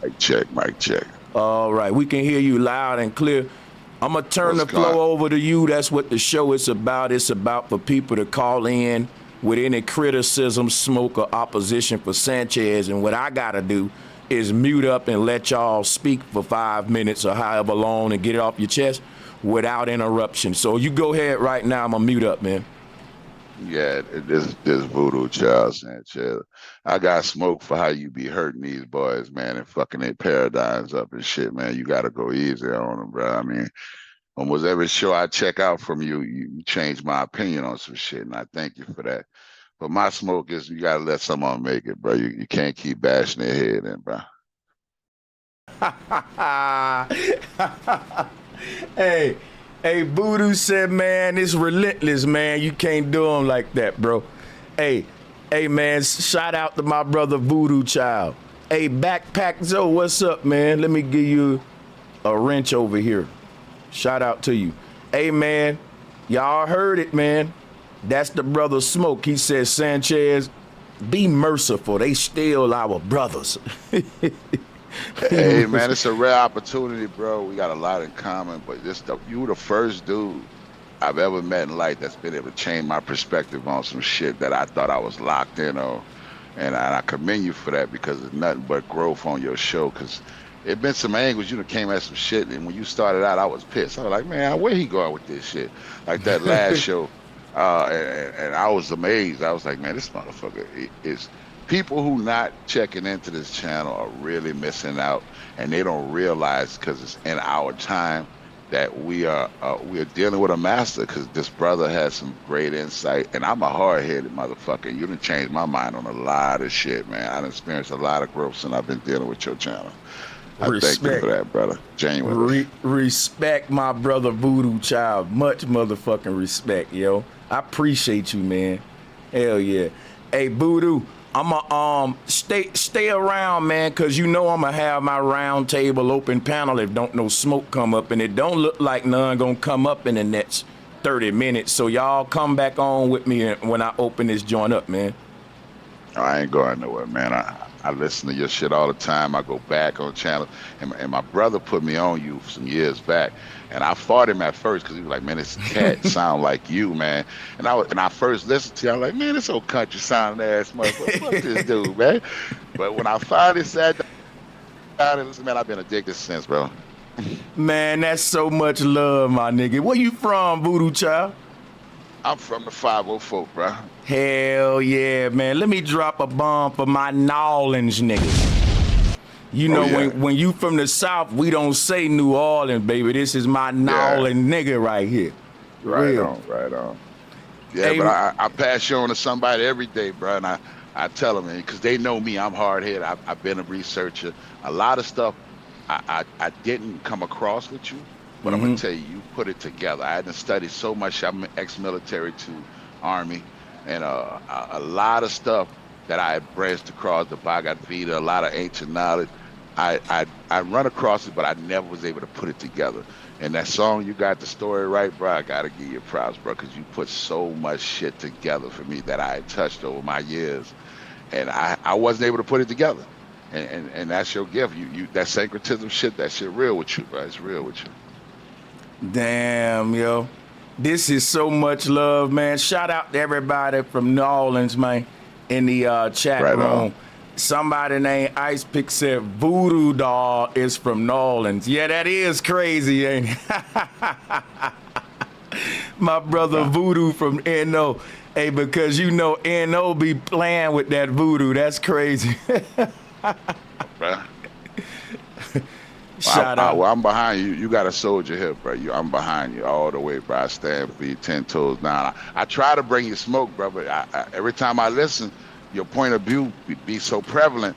Mic check, mic check. All right, we can hear you loud and clear. I'm gonna turn the floor over to you. That's what the show is about. It's about for people to call in with any criticism, smoke, or opposition for Sanchez. And what I gotta do is mute up and let y'all speak for 5 minutes or however long and get it off your chest without interruption. So you go ahead right now. I'm gonna mute up, man. Yeah, this voodoo child Sanchez. I got smoke for how you be hurting these boys, man, and fucking their paradigms up and shit, man. You gotta go easy on them, bro. I mean, almost every show I check out from you, you change my opinion on some shit, and I thank you for that. But my smoke is you gotta let someone make it, bro. You can't keep bashing their head in, bro. Hey, Voodoo said, man, it's relentless, man. You can't do them like that, bro. Hey, man, shout out to my brother Voodoo Child. Hey, Backpack Zoe, what's up, man? Let me give you a wrench over here. Shout out to you. Hey, man, y'all heard it, man. That's the brother Smoke. He says, Sanchez, be merciful. They still our brothers. Hey man, it's a rare opportunity, bro. We got a lot in common, but you were the first dude I've ever met in life that's been able to change my perspective on some shit that I thought I was locked in on. And I commend you for that because it's nothing but growth on your show. Because it been some angles you came at some shit, and when you started out, I was pissed. I was like, man, where he going with this shit? Like that last show, and I was amazed. I was like, man, this motherfucker is. People who not checking into this channel are really missing out, and they don't realize because it's in our time that we are dealing with a master. Because this brother has some great insight, and I'm a hard-headed motherfucker. You done changed my mind on a lot of shit, man. I done experienced a lot of growth since I've been dealing with your channel. I thank you for that, brother. Genuinely. Respect my brother Voodoo Child. Much motherfucking respect, yo. I appreciate you, man. Hell yeah. Hey, Voodoo. I'ma stay around, man, cause you know I'ma have my round table open panel if don't no smoke come up, and it don't look like none gonna come up in the next 30 minutes. So y'all come back on with me when I open this joint up, man. I ain't going nowhere, man. I listen to your shit all the time. I go back on channel, and my brother put me on you some years back, and I fought him at first because he was like, man, this cat sound like you, man. And I first listened to you, I was like, man, this old country sounding ass motherfucker, fuck this dude, man. But when I finally sat down and listened, man, I've been addicted since, bro. Man, that's so much love, my nigga. Where you from, Voodoo Child? I'm from the 504, bro. Hell yeah, man. Let me drop a bomb for my Nolans niggas. You know, when you from the South, we don't say New Orleans, baby. This is my Nolans nigga right here. Right on. Yeah, hey, but I pass you on to somebody every day, bro. And I tell them, because they know me, I'm hard-headed. I've been a researcher. A lot of stuff I didn't come across with you. But I'm going to tell you, you put it together. I hadn't studied so much. I'm ex-military to Army. And a lot of stuff that I had branched across, the Bhagavad Gita, a lot of ancient knowledge, I run across it, but I never was able to put it together. And that song, You Got the Story Right, bro, I got to give you props, bro, because you put so much shit together for me that I had touched over my years. And I wasn't able to put it together. And that's your gift. You that syncretism shit, that shit real with you, bro. It's real with you. Damn, yo. This is so much love, man. Shout out to everybody from New Orleans, man, in the chat room. On. Somebody named Ice Pick said Voodoo Doll is from New Orleans. Yeah, that is crazy, ain't it? My brother Voodoo from NO. Hey, because you know NO be playing with that voodoo. That's crazy. Shout out. Well, I'm behind you. You got a soldier here, bro. I'm behind you all the way, bro. I stand for you 10 toes down. I try to bring you smoke, bro, but every time I listen, your point of view be so prevalent.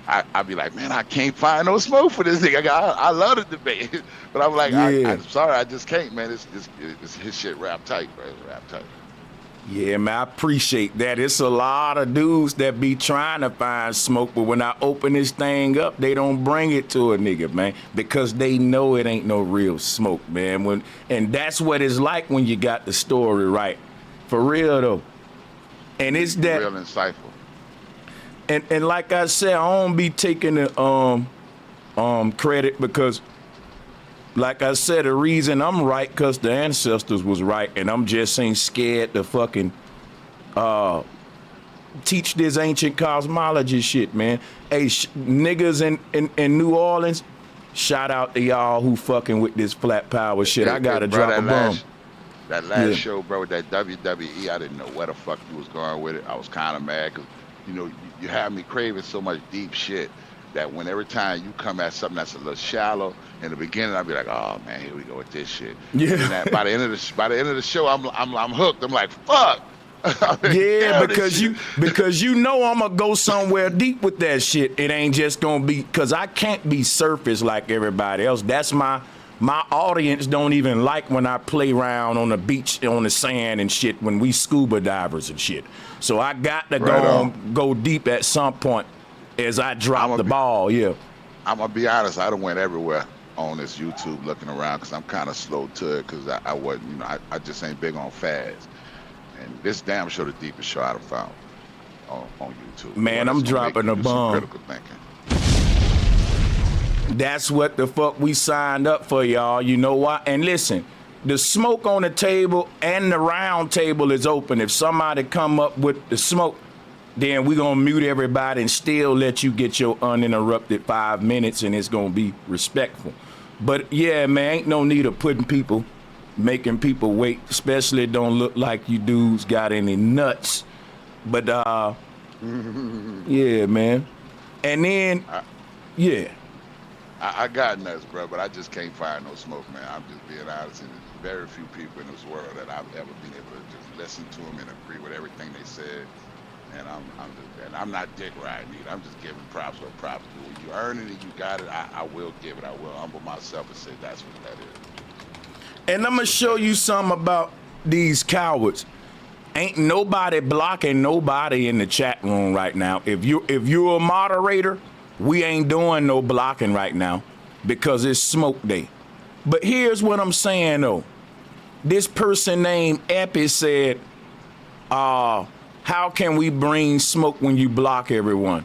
I be like, man, I can't find no smoke for this nigga. I love the debate, but I'm like, I'm sorry, I just can't, man. It's his shit wrapped tight, bro. It's wrapped tight. Yeah, man, I appreciate that. It's a lot of dudes that be trying to find smoke, but when I open this thing up, they don't bring it to a nigga, man, because they know it ain't no real smoke, man. And that's what it's like when you got the story right. For real, though. And it's that... Real insightful. And like I said, I don't be taking the credit because, like I said, the reason I'm right because the ancestors was right, and I'm just ain't scared to fucking teach this ancient cosmology shit, man. Hey, niggas in New Orleans, shout out to y'all who fucking with this flat power shit. I gotta bro, drop a bomb. That last show, bro, with that WWE, I didn't know where the fuck you was going with it. I was kind of mad because, you know, you have me craving so much deep shit that every time you come at something that's a little shallow in the beginning, I'll be like, oh man, here we go with this shit. Yeah. By the end of the show, I'm hooked. I'm like, fuck. Yeah, because you know I'm gonna go somewhere deep with that shit. It ain't just gonna be because I can't be surface like everybody else. That's my audience don't even like when I play around on the beach on the sand and shit when we scuba divers and shit. So I got to go deep at some point as I drop the ball. Yeah, I'm gonna be honest. I done went everywhere on this YouTube looking around because I'm kind of slow to it because I wasn't, you know, I just ain't big on fads. And this damn show the deepest show I've found on YouTube. Man, I'm dropping a bomb. Critical thinking. That's what the fuck we signed up for, y'all. You know what? And listen, the smoke on the table and the round table is open. If somebody come up with the smoke, then we gonna mute everybody and still let you get your uninterrupted 5 minutes, and it's gonna be respectful. But yeah, man, ain't no need of making people wait, especially don't look like you dudes got any nuts. But yeah, man. And then I got nuts, bro, but I just can't find no smoke, man. I'm just being honest, and there's very few people in this world that I've ever been able to just listen to them and agree with everything they said. And I'm not dick riding either. I'm just giving props where props do. When you earn it and you got it, I will give it. I will humble myself and say that's what that is. And I'm gonna show you something about these cowards. Ain't nobody blocking nobody in the chat room right now. If you're a moderator, we ain't doing no blocking right now because it's smoke day. But here's what I'm saying though. This person named Epi said, how can we bring smoke when you block everyone?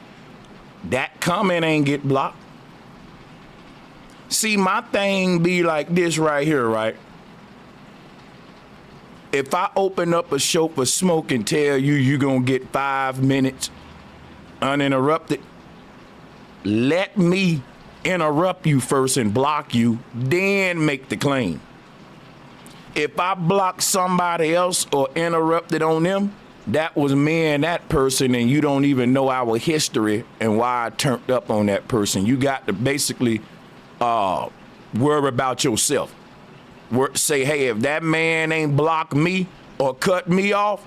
That comment ain't get blocked. See, my thing be like this right here, right? If I open up a show for smoke and tell you you're gonna get 5 minutes uninterrupted, let me interrupt you first and block you, then make the claim. If I block somebody else or interrupted on them, that was me and that person, and you don't even know our history and why I turned up on that person. You got to basically worry about yourself. Say, hey, if that man ain't blocked me or cut me off,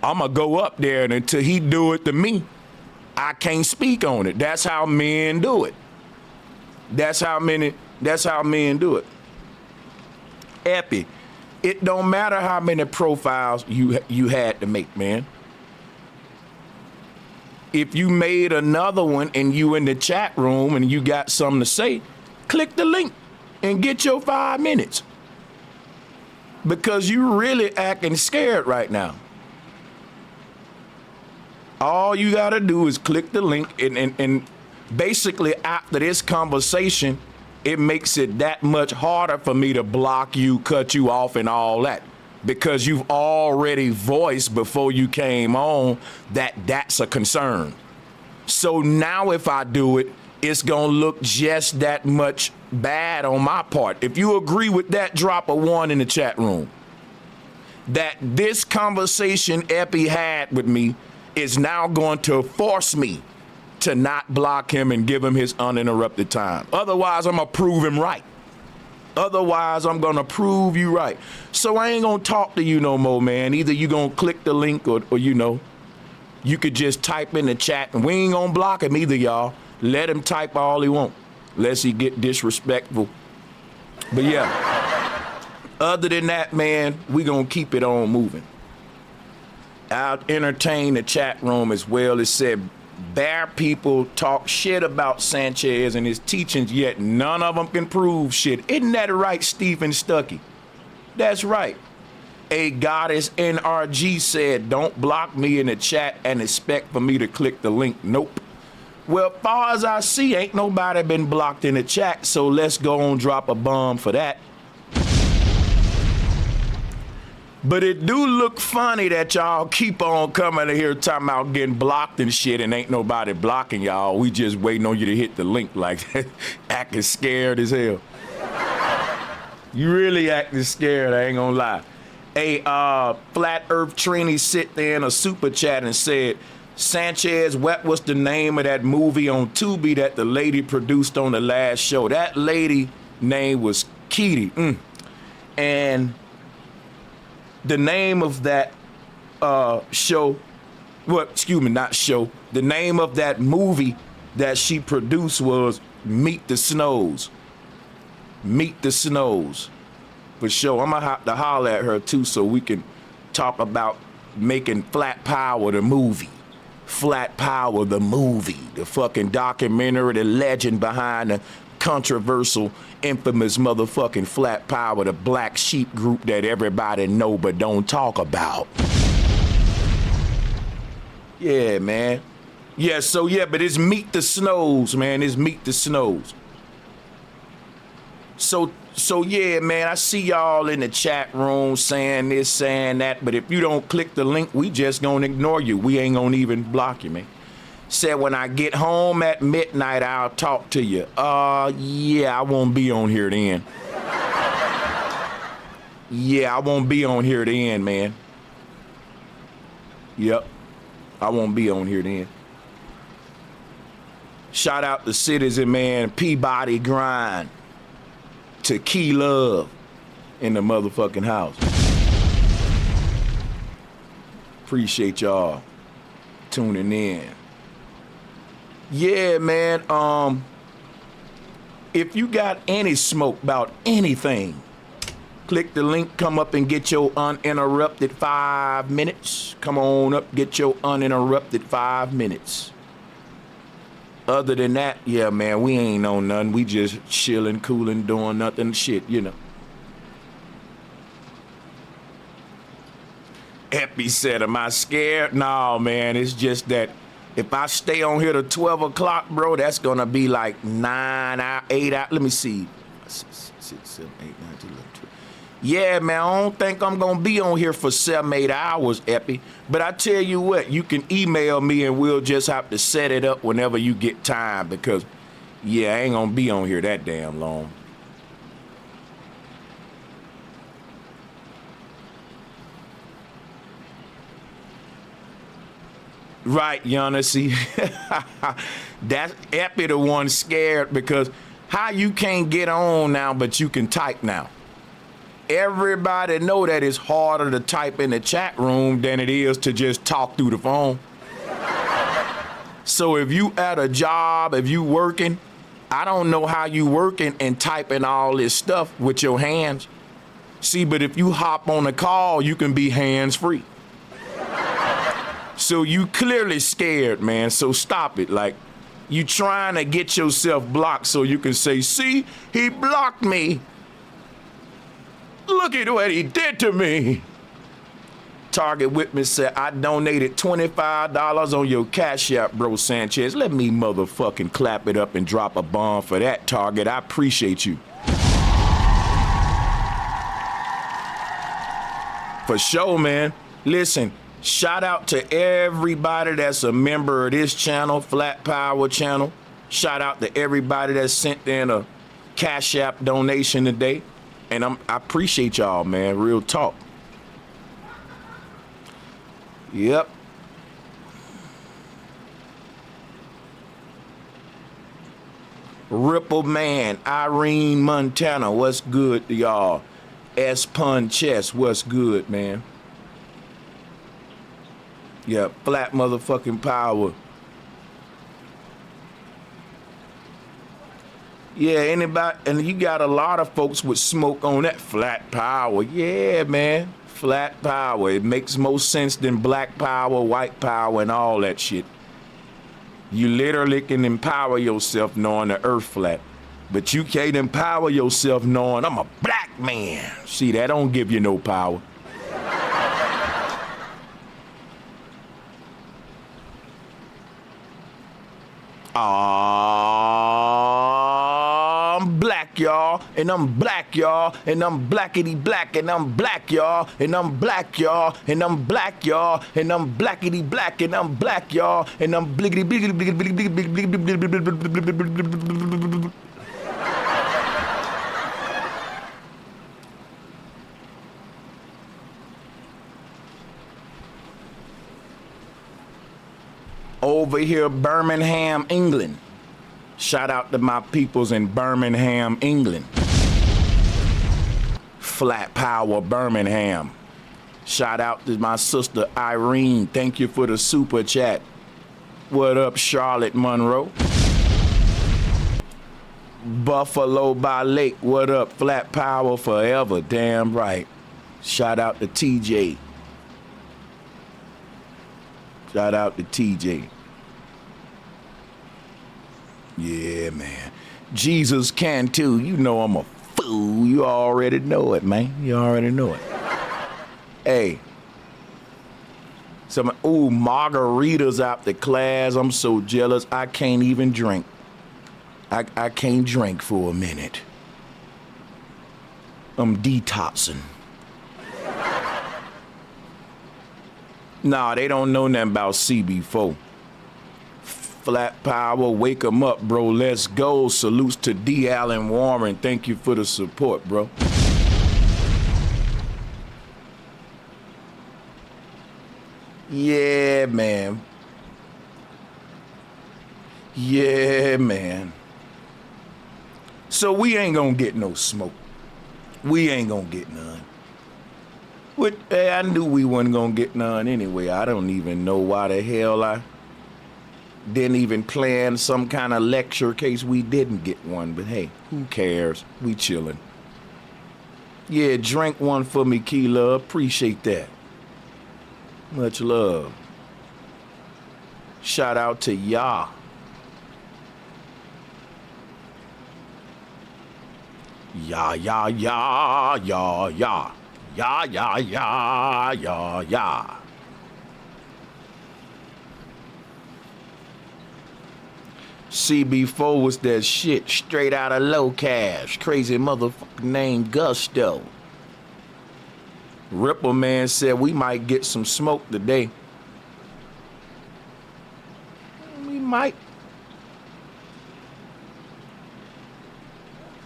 I'm going to go up there, and until he do it to me, I can't speak on it. That's how men do it. That's how men do it. Epi, it don't matter how many profiles you had to make, man. If you made another one and you in the chat room and you got something to say, click the link and get your 5 minutes. Because you really acting scared right now. All you gotta do is click the link and basically after this conversation, it makes it that much harder for me to block you, cut you off, and all that. Because you've already voiced before you came on that that's a concern. So now if I do it, it's gonna look just that much bad on my part. If you agree with that, drop a 1 in the chat room. That this conversation Epi had with me is now going to force me to not block him and give him his uninterrupted time. Otherwise, I'm gonna prove him right. Otherwise, I'm gonna prove you right. So I ain't gonna talk to you no more, man. Either you gonna click the link or you know, you could just type in the chat, and we ain't gonna block him either, y'all. Let him type all he want, lest he get disrespectful. But yeah, other than that, man, we gonna keep it on moving. I'll entertain the chat room as well. It said, bear people talk shit about Sanchez and his teachings, yet none of them can prove shit. Isn't that right, Stephen Stuckey? That's right. A goddess NRG said, don't block me in the chat and expect for me to click the link. Nope. Well, far as I see, ain't nobody been blocked in the chat, so let's go on drop a bomb for that. But it do look funny that y'all keep on coming in here talking about getting blocked and shit, and ain't nobody blocking y'all. We just waiting on you to hit the link like that. Acting scared as hell. You really acting scared, I ain't gonna lie. Hey, Flat Earth Trini sit there in a super chat and said, Sanchez, what was the name of that movie on Tubi that the lady produced on the last show? That lady name was Kitty. And the name of that show, well, excuse me, not show. The name of that movie that she produced was Meet the Snows. Meet the Snows. For sure. I'm gonna have to holler at her too so we can talk about making Flat Power the movie. Flat Power the movie. The fucking documentary, the legend behind the controversial, infamous motherfucking Flat Power, the black sheep group that everybody know but don't talk about. Yeah, man. Yeah, so yeah, but it's Meet the Snows, man. It's Meet the Snows. So yeah, man, I see y'all in the chat room saying this, saying that, but if you don't click the link, we just gonna ignore you. We ain't gonna even block you, man. Said when I get home at midnight, I'll talk to you. Yeah, I won't be on here then. Yeah, I won't be on here then, man. Yep, I won't be on here then. Shout out to Citizen, man, Peabody Grind, to Key Love in the motherfucking house. Appreciate y'all tuning in. Yeah, man, if you got any smoke about anything, click the link, come up and get your uninterrupted 5 minutes. Come on up, get your uninterrupted 5 minutes. Other than that, yeah, man, we ain't on nothing. We just chilling, cooling, doing nothing, shit, you know. Epi said, am I scared? No, man, it's just that if I stay on here to 12 o'clock, bro, that's gonna be like 8 hours. Let me see. 6, 7, 8, 9, 10, 11, 12. Yeah, man, I don't think I'm gonna be on here for 7, 8 hours, Epi. But I tell you what, you can email me and we'll just have to set it up whenever you get time because, yeah, I ain't gonna be on here that damn long. Right, Yana, see, that's Epi the one scared because how you can't get on now, but you can type now. Everybody know that it's harder to type in the chat room than it is to just talk through the phone. So if you at a job, if you working, I don't know how you working and typing all this stuff with your hands. See, but if you hop on a call, you can be hands-free. So you clearly scared, man, so stop it. Like, you trying to get yourself blocked so you can say, see, he blocked me. Look at what he did to me. Target Whitman said, I donated $25 on your Cashapp, bro, Sanchez. Let me motherfucking clap it up and drop a bomb for that, Target. I appreciate you. For sure, man. Listen, shout out to everybody that's a member of this channel, Flat Power channel. Shout out to everybody that sent in a Cash App donation today. And I appreciate y'all, man. Real talk. Yep. Ripple Man, Irene Montana, what's good to y'all? S Pun Chess, what's good, man? Yeah, Flat motherfucking Power. Yeah, anybody, and you got a lot of folks with smoke on that Flat Power. Yeah, man, Flat Power. It makes more sense than Black Power, White Power, and all that shit. You literally can empower yourself knowing the earth flat, but you can't empower yourself knowing I'm a black man. See, that don't give you no power. I'm black, y'all, and I'm black, y'all, and I'm blackity black, and I'm black, y'all, and I'm black, y'all, and I'm black, y'all, and I'm blackity black, and I'm black, y'all, and I'm bliggity bliggity bliggity bliggity bliggity. Over here, Birmingham, England. Shout out to my peoples in Birmingham, England. Flat Power, Birmingham. Shout out to my sister Irene. Thank you for the super chat. What up, Charlotte Monroe? Buffalo by Lake. What up, Flat Power forever. Damn right. Shout out to TJ. Shout out to TJ. Yeah, man. Jesus can too. You know I'm a fool. You already know it, man. You already know it. Hey. Margaritas out the class. I'm so jealous. I can't even drink. I can't drink for a minute. I'm detoxing. Nah, they don't know nothing about CB4. Flat Power, wake 'em up, bro. Let's go. Salutes to D. Allen Warren. Thank you for the support, bro. Yeah, man. Yeah, man. So we ain't gonna get no smoke. We ain't gonna get none. I knew we wasn't gonna get none anyway. I don't even know why the hell I didn't even plan some kind of lecture case we didn't get one. But hey, who cares? We chilling. Yeah, drink one for me, Keela. Appreciate that. Much love. Shout out to Ya. Ya, ya, ya, ya, ya. Ya, ya, ya, ya, ya. CB4 was that shit straight out of Low Cash. Crazy motherfucker named Gusto. Ripple Man said we might get some smoke today. We might.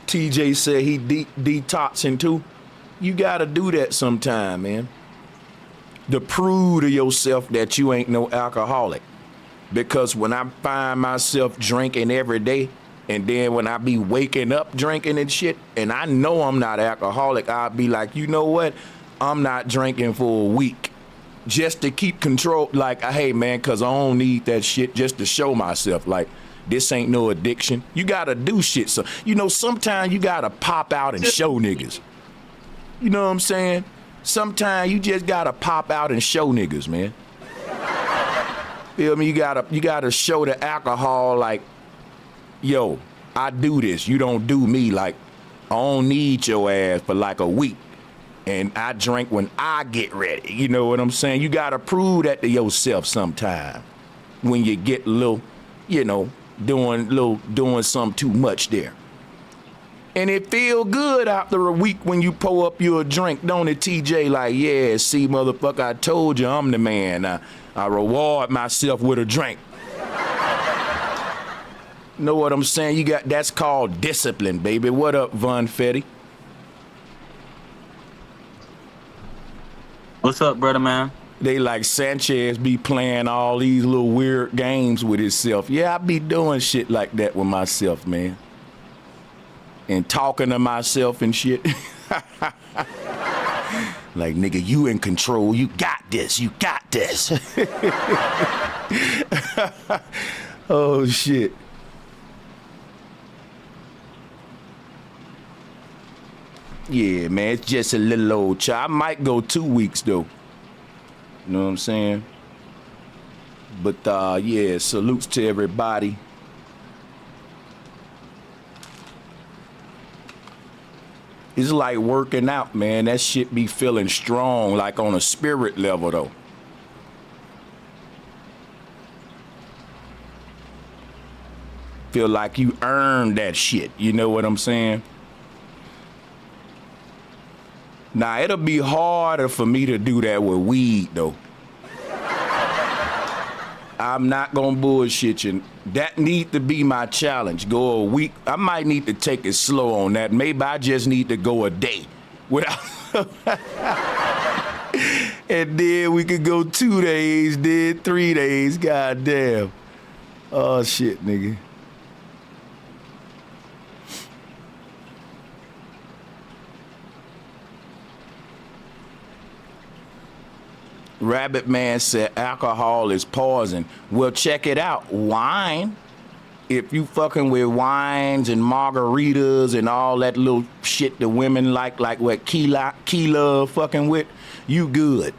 TJ said he detoxing too. You gotta do that sometime, man. To prove to yourself that you ain't no alcoholic. Because when I find myself drinking every day, and then when I be waking up drinking and shit, and I know I'm not alcoholic, I'll be like, you know what? I'm not drinking for a week. Just to keep control, like, hey man, cause I don't need that shit, just to show myself, like, this ain't no addiction. You gotta do shit. So, you know, sometimes you gotta pop out and show niggas. You know what I'm saying? Sometimes you just gotta pop out and show niggas, man. Feel me? You gotta show the alcohol like, yo, I do this. You don't do me. Like, I don't need your ass for like a week. And I drink when I get ready. You know what I'm saying? You gotta prove that to yourself sometime. When you get a little, you know, doing something too much there. And it feel good after a week when you pour up your drink, don't it, TJ? Like, yeah, see, motherfucker, I told you I'm the man. I reward myself with a drink. Know what I'm saying? That's called discipline, baby. What up, Von Fetty? What's up, brother, man? They like Sanchez be playing all these little weird games with himself. Yeah, I be doing shit like that with myself, man. And talking to myself and shit. Like, nigga, you in control. You got this. You got this. Oh, shit. Yeah, man, it's just a little old child. I might go 2 weeks, though. You know what I'm saying? But, yeah, salutes to everybody. It's like working out, man. That shit be feeling strong, like on a spirit level, though. feel like you earned that shit. You know what I'm saying? Now, it'll be harder for me to do that with weed, though. I'm not gonna bullshit you. That need to be my challenge. Go a week. I might need to take it slow on that. Maybe I just need to go a day without. And then we could go 2 days, then 3 days. God damn. Oh shit, nigga. Rabbit Man said alcohol is poison. Well, check it out. Wine. If you fucking with wines and margaritas and all that little shit the women like what Keela fucking with, you good.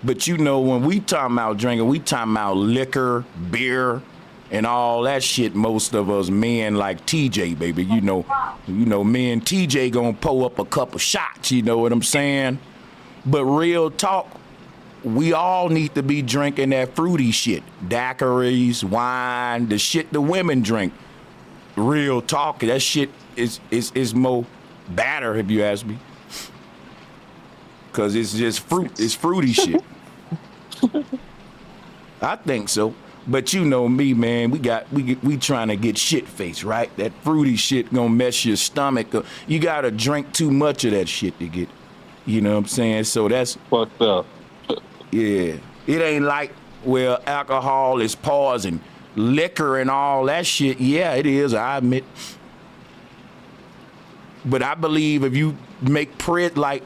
But you know, when we talking about drinking, we talking about liquor, beer, and all that shit. Most of us men like TJ, baby. You know, me and TJ gonna pour up a couple shots. You know what I'm saying? But real talk, we all need to be drinking that fruity shit. Daiquiris, wine, the shit the women drink. Real talk, that shit is more batter, if you ask me. Cause it's just fruit, it's fruity shit. I think so. But you know me, man, we trying to get shit faced, right? That fruity shit gonna mess your stomach up. You gotta drink too much of that shit to get, you know what I'm saying? So that's fucked up. Yeah, it ain't like, well, alcohol is poison. Liquor and all that shit, yeah, it is, I admit. But I believe if you make like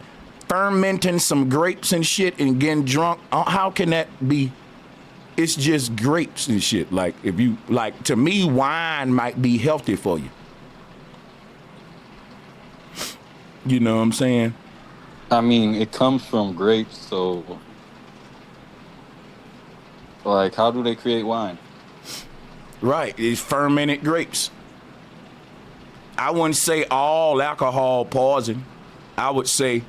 fermenting some grapes and shit and getting drunk, how can that be? It's just grapes and shit. Like, if you, like, to me, wine might be healthy for you. You know what I'm saying? I mean, it comes from grapes, so... Like, how do they create wine? Right, it's fermented grapes. I wouldn't say all alcohol poison. I would say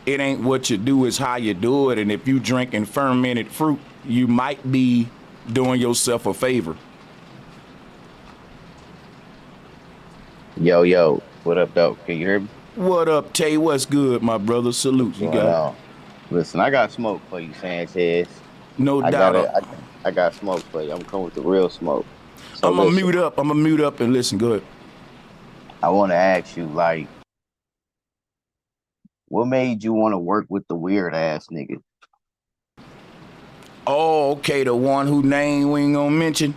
it ain't what you do, it's how you do it. And if you drinking fermented fruit, you might be doing yourself a favor. Yo, what up, though? Can you hear me? What up, Tay? What's good, my brother? Salute. You got it. Listen, I got smoke for you, Sanchez. No doubt. I got smoke for you. I'm coming with the real smoke. So I'm gonna mute up. I'm gonna mute up and listen. Go ahead. I want to ask you, like, what made you want to work with the weird ass nigga? Oh, okay, the one whose name we ain't gonna mention.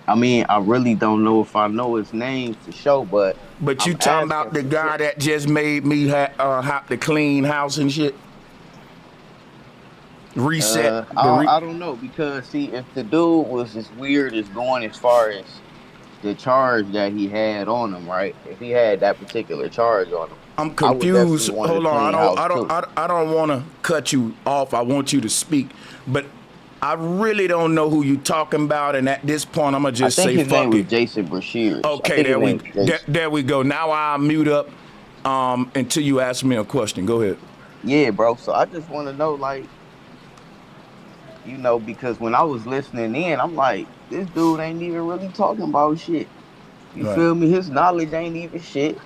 I mean, I really don't know if I know his name for sure, but you talking about the guy that just made me have to clean house and shit? Reset. I don't know, because see, if the dude was as weird as going as far as the charge that he had on him, right? If he had that particular charge on him, I'm confused. Hold on, I don't want to cut you off. I want you to speak, but I really don't know who you talking about. And at this point, I'm gonna just say his name fuck was it. Jason Brashears. Okay, there we go. Now I'll mute up until you ask me a question. Go ahead. Yeah, bro. So I just want to know, like, you know, because when I was listening in, I'm like, this dude ain't even really talking about shit. You feel me? His knowledge ain't even shit.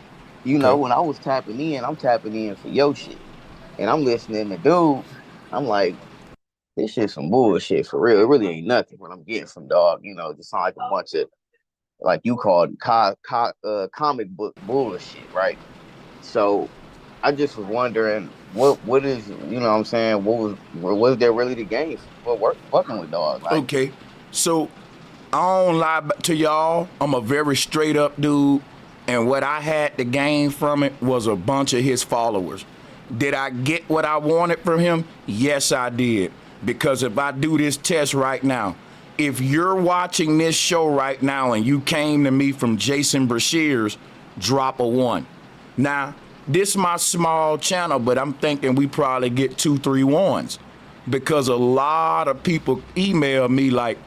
You know, when I was tapping in, I'm tapping in for your shit. And I'm listening to dude, I'm like, this shit some bullshit for real. It really ain't nothing what I'm getting from dog. You know, just sound like a bunch of, like you called comic book bullshit, right? So I just was wondering, what is, you know what I'm saying, was there really the game for fucking with dog? Like, okay, so I don't lie to y'all. I'm a very straight up dude, and what I had to gain from it was a bunch of his followers. Did I get what I wanted from him? Yes, I did. Because if I do this test right now, if you're watching this show right now and you came to me from Jason Brashears, drop a 1. Now, this is my small channel, but I'm thinking we probably get 2, 3 ones, because a lot of people email me like,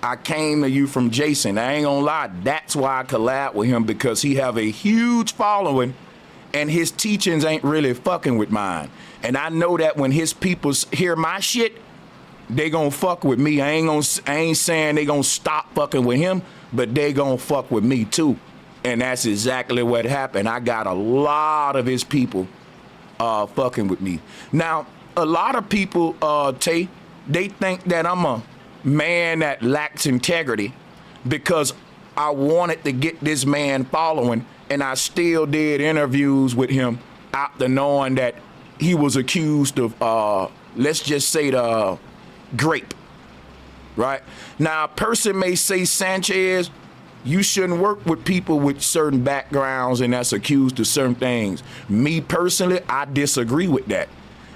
I came to you from Jason. I ain't gonna lie, that's why I collab with him, because he have a huge following and his teachings ain't really fucking with mine. And I know that when his people hear my shit, they gonna fuck with me. I ain't saying they gonna stop fucking with him, but they gonna fuck with me too. And that's exactly what happened. I got a lot of his people fucking with me. Now, a lot of people, Tay, they think that I'm a man that lacks integrity because I wanted to get this man following, and I still did interviews with him after knowing that he was accused of, let's just say, the grape. Right? Now, a person may say, Sanchez, you shouldn't work with people with certain backgrounds and that's accused of certain things. Me personally, I disagree with that.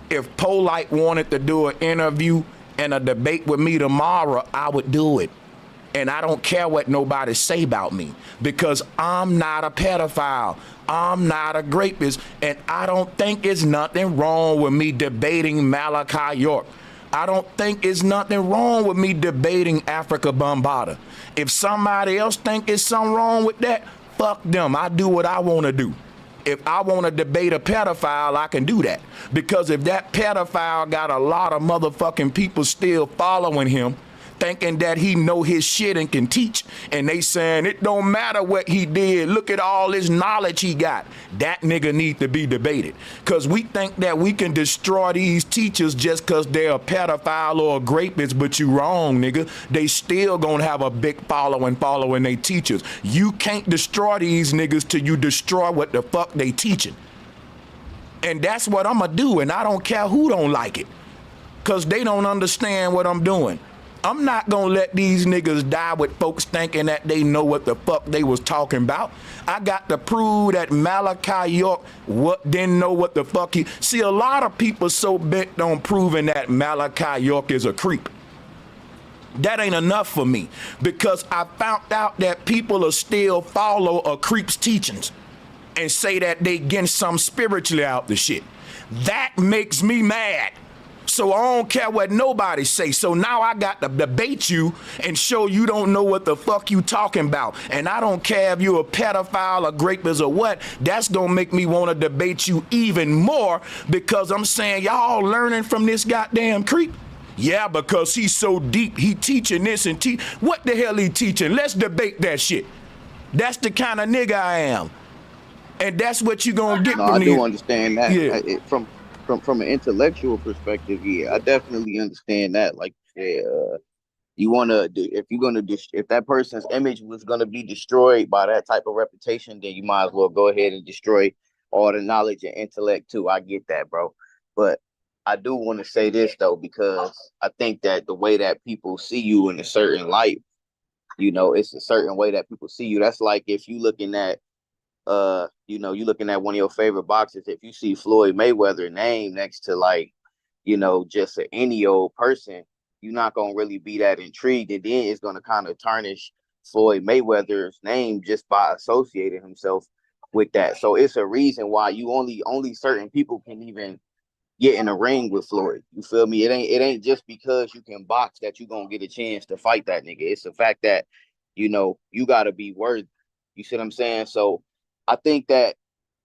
If Polite wanted to do an interview and a debate with me tomorrow, I would do it. And I don't care what nobody say about me because I'm not a pedophile. I'm not a rapist. And I don't think it's nothing wrong with me debating Malachi York. I don't think it's nothing wrong with me debating Africa Bambaataa. If somebody else think it's something wrong with that, fuck them. I do what I want to do. If I want to debate a pedophile, I can do that. Because if that pedophile got a lot of motherfucking people still following him, thinking that he know his shit and can teach, and they saying it don't matter what he did, look at all his knowledge he got, that nigga need to be debated. Because we think that we can destroy these teachers just because they're a pedophile or a rapist, but you wrong, nigga. They still gonna have a big following they teachers. You can't destroy these niggas till you destroy what the fuck they teaching. And that's what I'm gonna do, and I don't care who don't like it, because they don't understand what I'm doing. I'm not gonna let these niggas die with folks thinking that they know what the fuck they was talking about. I got to prove that Malachi York didn't know what the fuck he... See, a lot of people so bent on proving that Malachi York is a creep. That ain't enough for me, because I found out that people will still follow a creep's teachings and say that they getting some spiritually out the shit. That makes me mad. So I don't care what nobody say. So now I got to debate you and show you don't know what the fuck you talking about. And I don't care if you a pedophile, a rapist, or what. That's gonna make me want to debate you even more, because I'm saying y'all learning from this goddamn creep. Yeah, because he's so deep. He teaching this and what the hell he teaching? Let's debate that shit. That's the kind of nigga I am. And that's what you gonna get from me. I do understand that. Yeah. From an intellectual perspective, yeah, I definitely understand that. Like, you want to, if that person's image was going to be destroyed by that type of reputation, then you might as well go ahead and destroy all the knowledge and intellect too. I get that, bro. But I do want to say this though, because I think that the way that people see you in a certain light, it's a certain way that people see you. That's like if you looking at you looking at one of your favorite boxers, if you see Floyd Mayweather name next to like, just any old person, you're not gonna really be that intrigued, and then it's gonna kind of tarnish Floyd Mayweather's name just by associating himself with that. So it's a reason why you only certain people can even get in a ring with Floyd. You feel me? It ain't just because you can box that you gonna get a chance to fight that nigga. It's the fact that you gotta be worthy. You see what I'm saying? So I think that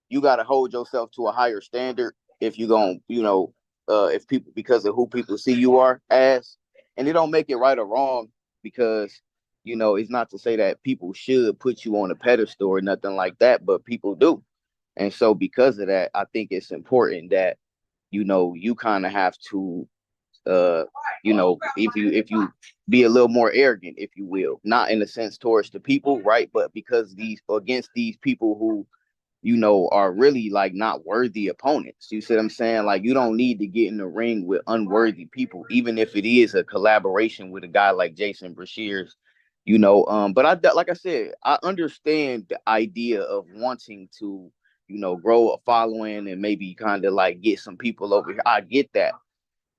you got to hold yourself to a higher standard if you're going to, if people, because of who people see you are as, and it don't make it right or wrong, because, it's not to say that people should put you on a pedestal or nothing like that, but people do. And so because of that, I think it's important that, you kind of have to, if you be a little more arrogant, if you will, not in a sense towards the people, right? But because against these people who, are really like not worthy opponents. You see what I'm saying? Like, you don't need to get in the ring with unworthy people, even if it is a collaboration with a guy like Jason Brashears, but like I said, I understand the idea of wanting to, grow a following and maybe kind of like get some people over here. I get that.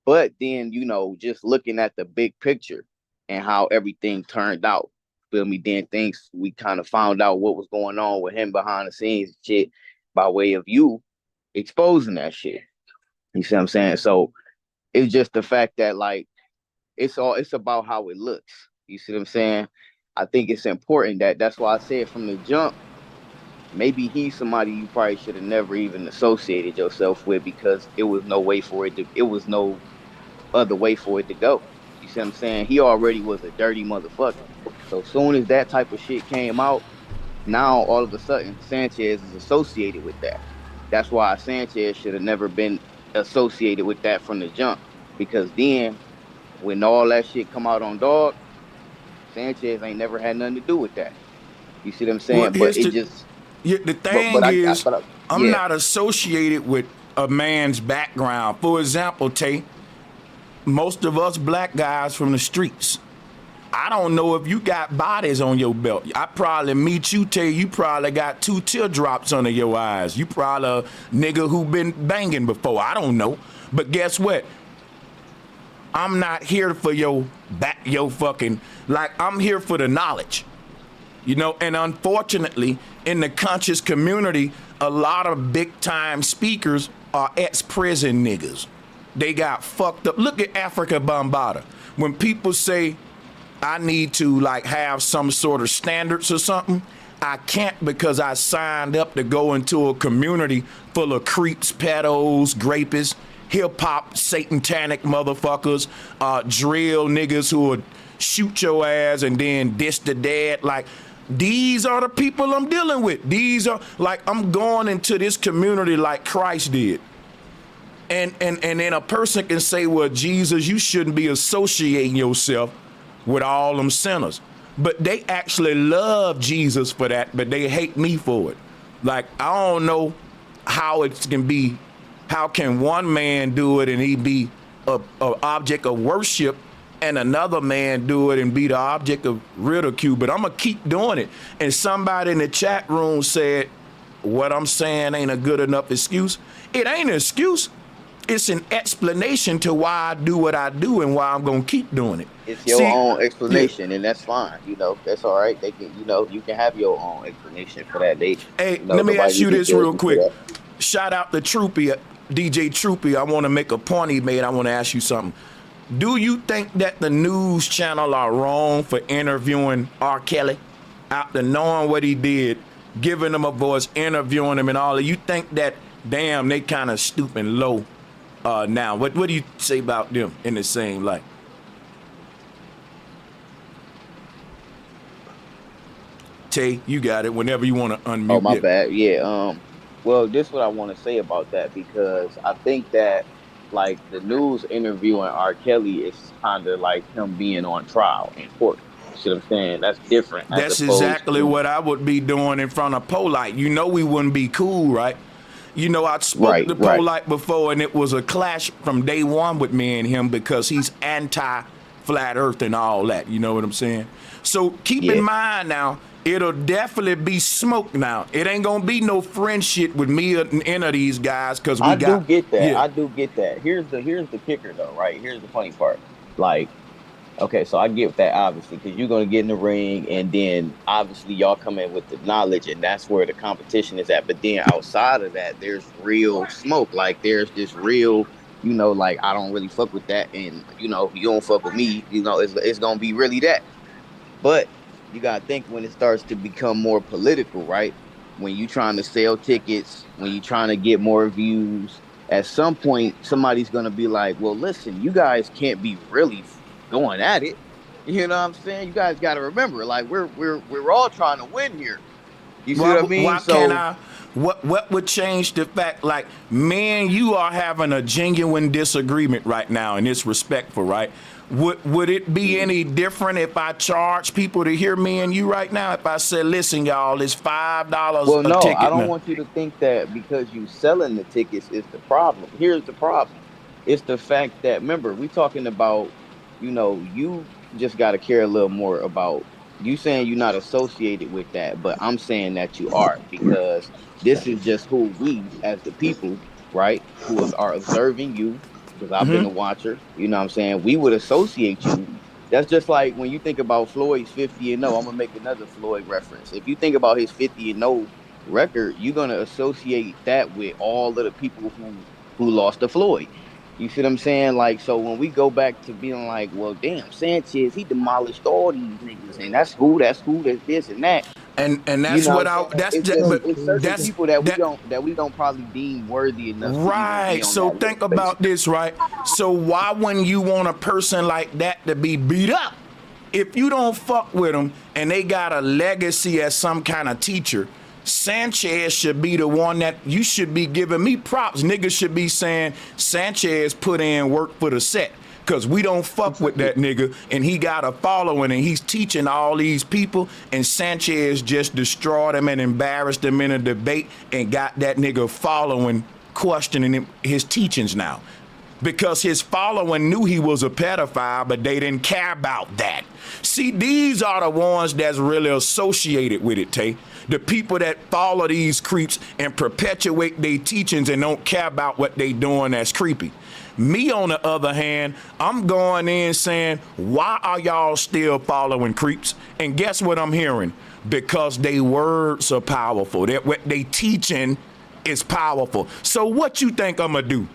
But then, just looking at the big picture and how everything turned out, feel me? Then we kind of found out what was going on with him behind the scenes and shit by way of you exposing that shit. You see what I'm saying? So it's just the fact that like it's about how it looks. You see what I'm saying? I think it's important that's why I said from the jump, maybe he's somebody you probably should have never even associated yourself with, because it was no other way for it to go. You see what I'm saying? He already was a dirty motherfucker. So soon as that type of shit came out, now all of a sudden Sanchez is associated with that. That's why Sanchez should have never been associated with that from the jump. Because then when all that shit come out on dog, Sanchez ain't never had nothing to do with that. You see what I'm Well, saying? But here's it the just yeah, the but thing is, I'm yeah. not associated with a man's background. For example, Tay, most of us black guys from the streets. I don't know if you got bodies on your belt. I probably meet you, Tay, you probably got 2 teardrops under your eyes. You probably a nigga who been banging before. I don't know. But guess what? I'm not here for your fucking, like, I'm here for the knowledge. You know, and unfortunately, in the conscious community, a lot of big time speakers are ex-prison niggas. They got fucked up. Look at Africa Bambaataa. When people say I need to like have some sort of standards or something, I can't because I signed up to go into a community full of creeps, pedos, grapists, hip hop, satanic motherfuckers, drill niggas who would shoot your ass and then diss the dad. Like, these are the people I'm dealing with. These are like, I'm going into this community like Christ did. And then a person can say, well, Jesus, you shouldn't be associating yourself with all them sinners. But they actually love Jesus for that, but they hate me for it. Like, I don't know how it can be. How can one man do it and he be a object of worship, and another man do it and be the object of ridicule? But I'm gonna keep doing it. And somebody in the chat room said, what I'm saying ain't a good enough excuse. It ain't an excuse. It's an explanation to why I do what I do and why I'm gonna keep doing it. It's your own explanation, and that's fine. You know, that's all right. They can, you know, you can have your own explanation for that. Hey, let me ask you this real quick. Shout out to Troopy, DJ Troopy. I want to make a point he made. I want to ask you something. Do you think that the news channel are wrong for interviewing R. Kelly after knowing what he did, giving him a voice, interviewing him and all that? You think that, damn, they kind of stooping low now? What do you say about them in the same light? Tay, you got it whenever you want to unmute. Oh, my bad. Yeah. Well, this is what I want to say about that, because I think that, like, the news interviewing R. Kelly is kind of like him being on trial in court. You see what I'm saying? That's different. That's exactly what I would be doing in front of Polite. You know we wouldn't be cool, right? You know, I spoke to Polite before, and it was a clash from day one with me and him because he's anti-flat earth and all that. You know what I'm saying? So keep in mind now, it'll definitely be smoke now. It ain't gonna be no friendship with me or any of these guys because I do get that. Yeah. I do get that. Here's the kicker though, right? Here's the funny part. Like, okay, so I get that obviously because you're gonna get in the ring, and then obviously y'all come in with the knowledge, and that's where the competition is at. But then outside of that, there's real smoke. Like, there's this real, you know, like, I don't really fuck with that, and you know, you don't fuck with me. You know, it's gonna be really that. But you gotta think when it starts to become more political, right? When you trying to sell tickets, when you trying to get more views, at some point somebody's gonna be like, well, listen, you guys can't be really going at it. You know what I'm saying? You guys gotta remember, like, we're all trying to win here. You see what I mean? Why can't I? What would change the fact, like, man, you are having a genuine disagreement right now, and it's respectful, right? Would it be any different if I charge people to hear me and you right now? If I said, listen, y'all, it's $5 well, no, a ticket. I don't want you to think that because you selling the tickets is the problem. Here's the problem. It's the fact that, remember, we talking about, you know, you just got to care a little more about you saying you're not associated with that, but I'm saying that you are, because this is just who we as the people, right, who are observing you, because I've been a watcher, you know what I'm saying? We would associate you. That's just like when you think about Floyd's 50-0. I'm gonna make another Floyd reference. If you think about his 50-0 record, you're gonna associate that with all of the people who lost to Floyd. You see what I'm saying? Like, so when we go back to being like, well, damn, Sanchez, he demolished all these niggas, and that's this and that. And You that's know what what I'm I saying? that's It's just, just but it's certain that's people that that we don't probably deem worthy enough to even be right. on So that think list, about basically. this, right? So why when you want a person like that to be beat up, if you don't fuck with them and they got a legacy as some kind of teacher, Sanchez should be the one that you should be giving me props. Niggas should be saying Sanchez put in work for the set. Cause we don't fuck with that nigga and he got a following and he's teaching all these people and Sanchez just destroyed him and embarrassed him in a debate and got that nigga following questioning his teachings now because his following knew he was a pedophile, but they didn't care about that. See, these are the ones that's really associated with it, Tay. The people that follow these creeps and perpetuate their teachings and don't care about what they doing that's creepy. Me, on the other hand, I'm going in saying, why are y'all still following creeps? And guess what I'm hearing? Because they words are powerful. That what they teaching is powerful. So what you think I'm gonna do?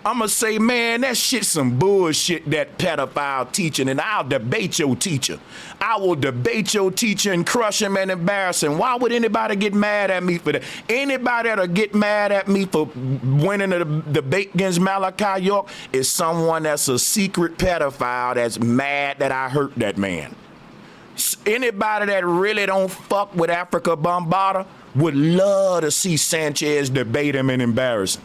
I'm gonna say, man, that shit's some bullshit, that pedophile teaching, and I'll debate your teacher. I will debate your teacher and crush him and embarrass him. Why would anybody get mad at me for that? Anybody that'll get mad at me for winning a debate against Malachi York is someone that's a secret pedophile that's mad that I hurt that man. Anybody that really don't fuck with Africa Bombada would love to see Sanchez debate him and embarrass him.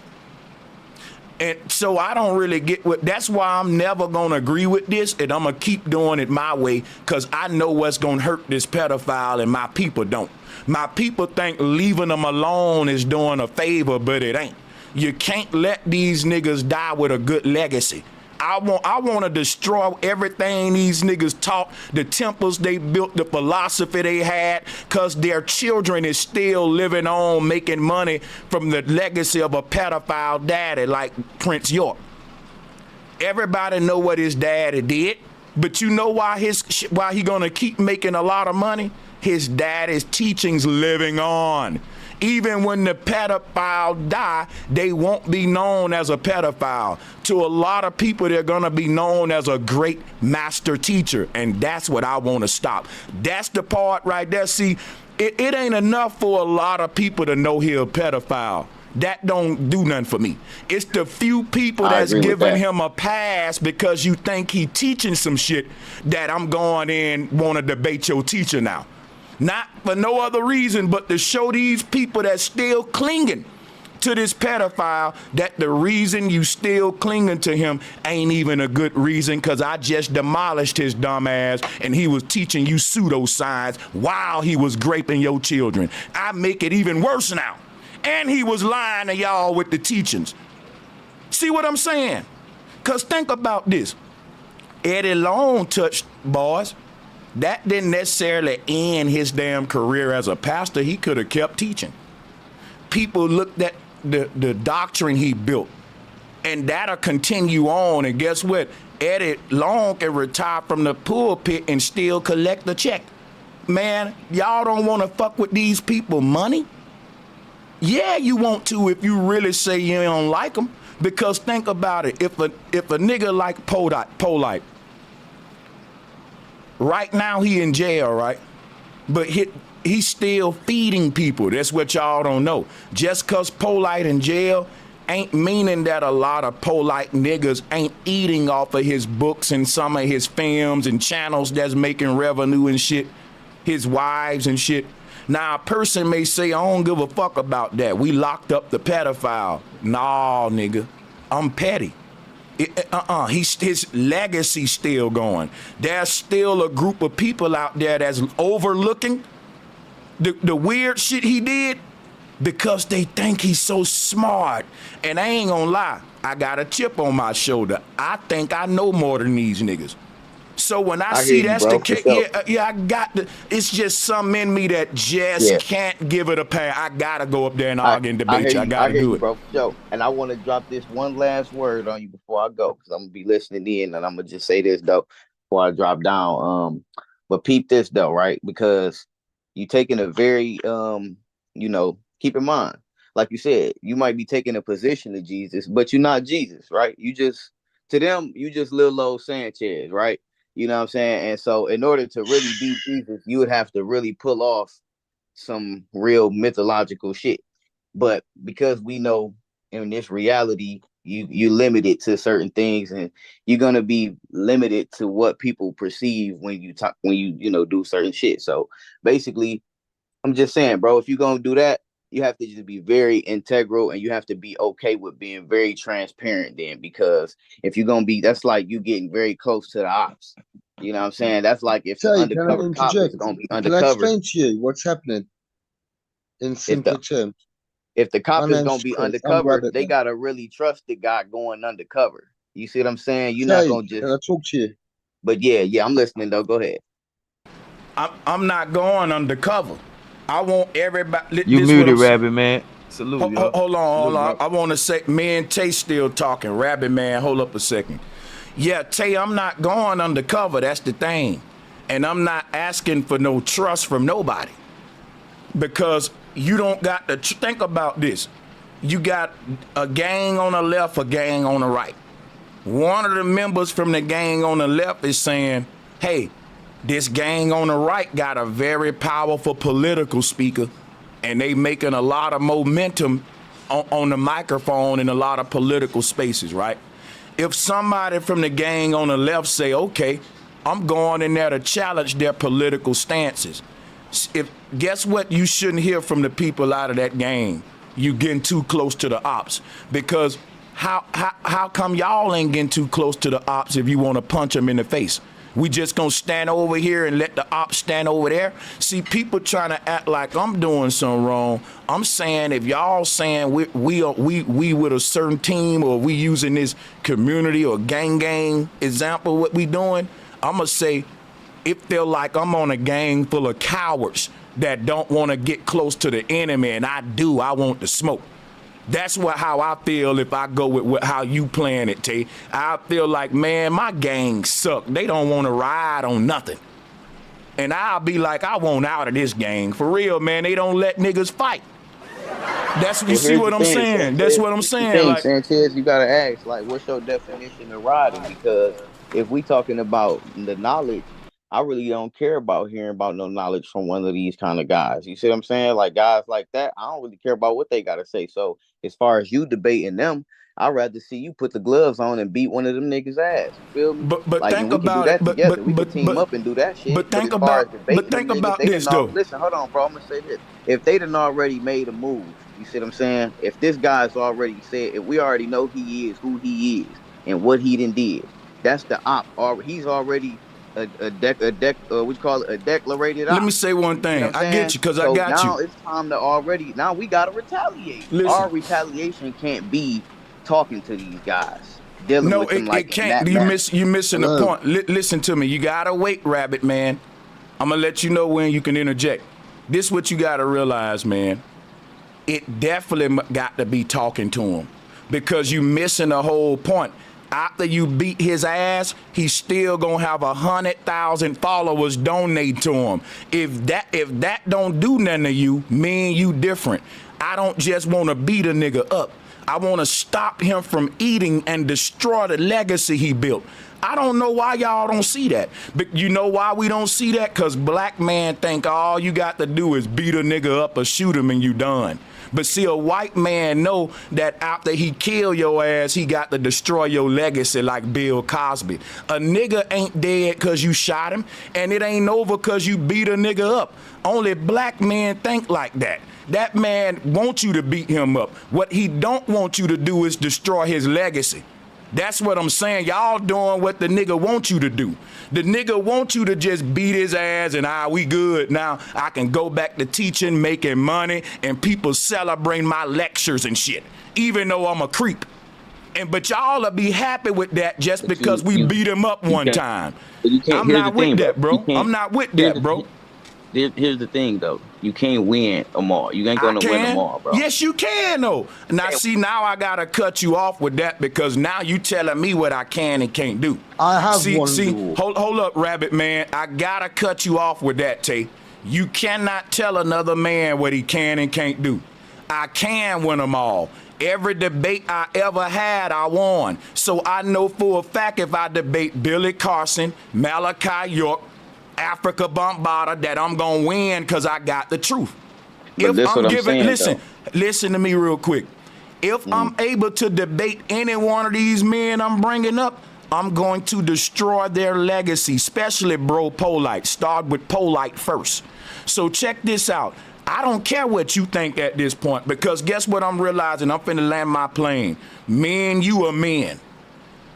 And so I don't really get what, that's why I'm never gonna agree with this, and I'm gonna keep doing it my way, because I know what's gonna hurt this pedophile, and my people don't. My people think leaving them alone is doing a favor, but it ain't. You can't let these niggas die with a good legacy. I want to destroy everything these niggas taught, the temples they built, the philosophy they had, because their children is still living on, making money from the legacy of a pedophile daddy like Prince York. Everybody know what his daddy did, but you know why he gonna keep making a lot of money? His daddy's teachings living on. Even when the pedophile die, they won't be known as a pedophile. To a lot of people, they're gonna be known as a great master teacher, and that's what I want to stop. That's the part right there. See, it ain't enough for a lot of people to know he a pedophile. That don't do nothing for me. It's the few people that's giving him a pass because you think he teaching some shit that I'm going in want to debate your teacher now. Not for no other reason but to show these people that still clinging to this pedophile that the reason you still clinging to him ain't even a good reason, because I just demolished his dumb ass and he was teaching you pseudoscience while he was raping your children. I make it even worse now. And he was lying to y'all with the teachings. See what I'm saying? Because think about this. Eddie Long touched boys. That didn't necessarily end his damn career as a pastor. He could have kept teaching. People looked at the doctrine he built, and that'll continue on. And guess what? Eddie Long can retire from the pulpit and still collect the check. Man, y'all don't want to fuck with these people money? Yeah, you want to if you really say you don't like them. Because think about it. If a nigga like Polite, right now he in jail, right? But he's still feeding people. That's what y'all don't know. Just cause Polite in jail ain't meaning that a lot of Polite niggas ain't eating off of his books and some of his films and channels that's making revenue and shit, his wives and shit. Now a person may say, I don't give a fuck about that. We locked up the pedophile. Nah, nigga, I'm petty. His legacy still going. There's still a group of people out there that's overlooking the weird shit he did because they think he's so smart. And I ain't gonna lie, I got a chip on my shoulder. I think I know more than these niggas. So when I see that's the case, yeah, I got the. It's just something in me that just can't give it a pass. I gotta go up there and argue and debate you. I gotta do it, bro. So, and I want to drop this one last word on you before I go, because I'm gonna be listening in, and I'm gonna just say this though before I drop down. But peep this though, right? Because you taking a very keep in mind, like you said, you might be taking a position of Jesus, but you're not Jesus, right? You just little old Sanchez, right? You know what I'm saying? And so in order to really be Jesus, you would have to really pull off some real mythological shit. But because we know in this reality, you limited to certain things, and you're gonna be limited to what people perceive when you talk, when you do certain shit. So basically, I'm just saying, bro, if you're gonna do that, you have to just be very integral, and you have to be okay with being very transparent then, because if you're gonna be, that's like you getting very close to the ops. You know what I'm saying? That's like if the Tay, can I undercover cop is interject? gonna be Can I undercover. explain to you what's happening in If simple the terms? if the My cop is gonna name's be Chris. I'm undercover, Rabbit they Man. gotta really trust the guy going undercover. You see what I'm saying? You're not Tay, gonna can I just. talk to you? But yeah, I'm listening though. Go ahead. I'm not going undercover. I want everybody. You This is what muted, I'm saying. Rabbit Man. Salute, yo. Hold Salute, on. bro. I want to say, me and Tay still talking. Rabbit Man, hold up a second. Yeah, Tay, I'm not going undercover. That's the thing. And I'm not asking for no trust from nobody. Because you don't got to think about this. You got a gang on the left, a gang on the right. One of the members from the gang on the left is saying, hey, this gang on the right got a very powerful political speaker, and they making a lot of momentum on the microphone in a lot of political spaces, right? If somebody from the gang on the left say, okay, I'm going in there to challenge their political stances. Guess what you shouldn't hear from the people out of that gang? You getting too close to the ops. Because how come y'all ain't getting too close to the ops if you want to punch them in the face? We just gonna stand over here and let the ops stand over there? See, people trying to act like I'm doing something wrong. I'm saying if y'all saying we with a certain team, or we using this community or gang example, what we doing, I'ma say it feel like I'm on a gang full of cowards that don't want to get close to the enemy, and I want the smoke. That's how I feel if I go with how you playing it, Tay. I feel like, man, my gang suck. They don't want to ride on nothing. And I'll be like, I want out of this gang. For real, man, they don't let niggas fight. That's what you see what I'm saying. Sanchez, That's what I'm here's the saying. thing, Like, Sanchez, you gotta ask, like, what's your definition of riding? Because if we talking about the knowledge, I really don't care about hearing about no knowledge from one of these kind of guys. You see what I'm saying? Like guys like that, I don't really care about what they gotta say. So as far as you debating them, I'd rather see you put the gloves on and beat one of them niggas' ass. You feel me? but Like, and think we can do about it. that together. We can team up and do that shit. But as far as debating them Think niggas, about they this didn't all though. listen. Hold on, bro. I'm gonna say this. If they done already made a move, you see what I'm saying? If this guy's already said, if we already know he is who he is and what he done did, that's the op. Or he's already what you call it, a declarated Let op. me say one You know what thing. I'm I get saying? you, because I So got now you. it's time to already, now we gotta retaliate. Listen. Our retaliation can't be talking to these guys, dealing No, with them like it in can't. that manner. You missing the Hello. point. Listen to me. You gotta wait, Rabbit Man. I'm gonna let you know when you can interject. This what you gotta realize, man. It definitely got to be talking to him, because you missing the whole point. After you beat his ass, he's still gonna have 100,000 followers donate to him. If that don't do nothing to you, me and you different. I don't just want to beat a nigga up. I want to stop him from eating and destroy the legacy he built. I don't know why y'all don't see that. But you know why we don't see that? Because black man think all you got to do is beat a nigga up or shoot him and you done. But see, a white man know that after he kill your ass, he got to destroy your legacy like Bill Cosby. A nigga ain't dead because you shot him, and it ain't over because you beat a nigga up. Only black men think like that. That man wants you to beat him up. What he don't want you to do is destroy his legacy. That's what I'm saying. Y'all doing what the nigga wants you to do. The nigga wants you to just beat his ass and we good. Now I can go back to teaching, making money, and people celebrating my lectures and shit, even though I'm a creep. But y'all will be happy with that just because we beat him up one time. You can't. I'm not with that, bro. I'm not with that, bro. Here's the thing, though. You can't win them all. You ain't gonna win them all, bro. Yes, you can, though. Now, see, now I gotta cut you off with that, because now you telling me what I can and can't do. I have one. Hold up, Rabbit Man. I gotta cut you off with that, Tay. You cannot tell another man what he can and can't do. I can win them all. Every debate I ever had, I won. So I know for a fact if I debate Billy Carson, Malachi York, Africa Bombada, that I'm gonna win because I got the truth. But If this I'm what I'm giving, saying listen to me real quick. If I'm able to debate any one of these men I'm bringing up, I'm going to destroy their legacy, especially bro Polite. Start with Polite first. So check this out. I don't care what you think at this point, because guess what I'm realizing? I'm finna land my plane. Men, you are men.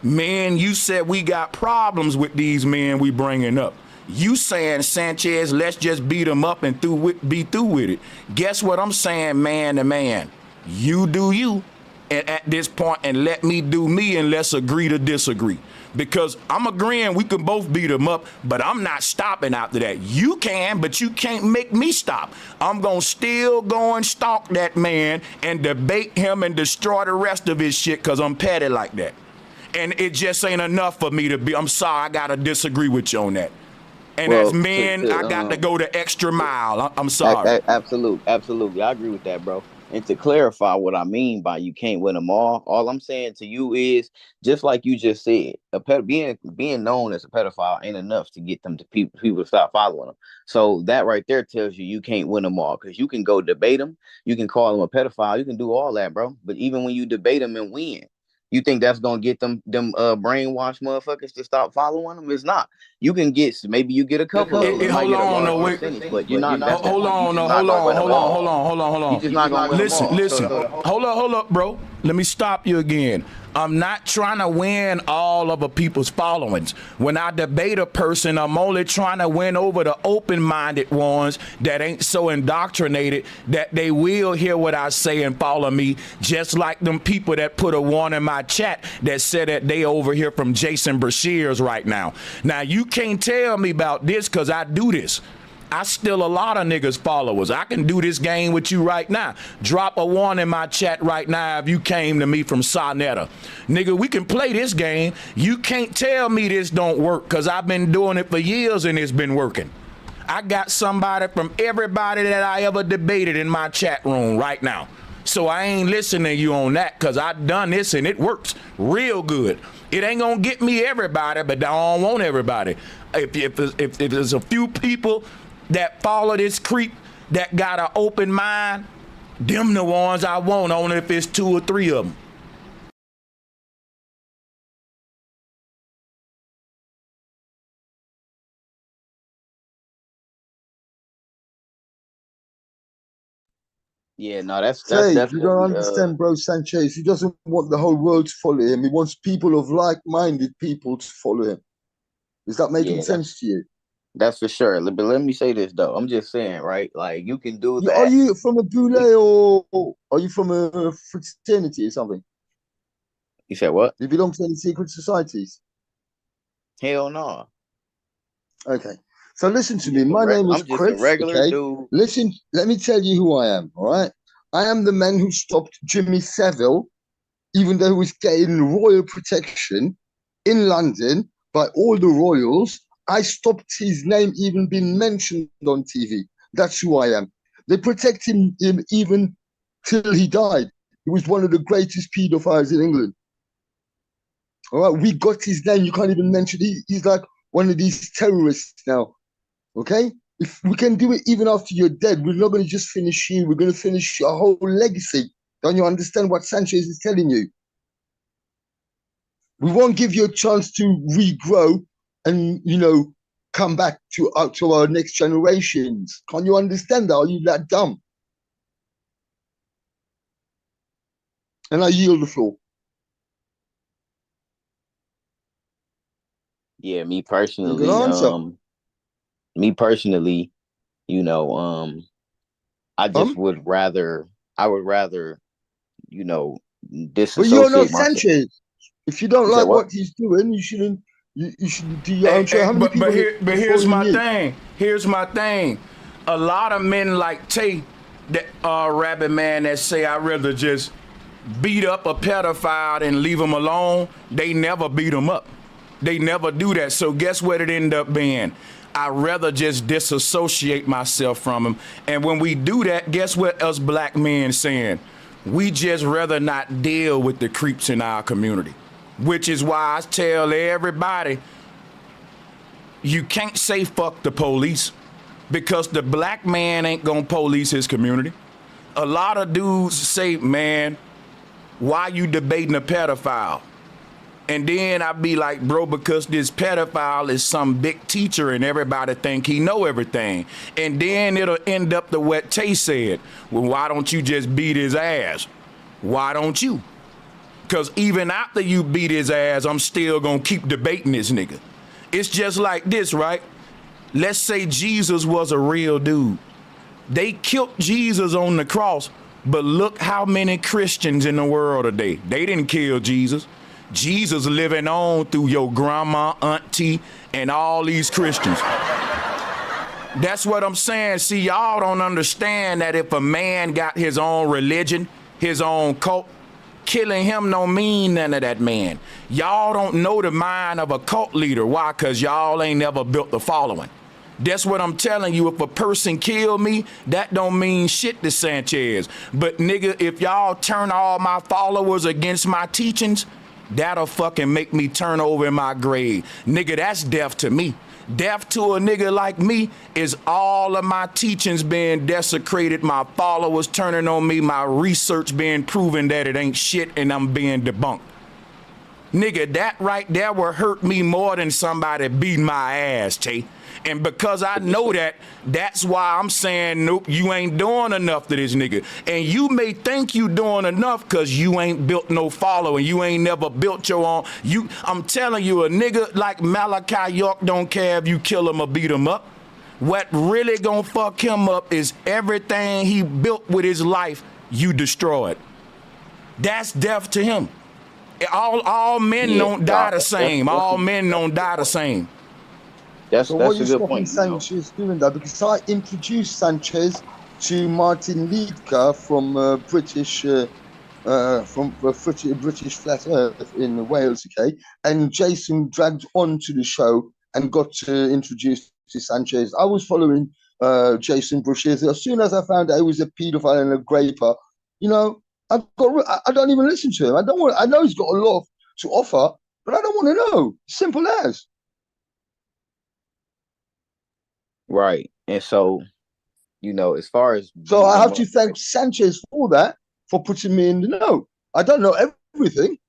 Men, you said we got problems with these men we bringing up. You saying, Sanchez, let's just beat them up and be through with it. Guess what I'm saying, man to man? You do you at this point, and let me do me, and let's agree to disagree. Because I'm agreeing we can both beat them up, but I'm not stopping after that. You can, but you can't make me stop. I'm going to still go and stalk that man and debate him and destroy the rest of his shit, because I'm petty like that. And it just ain't enough for me to be, I'm sorry, I got to disagree with you on that. And as men, I got to go the extra mile. I'm sorry. Absolutely. I agree with that, bro. And to clarify what I mean by you can't win them all I'm saying to you is, just like you just said, being known as a pedophile ain't enough to get them to people to stop following them. So that right there tells you can't win them all, because you can go debate them, you can call them a pedophile, you can do all that, bro. But even when you debate them and win, you think that's gonna get them brainwashed motherfuckers to stop following them? It's not. You can get, maybe you get a couple of them. You might get a large percentage, but you're not. That's Hold on, You're just not gonna win them all. Listen. Hold up, bro. Let me stop you again. I'm not trying to win all of a people's followings. When I debate a person, I'm only trying to win over the open-minded ones that ain't so indoctrinated that they will hear what I say and follow me, just like them people that put a one in my chat that said that they over here from Jason Brashears right now. Now, you can't tell me about this, because I do this. I steal a lot of niggas' followers. I can do this game with you right now. Drop a one in my chat right now if you came to me from Sonetta. Nigga, we can play this game. You can't tell me this don't work, because I've been doing it for years and it's been working. I got somebody from everybody that I ever debated in my chat room right now. So I ain't listening to you on that, because I done this and it works real good. It ain't gonna get me everybody, but I don't want everybody. If there's a few people that follow this creep that got an open mind, them the ones I want, only if it's 2 or 3 of them. Yeah, no, that's Say, you don't definitely understand, bro, Sanchez. He doesn't want the whole world to follow him. He wants people of like-minded people to follow him. Is that making sense to you? That's for sure. But let me say this though. I'm just saying, right? Like, you can do Are that. you from a boule, or are you from a fraternity or something? You said what? You belong to any secret societies? Hell no. Okay. So listen to me. My name is I'm just a Chris. regular Okay. dude. Listen, let me tell you who I am. All right. I am the man who stopped Jimmy Savile, even though he was getting royal protection in London by all the royals. I stopped his name even being mentioned on TV. That's who I am. They protected him even till he died. He was one of the greatest pedophiles in England. All right, we got his name. You can't even mention it. He's like one of these terrorists now. Okay? If we can do it even after you're dead, we're not going to just finish you. We're going to finish your whole legacy. Don't you understand what Sanchez is telling you? We won't give you a chance to regrow and, come back to our next generations. Can't you understand that? Are you that dumb? And I yield the floor. Yeah, You can answer. me personally, I just would rather, But you're not disassociate myself. Sanchez. If you don't You said like what? what he's doing, you shouldn't. You should do your own show. How many people? But here's my thing. Here's my thing. A lot of men like Tay, that rabbit man, that say I'd rather just beat up a pedophile and leave him alone. They never beat him up. They never do that. So guess what it ended up being? I'd rather just disassociate myself from him. And when we do that, guess what us black men saying? We just rather not deal with the creeps in our community. Which is why I tell everybody, you can't say fuck the police. because the black man ain't gonna police his community. A lot of dudes say, man, why you debating a pedophile? And then I be like, bro, because this pedophile is some big teacher and everybody think he know everything. And then it'll end up the what Tay said. Well, why don't you just beat his ass? Why don't you? Because even after you beat his ass, I'm still gonna keep debating this nigga. It's just like this, right? Let's say Jesus was a real dude. They killed Jesus on the cross, but look how many Christians in the world today. They didn't kill Jesus. Jesus living on through your grandma, auntie, and all these Christians. That's what I'm saying. See, y'all don't understand that if a man got his own religion, his own cult, killing him don't mean none of that, man. Y'all don't know the mind of a cult leader. Why? Because y'all ain't never built the following. That's what I'm telling you. If a person kill me, that don't mean shit to Sanchez. But nigga, if y'all turn all my followers against my teachings, that'll fucking make me turn over in my grave. Nigga, that's death to me. Death to a nigga like me is all of my teachings being desecrated, my followers turning on me, my research being proven that it ain't shit and I'm being debunked. Nigga, that right there will hurt me more than somebody beating my ass, Tay. And because I know that, that's why I'm saying, nope, you ain't doing enough to this nigga. And you may think you doing enough because you ain't built no following. You ain't never built your own. I'm telling you, a nigga like Malachi York don't care if you kill him or beat him up. What really gonna fuck him up is everything he built with his life, you destroyed. That's death to him. All men don't die the same. All men don't die the same. That's So what a you good stopping point. Sanchez doing that? Because I introduced Sanchez to Martin Liedtke from British Flat Earth in Wales, okay? And Jason dragged on to the show and got introduced to Sanchez. I was following Jason Bushes. As soon as I found out he was a paedophile and a graper, you know, I don't even listen to him. I know he's got a lot to offer, but I don't want to know. Simple as. Right. And so, you know, as far as So I have to thank Sanchez for that, for putting me in the know. I don't know everything.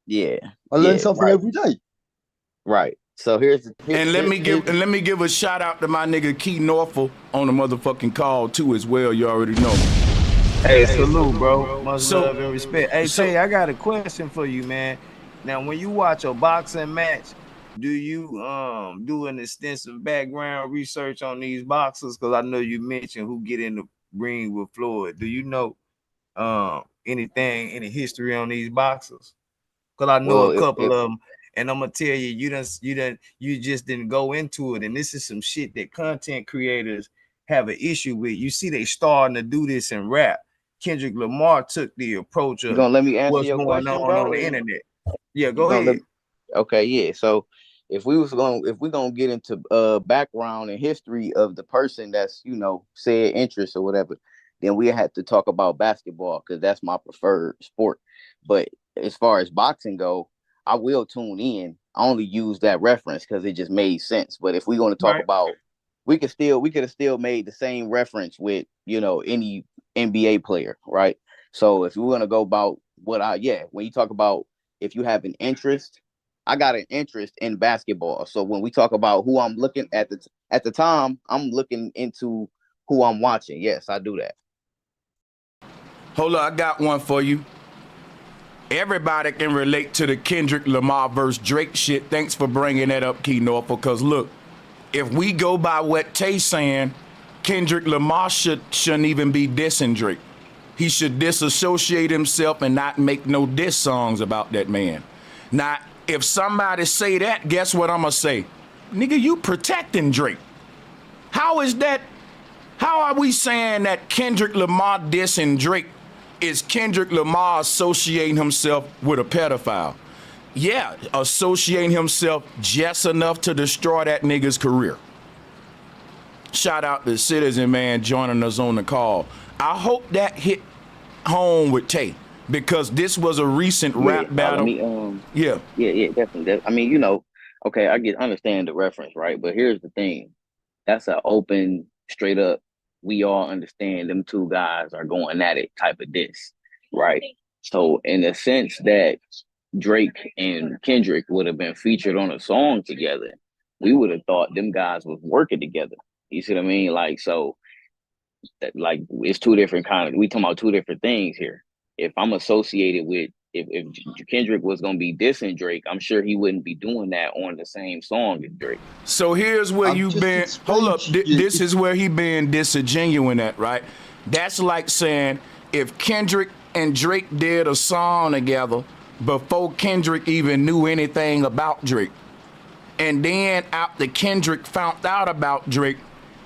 Yeah. I learn something every day. Right. So let me give a shout out to my nigga Key Norfolk on the motherfucking call too as well. You already know. Hey, salute, bro. Much love and respect. Hey, Tay, I got a question for you, man. Now, when you watch a boxing match, do you do an extensive background research on these boxers? Because I know you mentioned who get in the ring with Floyd. Do you know anything, any history on these boxers? Because I know a couple of them, and I'm gonna tell you, you just didn't go into it, and this is some shit that content creators have an issue with. You see, they starting to do this in rap. Kendrick Lamar took the approach of let me answer what's your going question, on the internet. Yeah, go ahead. Okay, yeah. So if we're gonna get into background and history of the person that's, you know, said interest or whatever, then we have to talk about basketball because that's my preferred sport. But as far as boxing go, I will tune in. I only use that reference because it just made sense. But if we're going to talk about, we could have still made the same reference with, you know, any NBA player, right? So if we're going to go about when you talk about if you have an interest, I got an interest in basketball. So when we talk about who I'm looking at the time, I'm looking into who I'm watching. Yes, I do that. Hold on, I got one for you. Everybody can relate to the Kendrick Lamar versus Drake shit. Thanks for bringing that up, Key Norfolk, because look, if we go by what Tay saying, Kendrick Lamar shouldn't even be dissing Drake. He should disassociate himself and not make no diss songs about that man. Now, if somebody say that, guess what I'm gonna say? Nigga, you protecting Drake. How is that? How are we saying that Kendrick Lamar dissing Drake is Kendrick Lamar associating himself with a pedophile? Yeah, associating himself just enough to destroy that nigga's career. Shout out to Citizen Man joining us on the call. I hope that hit home with Tay because this was a recent rap battle. Yeah, definitely. I mean, you know, okay, I understand the reference, right? But here's the thing. That's an open straight up, we all understand them two guys are going at it type of diss, right? So in the sense that Drake and Kendrick would have been featured on a song together, we would have thought them guys was working together. You see what I mean? Like, so that, like, it's two different kind of, we talking about two different things here. If I'm associated with, if Kendrick was gonna be dissing Drake, I'm sure he wouldn't be doing that on the same song as Drake. So here's where you've been. Hold up, this is where he been disingenuous at, right? That's like saying if Kendrick and Drake did a song together before Kendrick even knew anything about Drake, and then after Kendrick found out about Drake,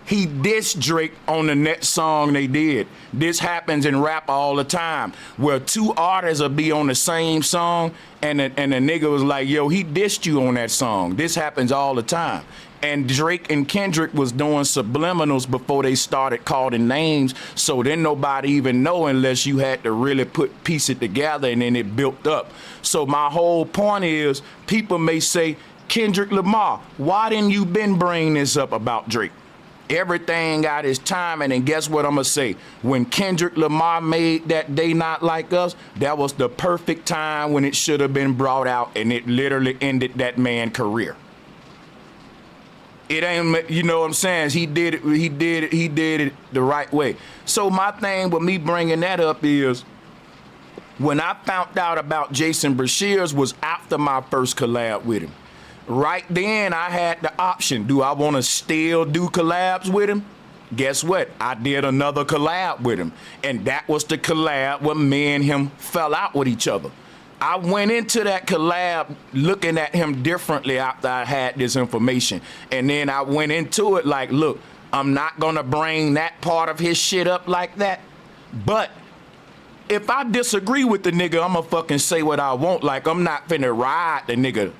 he dissed Drake on the next song they did. This happens in rap all the time, where two artists will be on the same song, and the nigga was like, yo, he dissed you on that song. This happens all the time. And Drake and Kendrick was doing subliminals before they started calling names, so then nobody even know unless you had to really piece it together, and then it built up. So my whole point is, people may say, Kendrick Lamar, why didn't you been bring this up about Drake? Everything got its timing, and guess what I'm gonna say? When Kendrick Lamar made that They Not Like Us, that was the perfect time when it should have been brought out, and it literally ended that man's career. It ain't, you know what I'm saying? He did it the right way. So my thing with me bringing that up is, when I found out about Jason Breshears was after my first collab with him. Right then, I had the option. Do I want to still do collabs with him? Guess what? I did another collab with him. And that was the collab where me and him fell out with each other. I went into that collab looking at him differently after I had this information. And then I went into it like, look, I'm not going to bring that part of his shit up like that. But if I disagree with the nigga, I'ma fucking say what I want. Like, I'm not finna ride the nigga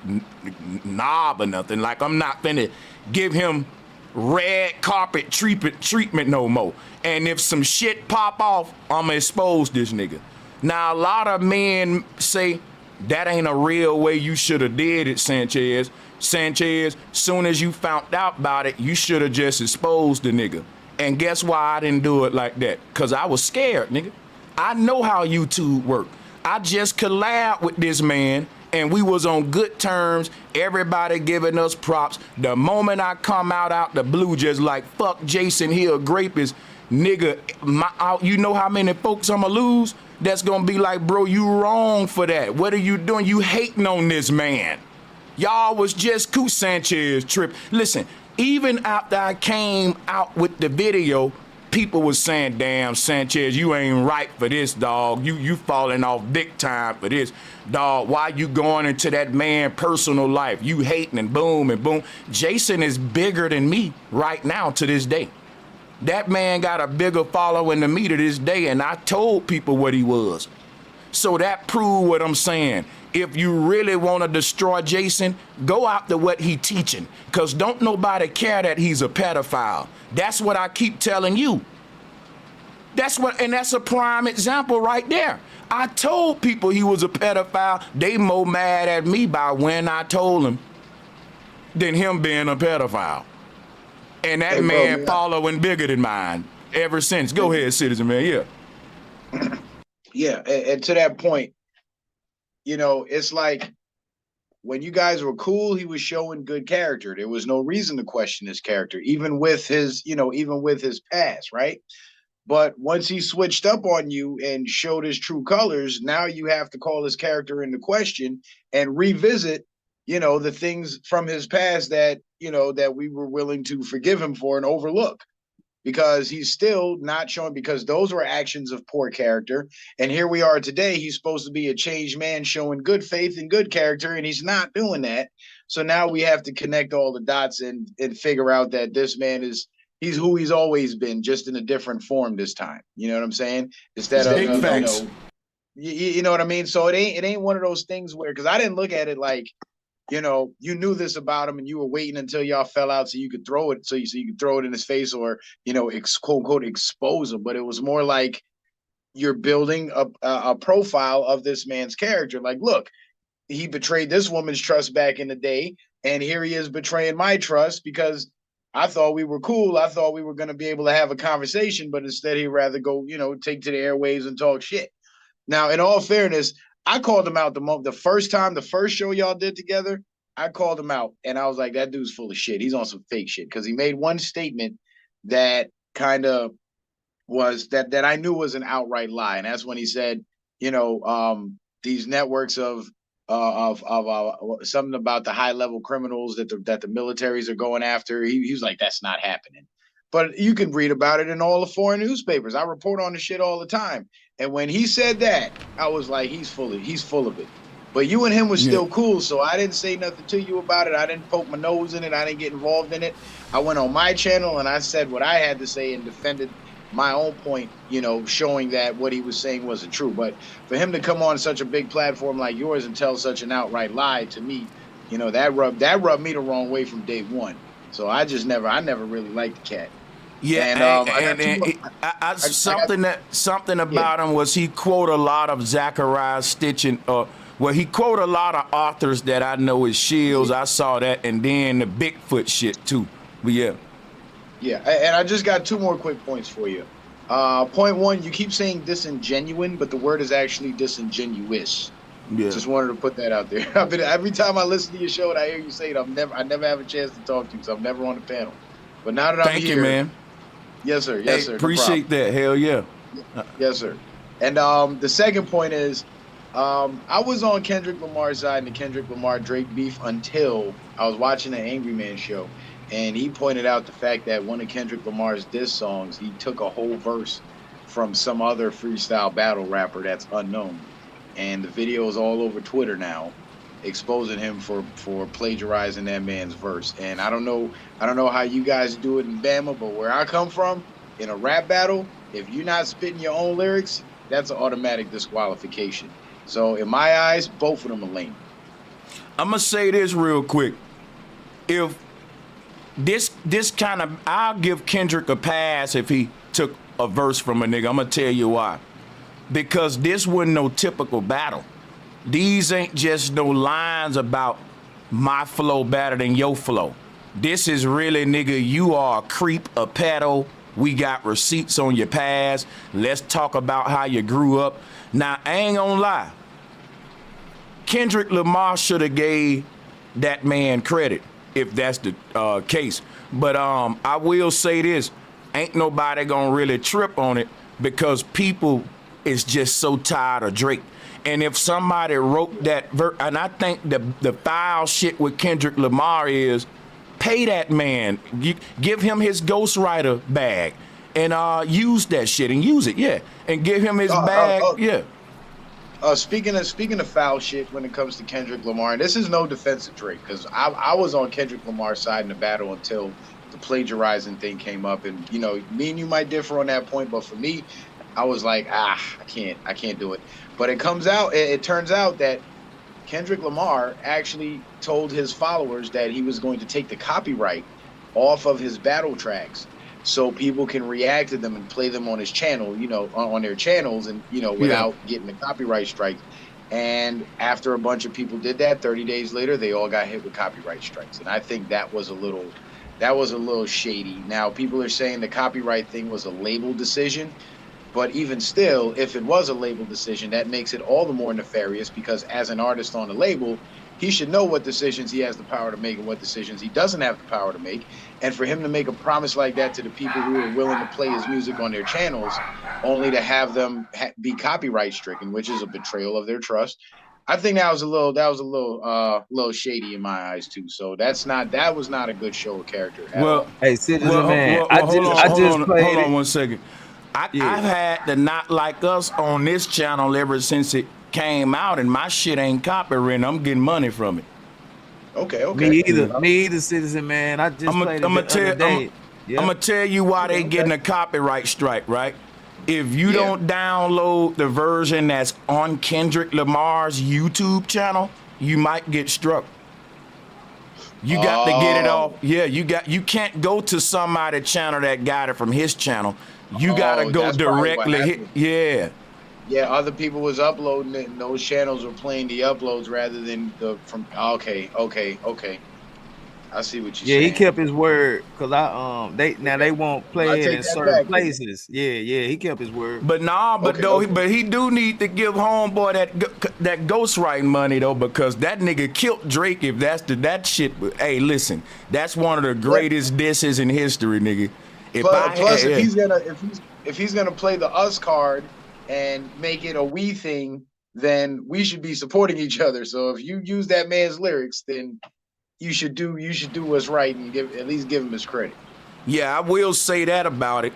knob or nothing. Like, I'm not finna give him red carpet treatment no more. And if some shit pop off, I'ma expose this nigga. Now, a lot of men say that ain't a real way you should have did it, Sanchez. Sanchez, soon as you found out about it, you should have just exposed the nigga. And guess why I didn't do it like that? Because I was scared, nigga. I know how YouTube work. I just collabed with this man, and we was on good terms. Everybody giving us props. The moment I come out the blue, just like, fuck Jason, he a rapist, nigga, you know how many folks I'ma lose? That's gonna be like, bro, you wrong for that. What are you doing? You hating on this man. Y'all was just cool. Sanchez trip. Listen, even after I came out with the video, people was saying, damn, Sanchez, you ain't right for this, dog. You falling off big time for this. Dog, why you going into that man's personal life? You hating and boom. Jason is bigger than me right now to this day. That man got a bigger following than me to this day, and I told people what he was. So that proved what I'm saying. If you really want to destroy Jason, go after what he teaching, because don't nobody care that he's a pedophile. That's what I keep telling you. And that's a prime example right there. I told people he was a pedophile. They more mad at me by when I told them than him being a pedophile. And that man following bigger than mine ever since. Go ahead, Citizen Man. Yeah. Yeah, and to that point, you know, it's like when you guys were cool, he was showing good character. There was no reason to question his character, even with his past, right? But once he switched up on you and showed his true colors, now you have to call his character into question and revisit, the things from his past that we were willing to forgive him for and overlook. Because he's still not showing, because those were actions of poor character. And here we are today. He's supposed to be a changed man showing good faith and good character, and he's not doing that. So now we have to connect all the dots and figure out that this man he's who he's always been, just in a different form this time. You know what I'm saying? Instead of, you know what I mean? So it ain't one of those things where, because I didn't look at it like, you knew this about him and you were waiting until y'all fell out so you could throw it, so you could throw it in his face or, quote unquote, expose him. But it was more like you're building a profile of this man's character. Like, look, he betrayed this woman's trust back in the day, and here he is betraying my trust because I thought we were cool. I thought we were going to be able to have a conversation, but instead he'd rather go, take to the airwaves and talk shit. Now, in all fairness, I called him out the first show y'all did together. I called him out and I was like, that dude's full of shit. He's on some fake shit because he made one statement that kind of was that I knew was an outright lie, and that's when he said, these networks of something about the high level criminals that the militaries are going after. He was like, that's not happening. But you can read about it in all the foreign newspapers. I report on the shit all the time. And when he said that, I was like, he's full of it. But you and him was still cool, so I didn't say nothing to you about it. I didn't poke my nose in it. I didn't get involved in it. I went on my channel and I said what I had to say and defended my own point, showing that what he was saying wasn't true. But for him to come on such a big platform like yours and tell such an outright lie, to me, that rubbed me the wrong way from day one. So I never really liked the cat. Yeah, something about him was he quote a lot of Zachariah Stitching, he quote a lot of authors that I know is Shields. I saw that, and then the Bigfoot shit too. But yeah. Yeah, and I just got two more quick points for you. Point one, you keep saying disingenuine, but the word is actually disingenuous. Yeah. Just wanted to put that out there. Every time I listen to your show and I hear you say it, I never have a chance to talk to you, so I'm never on the panel. But now that I'm here, thank you, man. Yes, sir. Yes, sir. Appreciate that. Hell yeah. Yes, sir. And the second point is, I was on Kendrick Lamar's side in the Kendrick Lamar Drake beef until I was watching the Angry Man show, and he pointed out the fact that one of Kendrick Lamar's diss songs, he took a whole verse from some other freestyle battle rapper that's unknown, and the video is all over Twitter now, exposing him for plagiarizing that man's verse. And I don't know how you guys do it in Bama, but where I come from, in a rap battle, if you're not spitting your own lyrics, that's an automatic disqualification. So in my eyes, both of them are lame. I'm gonna say this real quick. If this kind of, I'll give Kendrick a pass if he took a verse from a nigga. I'm gonna tell you why. Because this wasn't no typical battle. These ain't just no lines about my flow better than your flow. This is really, nigga, you are a creep, a pedo. We got receipts on your past. Let's talk about how you grew up. Now, I ain't gonna lie. Kendrick Lamar should have gave that man credit if that's the case. But I will say this, ain't nobody gonna really trip on it because people is just so tired of Drake. And if somebody wrote that and I think the foul shit with Kendrick Lamar is pay that man, give him his ghostwriter bag and use that shit and use it, yeah. And give him his bag, yeah. Speaking of foul shit when it comes to Kendrick Lamar, and this is no defense of Drake, because I was on Kendrick Lamar's side in the battle until the plagiarizing thing came up, and me and you might differ on that point, but for me, I was like, I can't do it. But it turns out that Kendrick Lamar actually told his followers that he was going to take the copyright off of his battle tracks, so people can react to them and play them on his channel, on their channels, and without getting a copyright strike. And after a bunch of people did that, 30 days later, they all got hit with copyright strikes. And I think that was a little shady. Now, people are saying the copyright thing was a label decision, but even still, if it was a label decision, that makes it all the more nefarious, because as an artist on a label, he should know what decisions he has the power to make and what decisions he doesn't have the power to make. And for him to make a promise like that to the people who are willing to play his music on their channels, only to have them be copyright stricken, which is a betrayal of their trust, I think that was a little shady in my eyes too. So that was not a good show of character. Well, hey, Citizen Man, hold on 1 second. I've had the Not Like Us on this channel ever since it came out, and my shit ain't copyrighted. I'm getting money from it. Okay. Me either, Citizen Man. I just played it the other day. I'm gonna tell you why they getting a copyright strike, right? If you don't download the version that's on Kendrick Lamar's YouTube channel, you might get struck. You got to get it off. Yeah, you can't go to somebody's channel that got it from his channel. You gotta go directly. Yeah, other people was uploading it, and those channels were playing the uploads rather than from. Okay. I see what you're Yeah, saying. he kept his word because they won't I play it take in that certain back. places. Yeah, he kept his word. But but he do need to give homeboy that ghostwriting money though, because that nigga killed Drake. If that's that shit. Hey, listen, that's one of the greatest disses in history, nigga. Plus, if he's gonna play the us card and make it a we thing, then we should be supporting each other. So if you use that man's lyrics, then you should do what's right and at least give him his credit. Yeah, I will say that about it.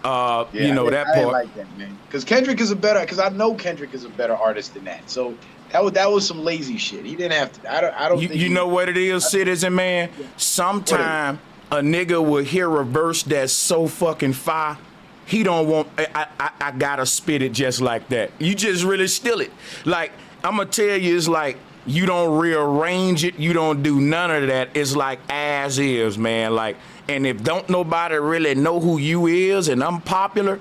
Yeah, That I didn't part. like that, man. Because I know Kendrick is a better artist than that. So that was some lazy shit. He didn't have to. I don't think. You know what it is, citizen man. Sometime a nigga will hear a verse that's so fucking fire. He don't want. I gotta spit it just like that. You just really steal it. Like I'm gonna tell you, it's like you don't rearrange it. You don't do none of that. It's like as is, man. Like, and if don't nobody really know who you is, and I'm popular.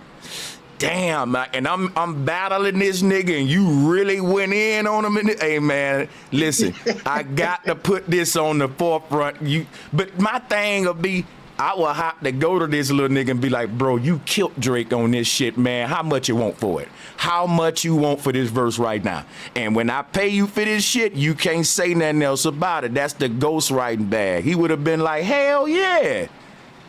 Damn, and I'm battling this nigga, and you really went in on him. Hey man, listen, I got to put this on the forefront. But my thing will be, I will have to go to this little nigga and be like, bro, you killed Drake on this shit, man. How much you want for it? How much you want for this verse right now? And when I pay you for this shit, you can't say nothing else about it. That's the ghostwriting bag. He would have been like, hell yeah.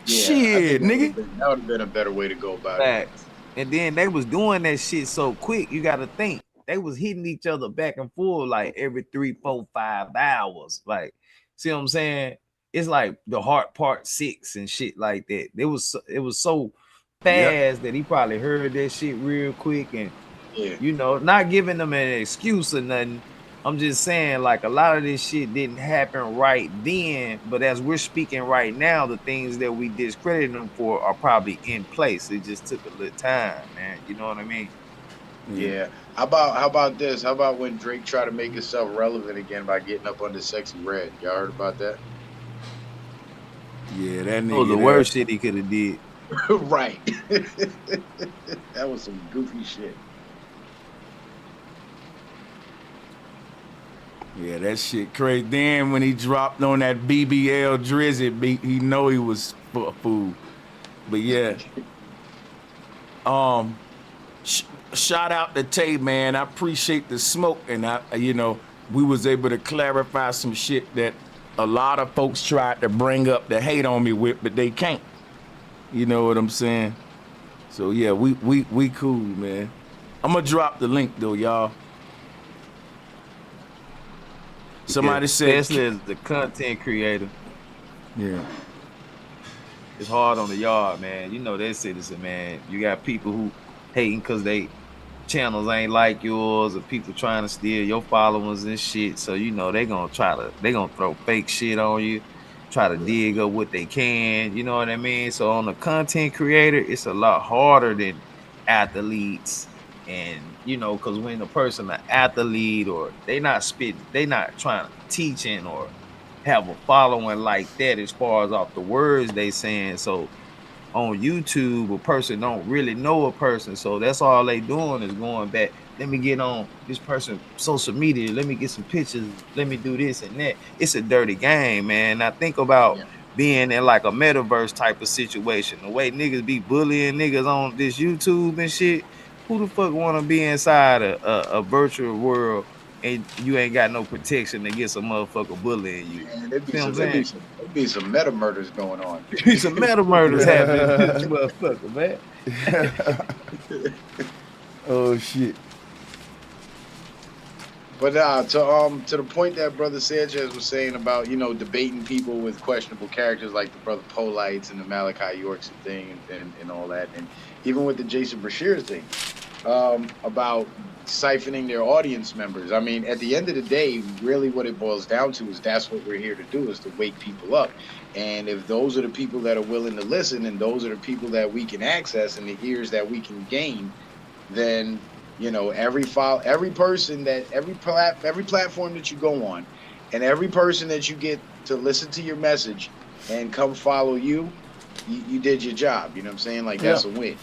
Shit, nigga. That would have been a better way to go about it. And then they was doing that shit so quick. You got to think they was hitting each other back and forth like every 3, 4, 5 hours. Like, see what I'm saying? It's like the Heart Part 6 and shit like that. It was so fast that he probably heard that shit real quick, and not giving them an excuse or nothing. I'm just saying, like, a lot of this shit didn't happen right then, but as we're speaking right now, the things that we discredited them for are probably in place. It just took a little time, man. You know what I mean? Yeah. How about this? How about when Drake tried to make himself relevant again by getting up under Sexy Red? Y'all heard about that? Yeah, that nigga. Oh, the worst shit he could have did. Right. That was some goofy shit. Yeah, that shit crazy. Then when he dropped on that BBL Drizzy beat, he know he was a fool. But yeah. Shout out to Tay, man. I appreciate the smoke, and we was able to clarify some shit that a lot of folks tried to bring up to hate on me with, but they can't. You know what I'm saying? So yeah, we cool, man. I'm gonna drop the link though, y'all. Somebody said, especially as the content creator. Yeah. It's hard on the yard, man. You know that citizen, man. You got people who hating because they channels ain't like yours, or people trying to steal your followers and shit. So they gonna throw fake shit on you, try to dig up what they can. You know what I mean? So on the content creator, it's a lot harder than athletes. And because when a person an athlete, or they not spitting, they not trying to teaching or have a following like that as far as off the words they saying. So on YouTube, a person don't really know a person, so that's all they doing is going back. Let me get on this person's social media. Let me get some pictures. Let me do this and that. It's a dirty game, man. Now think about being in like a metaverse type of situation. The way niggas be bullying niggas on this YouTube and shit. Who the fuck want to be inside a virtual world and you ain't got no protection against a motherfucker bullying you? Man, there'd be some meta murders going on. Some meta murders happening to this motherfucker, man. Oh shit. But to the point that Brother Sanchez was saying about debating people with questionable characters like the Brother Polites and the Malachi Yorks thing and all that, and even with the Jason Bashir thing, about siphoning their audience members. I mean, at the end of the day, really what it boils down to is that's what we're here to do, is to wake people up. And if those are the people that are willing to listen, and those are the people that we can access and the ears that we can gain, then every person that every platform that you go on, and every person that you get to listen to your message and come follow you did your job. You know what I'm saying? Like, that's a win.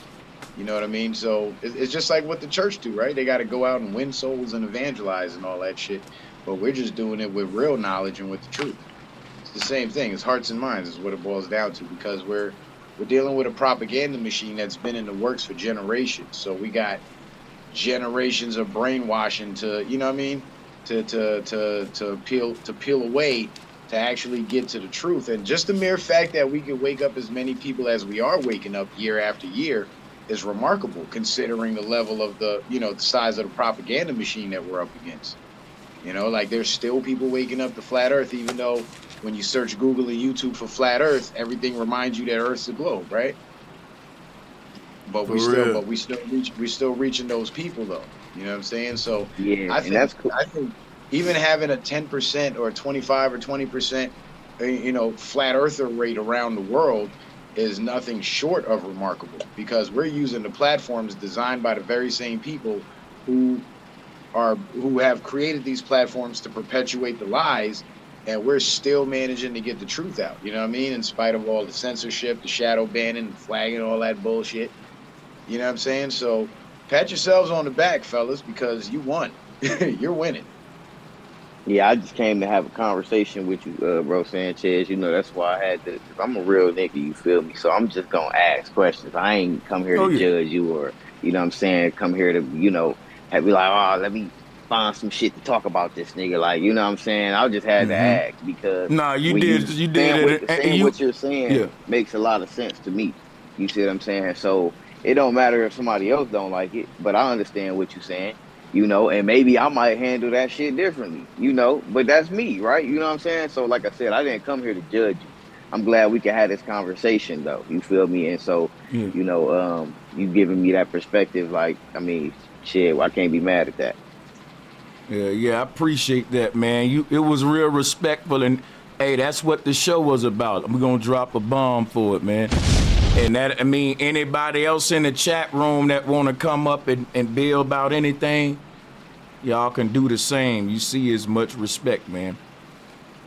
You know what I mean? So it's just like what the church do, right? They got to go out and win souls and evangelize and all that shit. But we're just doing it with real knowledge and with the truth. the same thing. It's hearts and minds is what it boils down to, because we're dealing with a propaganda machine that's been in the works for generations. So we got generations of brainwashing to, you know what I mean, to peel away to actually get to the truth. And just the mere fact that we can wake up as many people as we are waking up year after year is remarkable, considering the level of the, you know, the size of the propaganda machine that we're up against. You know, like there's still people waking up to flat Earth, even though when you search Google and YouTube for flat Earth, everything reminds you that Earth's a globe, right? But we still reaching those people though. You know what I'm saying? So Yeah, I and that's think cool. I think even having a 10% or 25 or 20%, you know, flat earther rate around the world is nothing short of remarkable, because we're using the platforms designed by the very same people who have created these platforms to perpetuate the lies, and we're still managing to get the truth out. You know what I mean? In spite of all the censorship, the shadow banning, the flagging, all that bullshit. You know what I'm saying? So pat yourselves on the back, fellas, because you won. You're winning. Yeah, I just came to have a conversation with you, bro Sanchez. You know, that's why I had to, because I'm a real nigga, you feel me? So I'm just gonna ask questions. I ain't come here to judge you or, you know what I'm saying, come here to, you know, have be like, oh, let me find some shit to talk about this nigga. Like, you know what I'm saying? I just had to ask, because Nah, you when did it. And saying you, what you're saying yeah, makes a lot of sense to me. You see what I'm saying? So it don't matter if somebody else don't like it, but I understand what you're saying, you know, and maybe I might handle that shit differently, you know, but that's me, right? You know what I'm saying? So, like I said, I didn't come here to judge you. I'm glad we can have this conversation, though. You feel me? And so, yeah, you know, you giving me that perspective, like, I mean, shit, I can't be mad at that. yeah. I appreciate that, man. It was real respectful, and hey, that's what the show was about. We're gonna drop a bomb for it, man. And that, I mean, anybody else in the chat room that want to come up and build about anything, y'all can do the same. You see as much respect, man.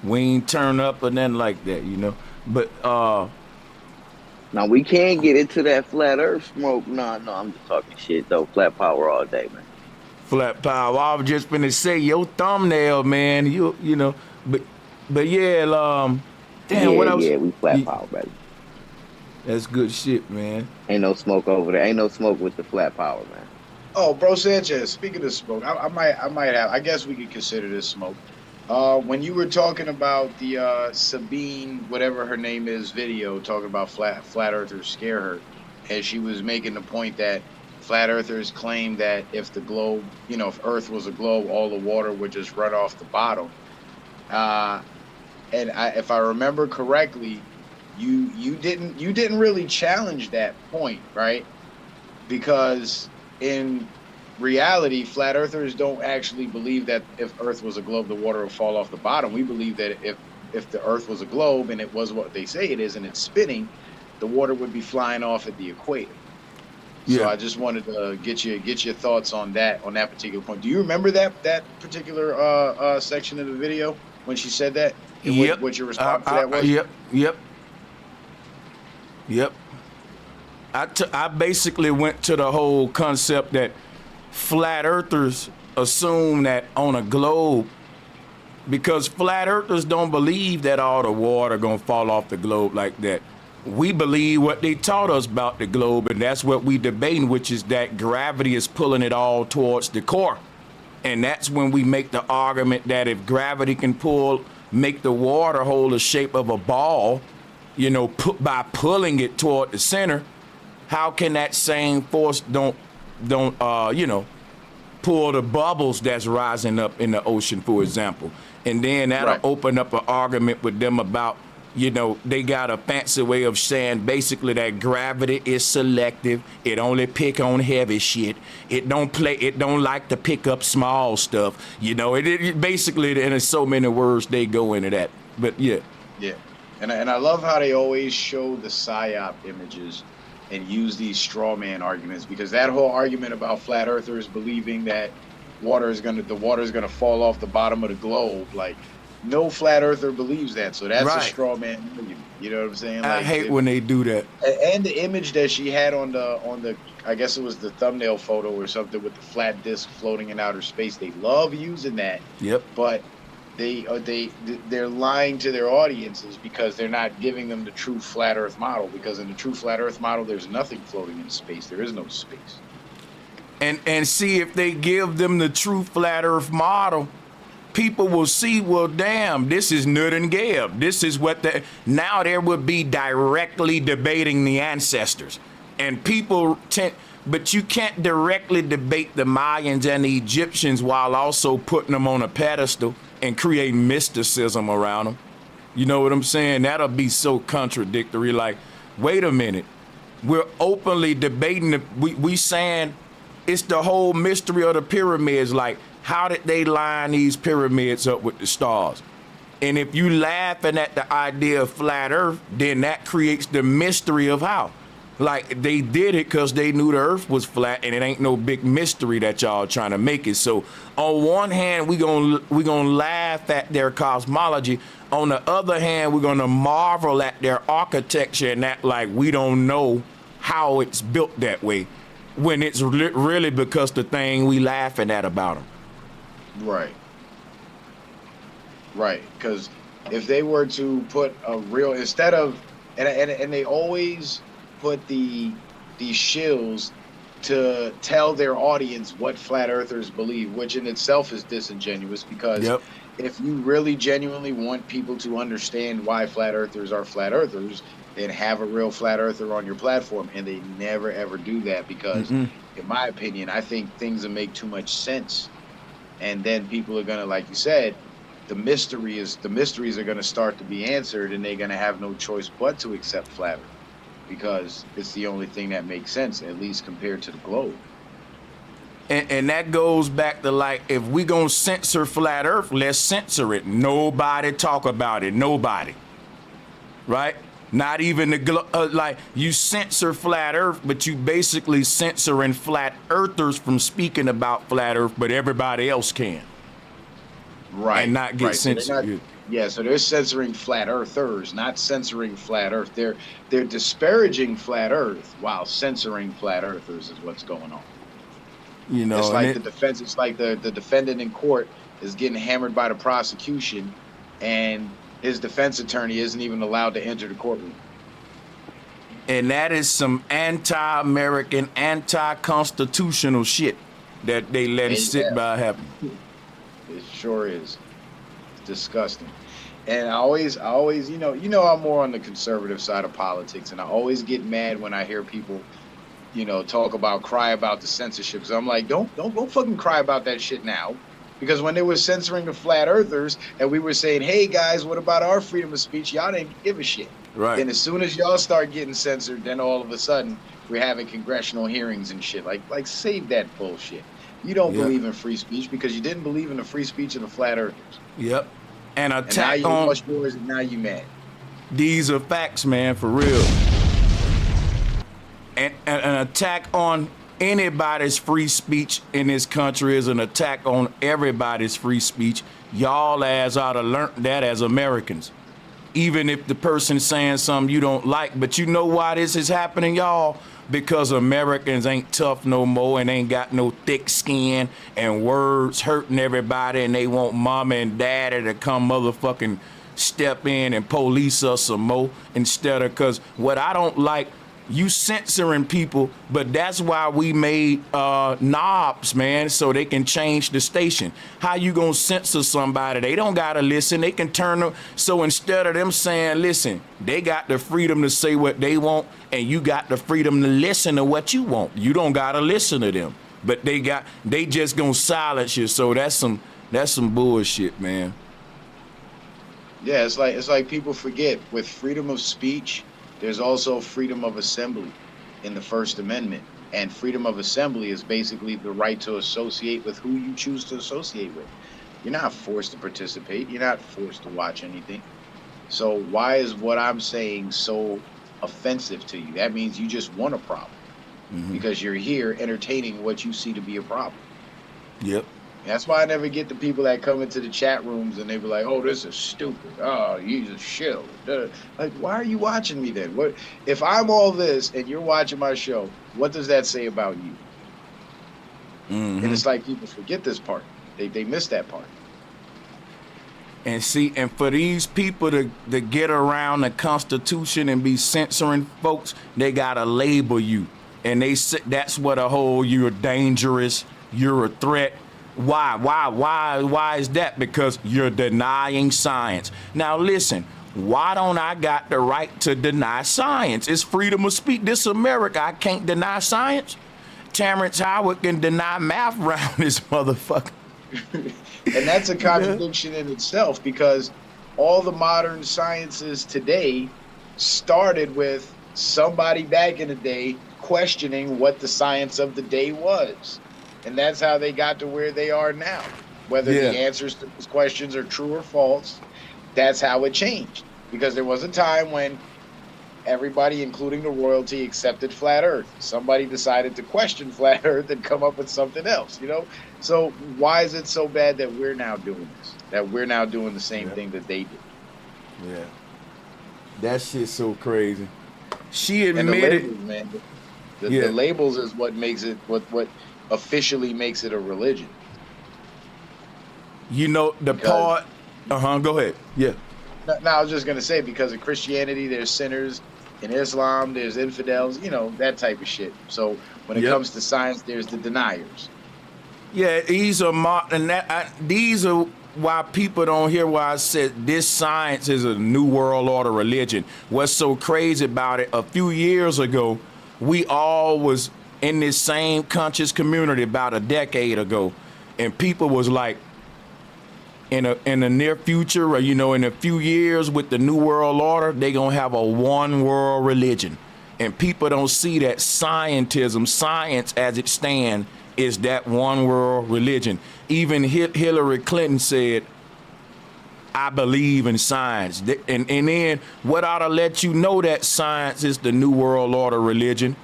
We ain't turn up or nothing like that, you know. But Now, we can't get into that flat earth smoke. No, I'm just talking shit, though. Flat power all day, man. Flat Power, I was just gonna say your thumbnail, man. You know, but yeah, damn, what else? Yeah, we flat power, baby. That's good shit, man. Ain't no smoke over there. Ain't no smoke with the flat power, man. Oh, bro Sanchez, speaking of smoke, I might have, I guess we could consider this smoke. When you were talking about the Sabine, whatever her name is, video talking about flat earthers scare her, and she was making the point that flat earthers claim that if the globe, you know, if Earth was a globe, all the water would just run off the bottom. And if I remember correctly, you didn't really challenge that point, right? Because in reality, flat earthers don't actually believe that if Earth was a globe, the water would fall off the bottom. We believe that if the Earth was a globe and it was what they say it is and it's spinning, the water would be flying off at the equator. So I just wanted to get your thoughts on that particular point. Do you remember that particular section of the video when she said that? And Yep. what your response to that was? Yep. I basically went to the whole concept that flat earthers assume that on a globe, because flat earthers don't believe that all the water gonna fall off the globe like that. We believe what they taught us about the globe, and that's what we debating, which is that gravity is pulling it all towards the core. And that's when we make the argument that if gravity can make the water hold the shape of a ball, you know, by pulling it toward the center, how can that same force don't you know, pull the bubbles that's rising up in the ocean, for example? And then that'll open up an argument with them about, you know, they got a fancy way of saying basically that gravity is selective. It only pick on heavy shit. It don't like to pick up small stuff. You know, it basically, and there's so many words they go into that. But yeah. Yeah. And I love how they always show the psyop images and use these straw man arguments, because that whole argument about flat earthers believing that the water is gonna fall off the bottom of the globe, like, no flat earther believes that. So that's a straw man argument. You know what I'm saying? Like, I hate when they do that. And the image that she had on the I guess it was the thumbnail photo or something with the flat disc floating in outer space. They love using that. Yep. But they're lying to their audiences because they're not giving them the true flat Earth model. Because in the true flat Earth model, there's nothing floating in space. There is no space. And see, if they give them the true flat Earth model, people will see, well, damn, this is Nut and Geb. This is what now there would be directly debating the ancestors. And people but you can't directly debate the Mayans and the Egyptians while also putting them on a pedestal and creating mysticism around them. You know what I'm saying? That'll be so contradictory. Like, wait a minute. We're openly debating, we saying it's the whole mystery of the pyramids. Like, how did they line these pyramids up with the stars? And if you laughing at the idea of flat Earth, then that creates the mystery of how. Like, they did it because they knew the Earth was flat, and it ain't no big mystery that y'all trying to make it. So on one hand, we gonna laugh at their cosmology. On the other hand, we're gonna marvel at their architecture and act like we don't know how it's built that way, when it's really because the thing we laughing at about them. Right. Right. Because if they were to put a real, instead of, and they always put these shills to tell their audience what flat earthers believe, which in itself is disingenuous, because if you really genuinely want people to understand why flat earthers are flat earthers, then have a real flat earther on your platform. And they never ever do that because in my opinion, I think things will make too much sense. And then people are gonna, like you said, the mysteries are gonna start to be answered, and they're gonna have no choice but to accept flat earth, because it's the only thing that makes sense, at least compared to the globe. And that goes back to, like, if we gonna censor flat Earth, let's censor it. Nobody talk about it. Nobody. Right? Not even the like, you censor flat Earth, but you basically censoring flat earthers from speaking about flat Earth, but everybody else can. Right. And not get censored. So they're censoring flat earthers, not censoring flat Earth. They're disparaging flat Earth while censoring flat earthers is what's going on. You know, it's like the defense. It's like the defendant in court is getting hammered by the prosecution, and his defense attorney isn't even allowed to enter the courtroom. And that is some anti-American, anti-constitutional shit that they let it sit by happen. It sure is. It's disgusting. And I always, you know, I'm more on the conservative side of politics, and I always get mad when I hear people, you know, cry about the censorship. So I'm like, don't fucking cry about that shit now. Because when they were censoring the flat earthers and we were saying, hey guys, what about our freedom of speech? Y'all didn't give a shit. Right. Then as soon as y'all start getting censored, then all of a sudden we're having congressional hearings and shit. Like save that bullshit. You don't believe in free speech because you didn't believe in the free speech of the flat earthers. Yep. And attack and now you watch wars and now you mad. These are facts, man, for real. And an attack on anybody's free speech in this country is an attack on everybody's free speech. Y'all as ought to learn that as Americans. Even if the person's saying something you don't like. But you know why this is happening, y'all? Because Americans ain't tough no more and ain't got no thick skin and words hurting everybody, and they want mama and daddy to come motherfucking step in and police us some more instead of, because what I don't like, you censoring people, but that's why we made knobs, man, so they can change the station. How you gonna censor somebody? They don't gotta listen. They can turn them. So instead of them saying, listen, they got the freedom to say what they want, and you got the freedom to listen to what you want. You don't gotta listen to them, but they just gonna silence you. So that's some bullshit, man. Yeah, it's like people forget with freedom of speech. There's also freedom of assembly in the First Amendment. And freedom of assembly is basically the right to associate with who you choose to associate with. You're not forced to participate. You're not forced to watch anything. So why is what I'm saying so offensive to you? That means you just want a problem. Because you're here entertaining what you see to be a problem. Yep. That's why I never get the people that come into the chat rooms and they be like, oh, this is stupid. Oh, he's a shill. Like, why are you watching me then? What if I'm all this and you're watching my show? What does that say about you? And it's like people forget this part. They miss that part. And see, and for these people to get around the Constitution and be censoring folks, they gotta label you. And they say that's what a whole you're dangerous, you're a threat. Why is that? Because you're denying science. Now listen, why don't I got the right to deny science? It's freedom of speech. This America, I can't deny science. Terrence Howard can deny math around this motherfucker. And that's a contradiction in itself, because all the modern sciences today started with somebody back in the day questioning what the science of the day was. And that's how they got to where they are now. Whether the answers to those questions are true or false, that's how it changed. Because there was a time when everybody, including the royalty, accepted flat Earth. Somebody decided to question flat Earth and come up with something else, you know? So why is it so bad that we're now doing this? That we're now doing the same thing that they did? Yeah. That shit's so crazy. She And admitted, the labels, man, the labels is what makes it, what officially makes it a religion. You know, the part, go ahead. Yeah. No, I was just going to say, because of Christianity, there's sinners. In Islam, there's infidels, you know, that type of shit. So when it comes to science, there's the deniers. Yeah, these are why people don't hear why I said this science is a new world order religion. What's so crazy about it, a few years ago, we all was in this same conscious community about a decade ago, and people was like, in the near future, or you know, in a few years with the new world order, they gonna have a one world religion. And people don't see that scientism, science as it stands, is that one world religion. Even Hillary Clinton said, I believe in science. And then what ought to let you know that science is the new world order religion?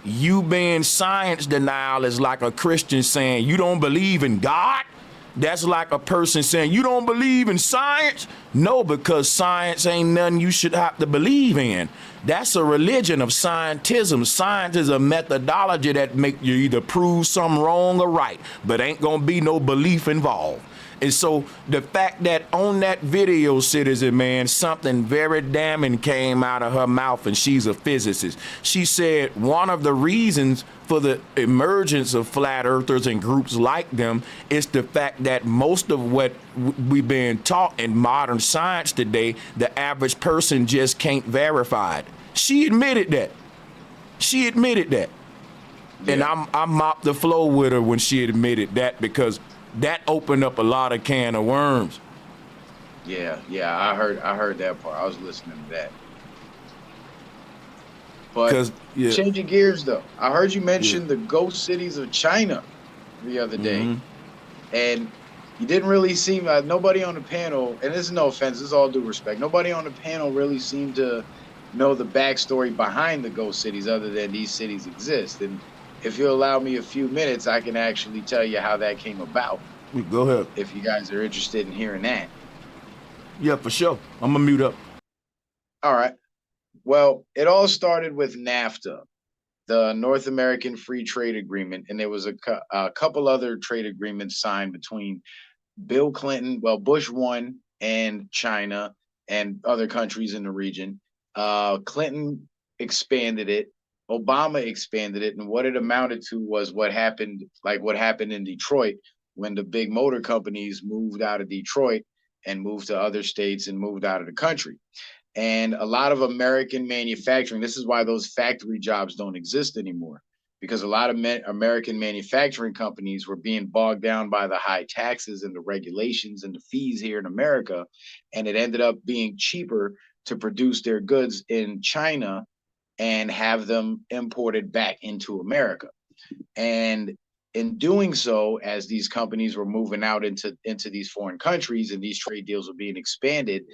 You being science denial is like a Christian saying, you don't believe in God? That's like a person saying, you don't believe in science? No, because science ain't nothing you should have to believe in. That's a religion of scientism. Science is a methodology that make you either prove something wrong or right, but ain't gonna be no belief involved. And so the fact that on that video, Citizen Man, something very damning came out of her mouth, and she's a physicist. She said one of the reasons for the emergence of flat earthers and groups like them is the fact that most of what we've been taught in modern science today, the average person just can't verify it. She admitted that. She admitted that. Yeah. And I mopped the floor with her when she admitted that, because that opened up a lot of can of worms. Yeah, I heard that part. I was listening to that. But changing gears though, I heard you mention the ghost cities of China the other day, and you didn't really seem nobody on the panel, and this is no offense, this is all due respect, nobody on the panel really seemed to know the backstory behind the ghost cities other than these cities exist. And if you allow me a few minutes, I can actually tell you how that came about. Go ahead. If you guys are interested in hearing that. Yeah, for sure. I'm gonna mute up. All right. Well, it all started with NAFTA, the North American Free Trade Agreement, and there was a couple other trade agreements signed between Bill Clinton, well, Bush 1, and China and other countries in the region. Clinton expanded it. Obama expanded it, and what it amounted to was what happened in Detroit when the big motor companies moved out of Detroit and moved to other states and moved out of the country. And a lot of American manufacturing, this is why those factory jobs don't exist anymore, because a lot of American manufacturing companies were being bogged down by the high taxes and the regulations and the fees here in America, and it ended up being cheaper to produce their goods in China and have them imported back into America. And in doing so, as these companies were moving out into these foreign countries and these trade deals were being expanded,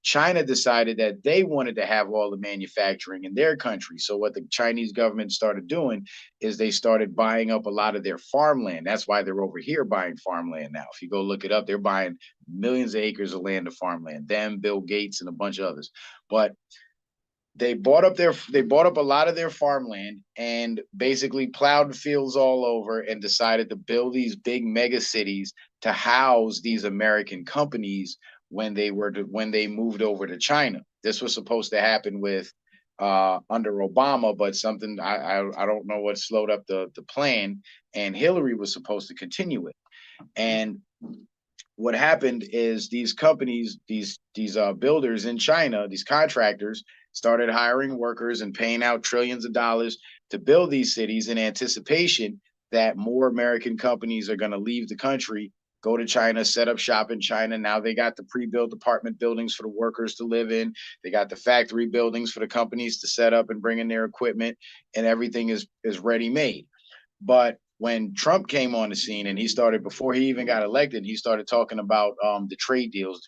China decided that they wanted to have all the manufacturing in their country. So what the Chinese government started doing is they started buying up a lot of their farmland. That's why they're over here buying farmland now. If you go look it up, they're buying millions of acres of land of farmland. Them, Bill Gates, and a bunch of others. But they bought up a lot of their farmland and basically plowed fields all over and decided to build these big mega cities to house these American companies when they moved over to China. This was supposed to happen with under Obama, but something I don't know what slowed up the plan, and Hillary was supposed to continue it. And what happened is these companies, these builders in China, these contractors started hiring workers and paying out trillions of dollars to build these cities in anticipation that more American companies are going to leave the country, go to China, set up shop in China. Now they got the pre-built apartment buildings for the workers to live in. They got the factory buildings for the companies to set up and bring in their equipment, and everything is ready-made. But when Trump came on the scene and he started, before he even got elected, he started talking about the trade deals.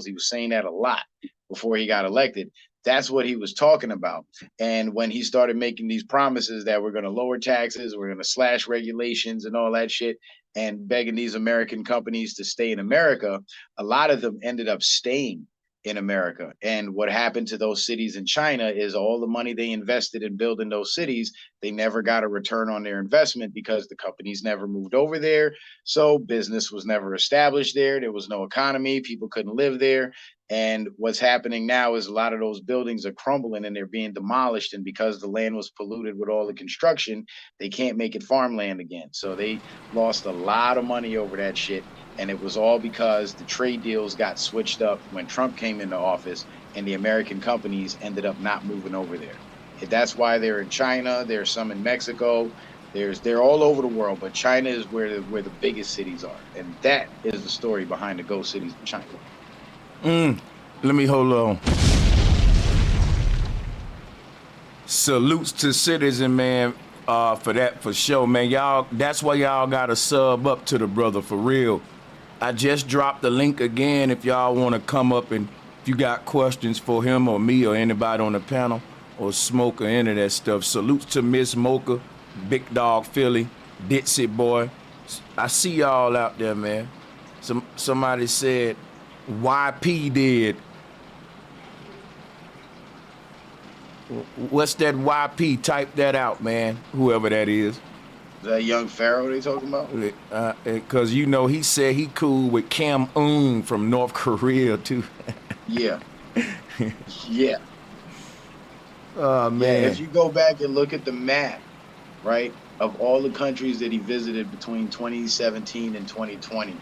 He was saying that a lot before he got elected. That's what he was talking about. And when he started making these promises that we're going to lower taxes, we're going to slash regulations and all that shit, and begging these American companies to stay in America, a lot of them ended up staying in America. And what happened to those cities in China is all the money they invested in building those cities, they never got a return on their investment because the companies never moved over there. So business was never established there. There was no economy. People couldn't live there. And what's happening now is a lot of those buildings are crumbling and they're being demolished. And because the land was polluted with all the construction, they can't make it farmland again. So they lost a lot of money over that shit. And it was all because the trade deals got switched up when Trump came into office, and the American companies ended up not moving over there. That's why they're in China. There's some in Mexico. They're all over the world, but China is where the biggest cities are. And that is the story behind the ghost cities of China. Let me hold on. Salutes to Citizen, man, for that, for sure, man. Y'all, that's why y'all gotta sub up to the brother, for real. I just dropped the link again if y'all want to come up and if you got questions for him or me or anybody on the panel or Smoke or any of that stuff. Salutes to Miss Mocha, Big Dog Philly, Ditsy Boy. I see y'all out there, man. Somebody said YP did. What's that YP? Type that out, man, whoever that is. That young Pharaoh they talking about? Because, you know, he said he cool with Kim Un from North Korea, too. Yeah. Yeah. Oh, man. Yeah, if you go back and look at the map, right, of all the countries that he visited between 2017 and 2020,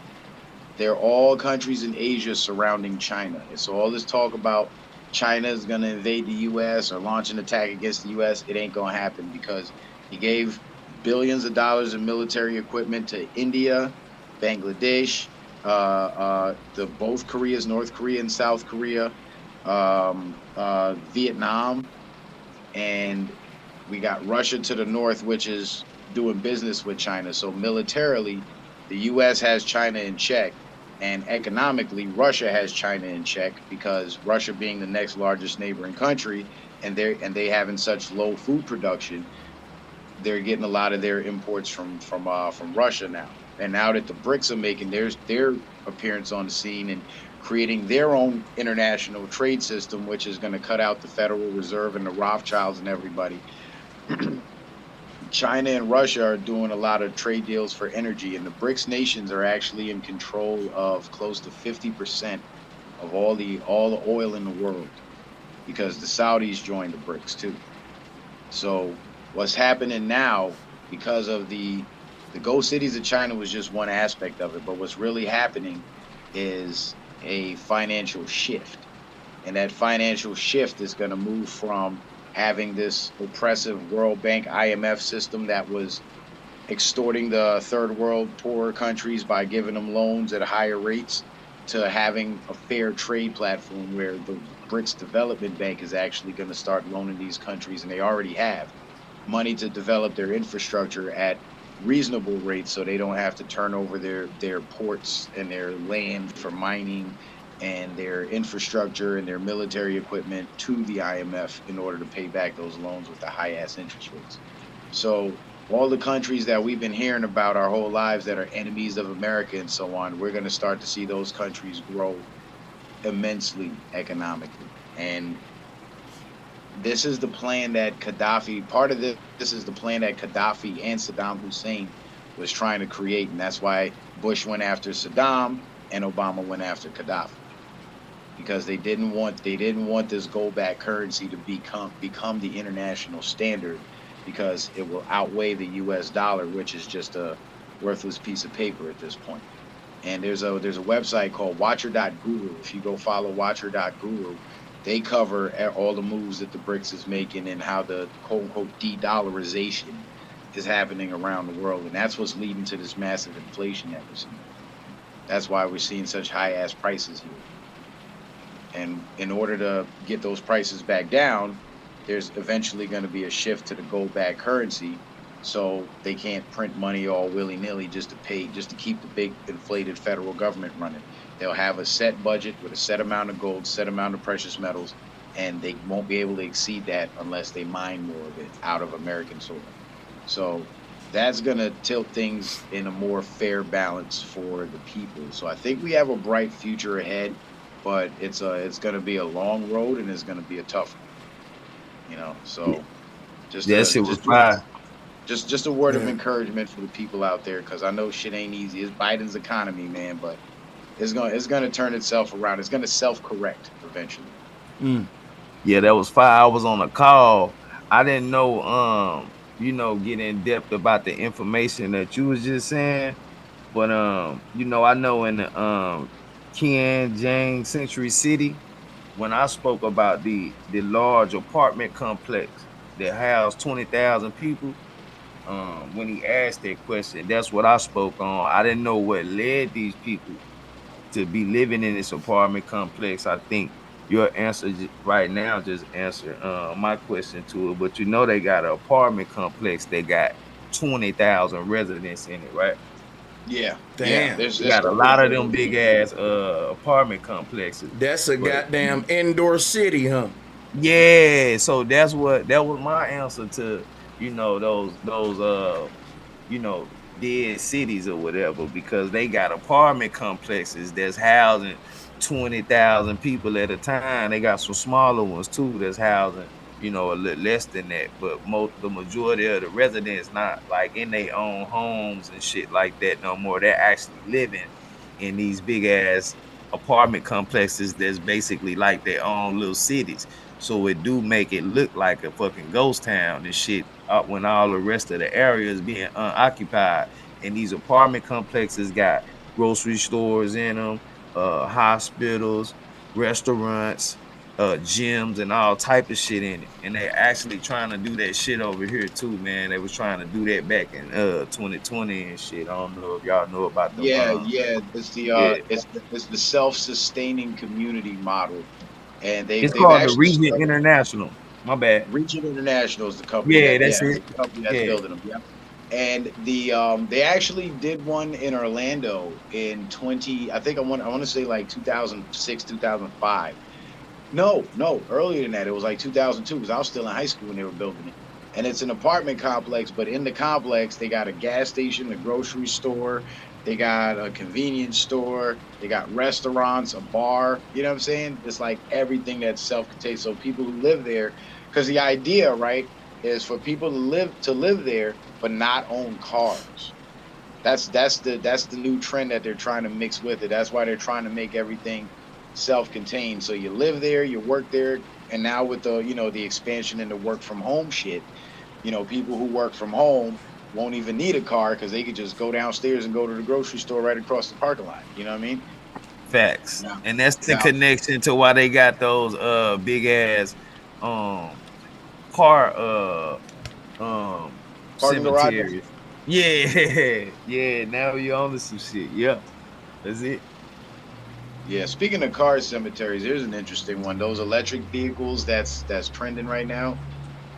they're all countries in Asia surrounding China. And so all this talk about China is going to invade the U.S. or launch an attack against the U.S., it ain't going to happen because he gave billions of dollars in military equipment to India, Bangladesh, both Koreas, North Korea and South Korea, Vietnam, and we got Russia to the north, which is doing business with China. So militarily, the U.S. has China in check, and economically, Russia has China in check because Russia being the next largest neighboring country, and they having such low food production, they're getting a lot of their imports from Russia now. And now that the BRICS are making their appearance on the scene and creating their own international trade system, which is going to cut out the Federal Reserve and the Rothschilds and everybody. China and Russia are doing a lot of trade deals for energy, and the BRICS nations are actually in control of close to 50% of all the oil in the world, because the Saudis joined the BRICS too. So what's happening now, because of the ghost cities of China was just one aspect of it, but what's really happening is a financial shift. And that financial shift is going to move from having this oppressive World Bank IMF system that was extorting the third world poorer countries by giving them loans at higher rates, to having a fair trade platform where the BRICS Development Bank is actually going to start loaning these countries, and they already have, money to develop their infrastructure at reasonable rates so they don't have to turn over their ports and their land for mining and their infrastructure and their military equipment to the IMF in order to pay back those loans with the high-ass interest rates. So all the countries that we've been hearing about our whole lives that are enemies of America and so on, we're going to start to see those countries grow immensely economically. And this is the plan that Gaddafi, part of this is the plan that Gaddafi and Saddam Hussein was trying to create. And that's why Bush went after Saddam and Obama went after Gaddafi. because they didn't want this gold back currency to become the international standard, because it will outweigh the US dollar, which is just a worthless piece of paper at this point. And there's a website called watcher.guru. If you go follow watcher.guru, they cover all the moves that the BRICS is making and how the quote unquote de-dollarization is happening around the world. And that's what's leading to this massive inflation that we're seeing. That's why we're seeing such high ass prices here. And in order to get those prices back down, there's eventually going to be a shift to the gold backed currency. So they can't print money all willy nilly just to keep the big inflated federal government running. They'll have a set budget with a set amount of gold, set amount of precious metals, and they won't be able to exceed that unless they mine more of it out of American soil. So that's going to tilt things in a more fair balance for the people. So I think we have a bright future ahead, but it's going to be a long road, and it's going to be a tough one. So just a word of encouragement for the people out there, because I know shit ain't easy. It's Biden's economy, man, but it's gonna turn itself around. It's gonna self-correct eventually. Yeah, that was fire. I was on a call. I didn't know get in depth about the information that you was just saying, but I know in the Ken James Century City, when I spoke about the large apartment complex that housed 20,000 people, when he asked that question, that's what I spoke on. I didn't know what led these people to be living in this apartment complex. I think your answer right now just answered my question to it. But they got an apartment complex that got 20,000 residents in it, right? Yeah. Damn. Yeah. They got a lot of them big ass apartment complexes. That's a goddamn indoor city, huh? Yeah. So that was my answer to those dead cities or whatever, because they got apartment complexes that's housing 20,000 people at a time. They got some smaller ones too that's housing a little less than that, but the majority of the residents not like in their own homes and shit like that no more. They're actually living in these big ass apartment complexes that's basically like their own little cities. So it do make it look like a fucking ghost town and shit when all the rest of the area is being unoccupied. And these apartment complexes got grocery stores in them, hospitals, restaurants, gyms, and all type of shit in it. And they actually trying to do that shit over here too, man. They was trying to do that back in 2020 and shit. I don't know if y'all know about them. It's the self-sustaining community model, and it's they've called the actually Region International. My bad. Region International is the company. Yeah, that's it. The company that's building them. Yeah. And they actually did one in Orlando in I want to say like 2006, 2005. No, earlier than that. It was like 2002, because I was still in high school when they were building it. And it's an apartment complex, but in the complex, they got a gas station, a grocery store, they got a convenience store, they got restaurants, a bar. You know what I'm saying? It's like everything that's self-contained. So people who live there, because the idea, right, is for people to live there, but not own cars. That's the new trend that they're trying to mix with it. That's why they're trying to make everything self-contained. So you live there, you work there, and now with the expansion into work from home shit, people who work from home won't even need a car, because they could just go downstairs and go to the grocery store right across the parking lot. You know what I mean? Facts. Yeah. And that's the connection to why they got those big ass car cemeteries. Yeah. Now you're on to some shit. Yeah, that's it. Yeah, speaking of car cemeteries, here's an interesting one. Those electric vehicles that's trending right now.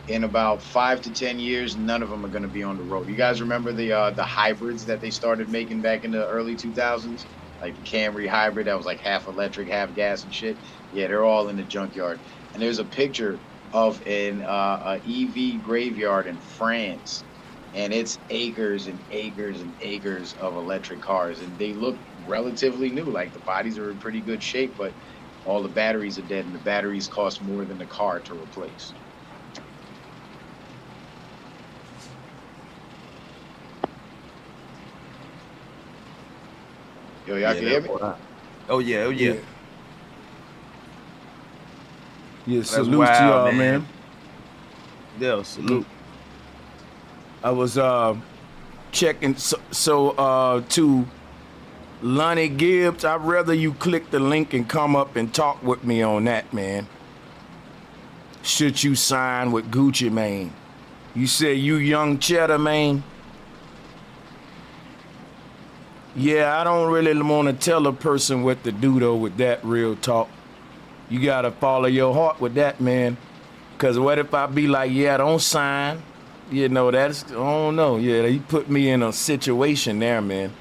In about 5 to 10 years, none of them are going to be on the road. You guys remember the hybrids that they started making back in the early 2000s? Like the Camry hybrid that was like half electric, half gas and shit? Yeah, they're all in the junkyard. And there's a picture of an EV graveyard in France. And it's acres and acres and acres of electric cars. And they look relatively new. Like the bodies are in pretty good shape, but all the batteries are dead, and the batteries cost more than the car to replace. Yo, y'all can hear me? Oh yeah. Yeah, That's salute to wild, y'all, man. man. Yeah, salute. I was checking to Lonnie Gibbs. I'd rather you click the link and come up and talk with me on that, man. Should you sign with Gucci Mane? You say you young cheddar, man? Yeah, I don't really want to tell a person what to do, though, with that real talk. You got to follow your heart with that, man. Because what if I be like, yeah, don't sign? You know, that's, I don't know. Yeah, you put me in a situation there, man.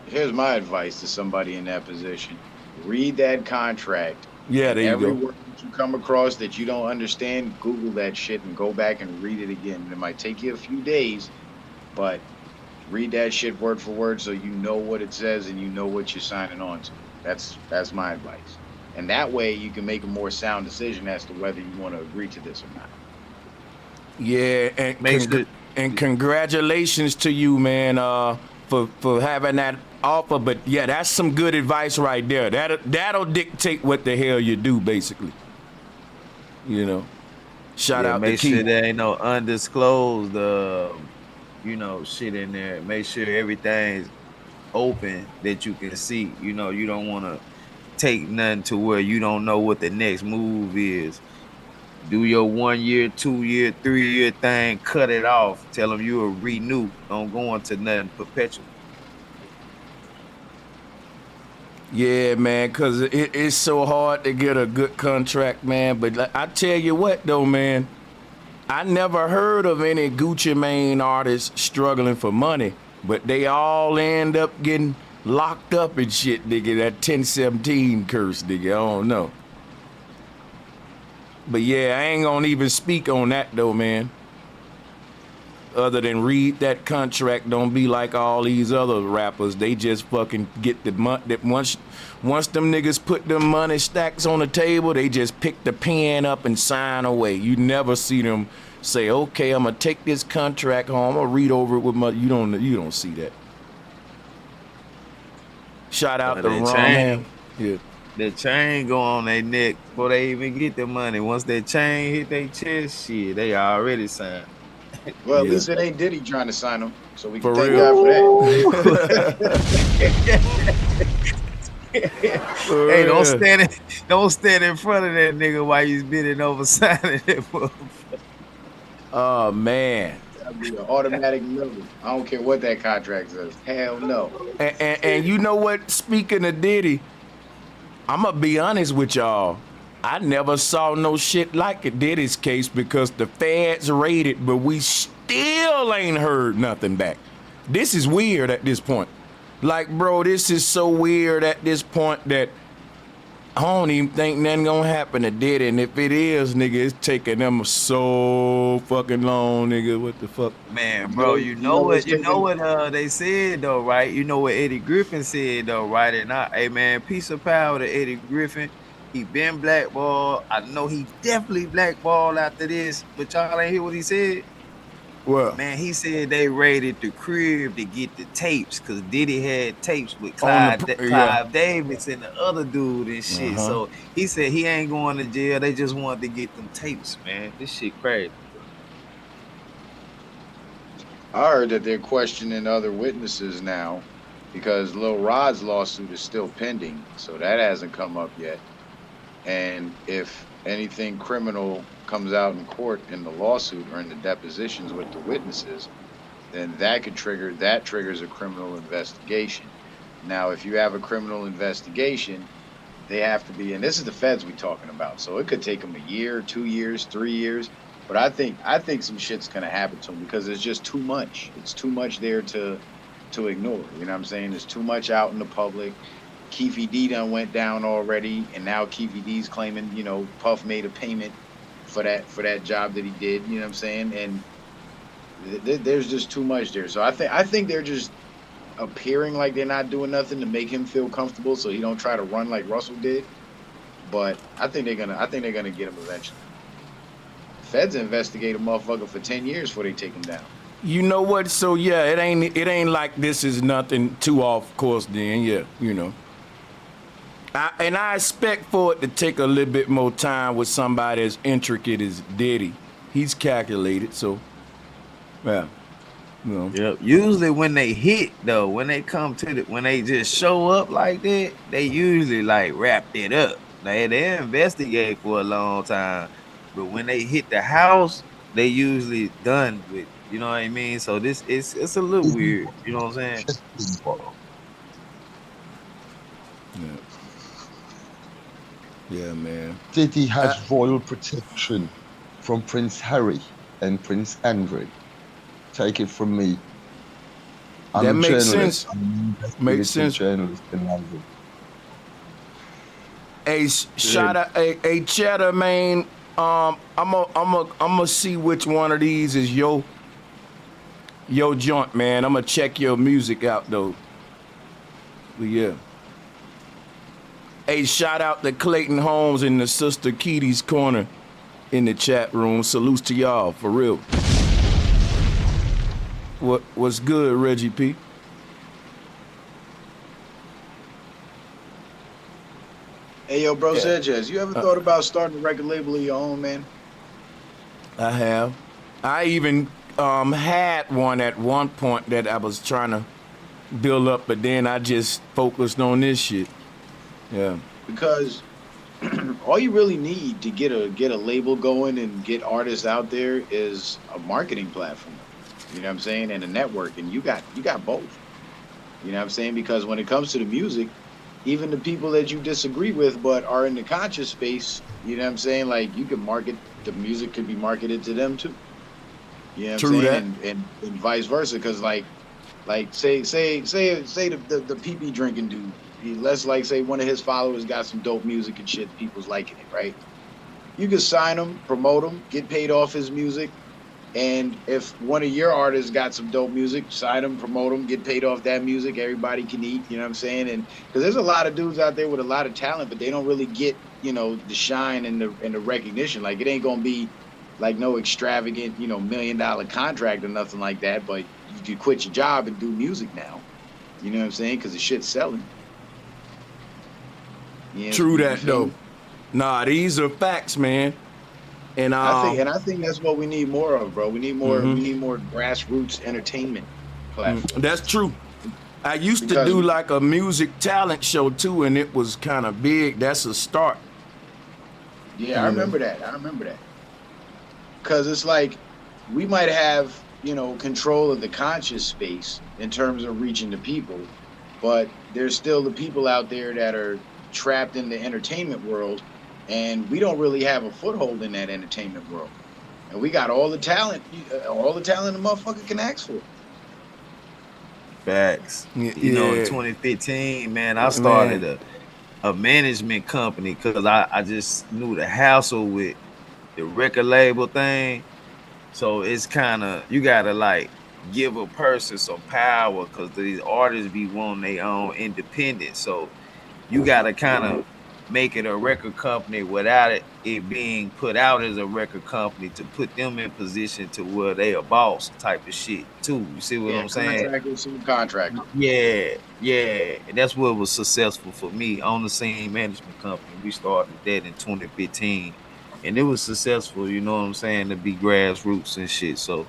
Here's my advice to somebody in that position. Read that contract. Yeah, there you every go. word that you come across that you don't understand, Google that shit and go back and read it again. It might take you a few days, but read that shit word for word so you know what it says and you know what you're signing on to. That's my advice. And that way you can make a more sound decision as to whether you want to agree to this or not. Yeah, and congratulations to you, man, for having that offer. But yeah, that's some good advice right there. That'll dictate what the hell you do, basically. You know. Shout out to Make sure Keith. there ain't no undisclosed shit in there. Make sure everything's open that you can see. You know, you don't want to take nothing to where you don't know what the next move is. Do your 1 year, 2 year, 3 year thing, cut it off. Tell them you'll renew. Don't go into nothing perpetual. Yeah, man, because it's so hard to get a good contract, man. But I tell you what, though, man, I never heard of any Gucci Mane artists struggling for money, but they all end up getting locked up and shit, nigga. That 1017 curse, nigga. I don't know. But yeah, I ain't gonna even speak on that, though, man. Other than read that contract, don't be like all these other rappers. They just fucking get the money. Once them niggas put them money stacks on the table, they just pick the pen up and sign away. You never see them say, "Okay, I'm gonna take this contract home. I'm gonna read over it with my." You don't see that. Shout out to Ron Ham. Yeah. That chain go on their neck before they even get the money. Once that chain hit their chest, shit, they already signed. Well, at least it ain't Diddy trying to sign him, so we can For thank real. God for that. Hey, don't stand in front of that nigga while he's bending over signing it. Oh man. That'd be an automatic no. I don't care what that contract says. Hell no. And you know what? Speaking of Diddy, I'm gonna be honest with y'all. I never saw no shit like it Diddy's case because the feds raided, but we still ain't heard nothing back. This is weird at this point. Like, bro, this is so weird at this point that I don't even think nothing gonna happen to Diddy. And if it is, nigga, it's taking them so fucking long, nigga. What the fuck? Man, bro, you know what they said though, right? You know what Eddie Griffin said though, right? And hey man, peace of power to Eddie Griffin. He been blackballed. I know he definitely blackballed after this, but y'all ain't hear what he said? What? Man, he said they raided the crib to get the tapes because Diddy had tapes with Clive Davis and the other dude and shit. So he said he ain't going to jail. They just wanted to get them tapes, man. This shit crazy. I heard that they're questioning other witnesses now because Lil Rod's lawsuit is still pending, so that hasn't come up yet. And if anything criminal comes out in court in the lawsuit or in the depositions with the witnesses, then that triggers a criminal investigation. Now, if you have a criminal investigation, they have to be, and this is the feds we talking about, so it could take them a year, 2 years, 3 years. But I think some shit's gonna happen to them because it's just too much. It's too much there to ignore. You know what I'm saying? There's too much out in the public. Keefe D done went down already, and now Keefe D's claiming, you know, Puff made a payment for that job that he did. You know what I'm saying? And there's just too much there. So I think they're just appearing like they're not doing nothing to make him feel comfortable, so he don't try to run like Russell did. But I think they're gonna get him eventually. Feds investigate a motherfucker for 10 years before they take him down. You know what? So yeah, it ain't like this is nothing too off course then, yeah, you know. And I expect for it to take a little bit more time with somebody as intricate as Diddy. He's calculated, so yeah. You know. Yep. Usually when they hit though, when they come to when they just show up like that, they usually like wrap it up. They investigate for a long time, but when they hit the house, they usually done with. You know what I mean? So this it's a little weird. You know what I'm saying? Yeah, man. Diddy has royal protection from Prince Harry and Prince Andrew. Take it from me. I'm that a makes journalist. sense. Makes sense. Journalist in London. Hey, shout out, hey, Cheddar, man. I'm gonna see which one of these is your joint, man. I'm gonna check your music out though. But yeah. Hey, shout out to Clayton Holmes and the Sister Kitty's Corner in the chat room. Salutes to y'all, for real. What's good, Reggie P? Hey, yo, bro, Sanchez, you ever thought about starting a record label of your own, man? I have. I even had one at one point that I was trying to build up, but then I just focused on this shit. Yeah. Because all you really need to get a label going and get artists out there is a marketing platform. You know what I'm saying? And a network, and you got both. You know what I'm saying? Because when it comes to the music, even the people that you disagree with but are in the conscious space, you know what I'm saying? Like you can market the music, could be marketed to them too. You know what I'm saying? And vice versa. Because like say the PB drinking dude. Let's like say one of his followers got some dope music and shit, people's liking it, right? You can sign him, promote him, get paid off his music. And if one of your artists got some dope music, sign them, promote them, get paid off that music. Everybody can eat, you know what I'm saying? And because there's a lot of dudes out there with a lot of talent, but they don't really get, you know, the shine and the recognition. Like it ain't gonna be like no extravagant, you know, $1 million contract or nothing like that. But you can quit your job and do music now. You know what I'm saying? Because the shit's selling. Yeah, true that though. Nah, these are facts, man. And I think that's what we need more of, bro. We need more. We need more grassroots entertainment platforms. That's true. I used to do like a music talent show too, and it was kind of big. That's a start. Yeah, I remember that. Because it's like we might have, you know, control of the conscious space in terms of reaching the people, but there's still the people out there that are trapped in the entertainment world, and we don't really have a foothold in that entertainment world. And we got all the talent the motherfucker can ask for. Facts. You know, in 2015, man, I started a management company because I just knew the hassle with the record label thing. So it's kind of, you gotta like give a person some power because these artists be wanting their own independence. So you gotta kind of make it a record company without it being put out as a record company to put them in position to where they a boss type of shit too. You see what I'm saying? Contract. Yeah. And that's what was successful for me on the scene management company. We started that in 2015. And it was successful, you know what I'm saying, to be grassroots and shit. So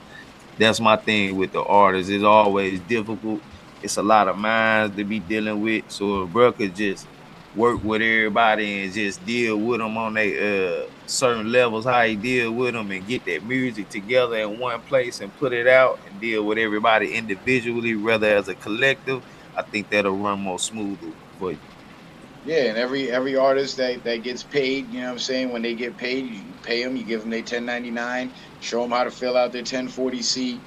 that's my thing with the artists. It's always difficult. It's a lot of minds to be dealing with. So if bro could just work with everybody and just deal with them on their certain levels, how he deal with them and get that music together in one place and put it out and deal with everybody individually rather as a collective, I think that'll run more smoothly for you. Yeah, and every artist that gets paid, you know what I'm saying, when they get paid, you pay them, you give them their 1099, show them how to fill out their 1040C,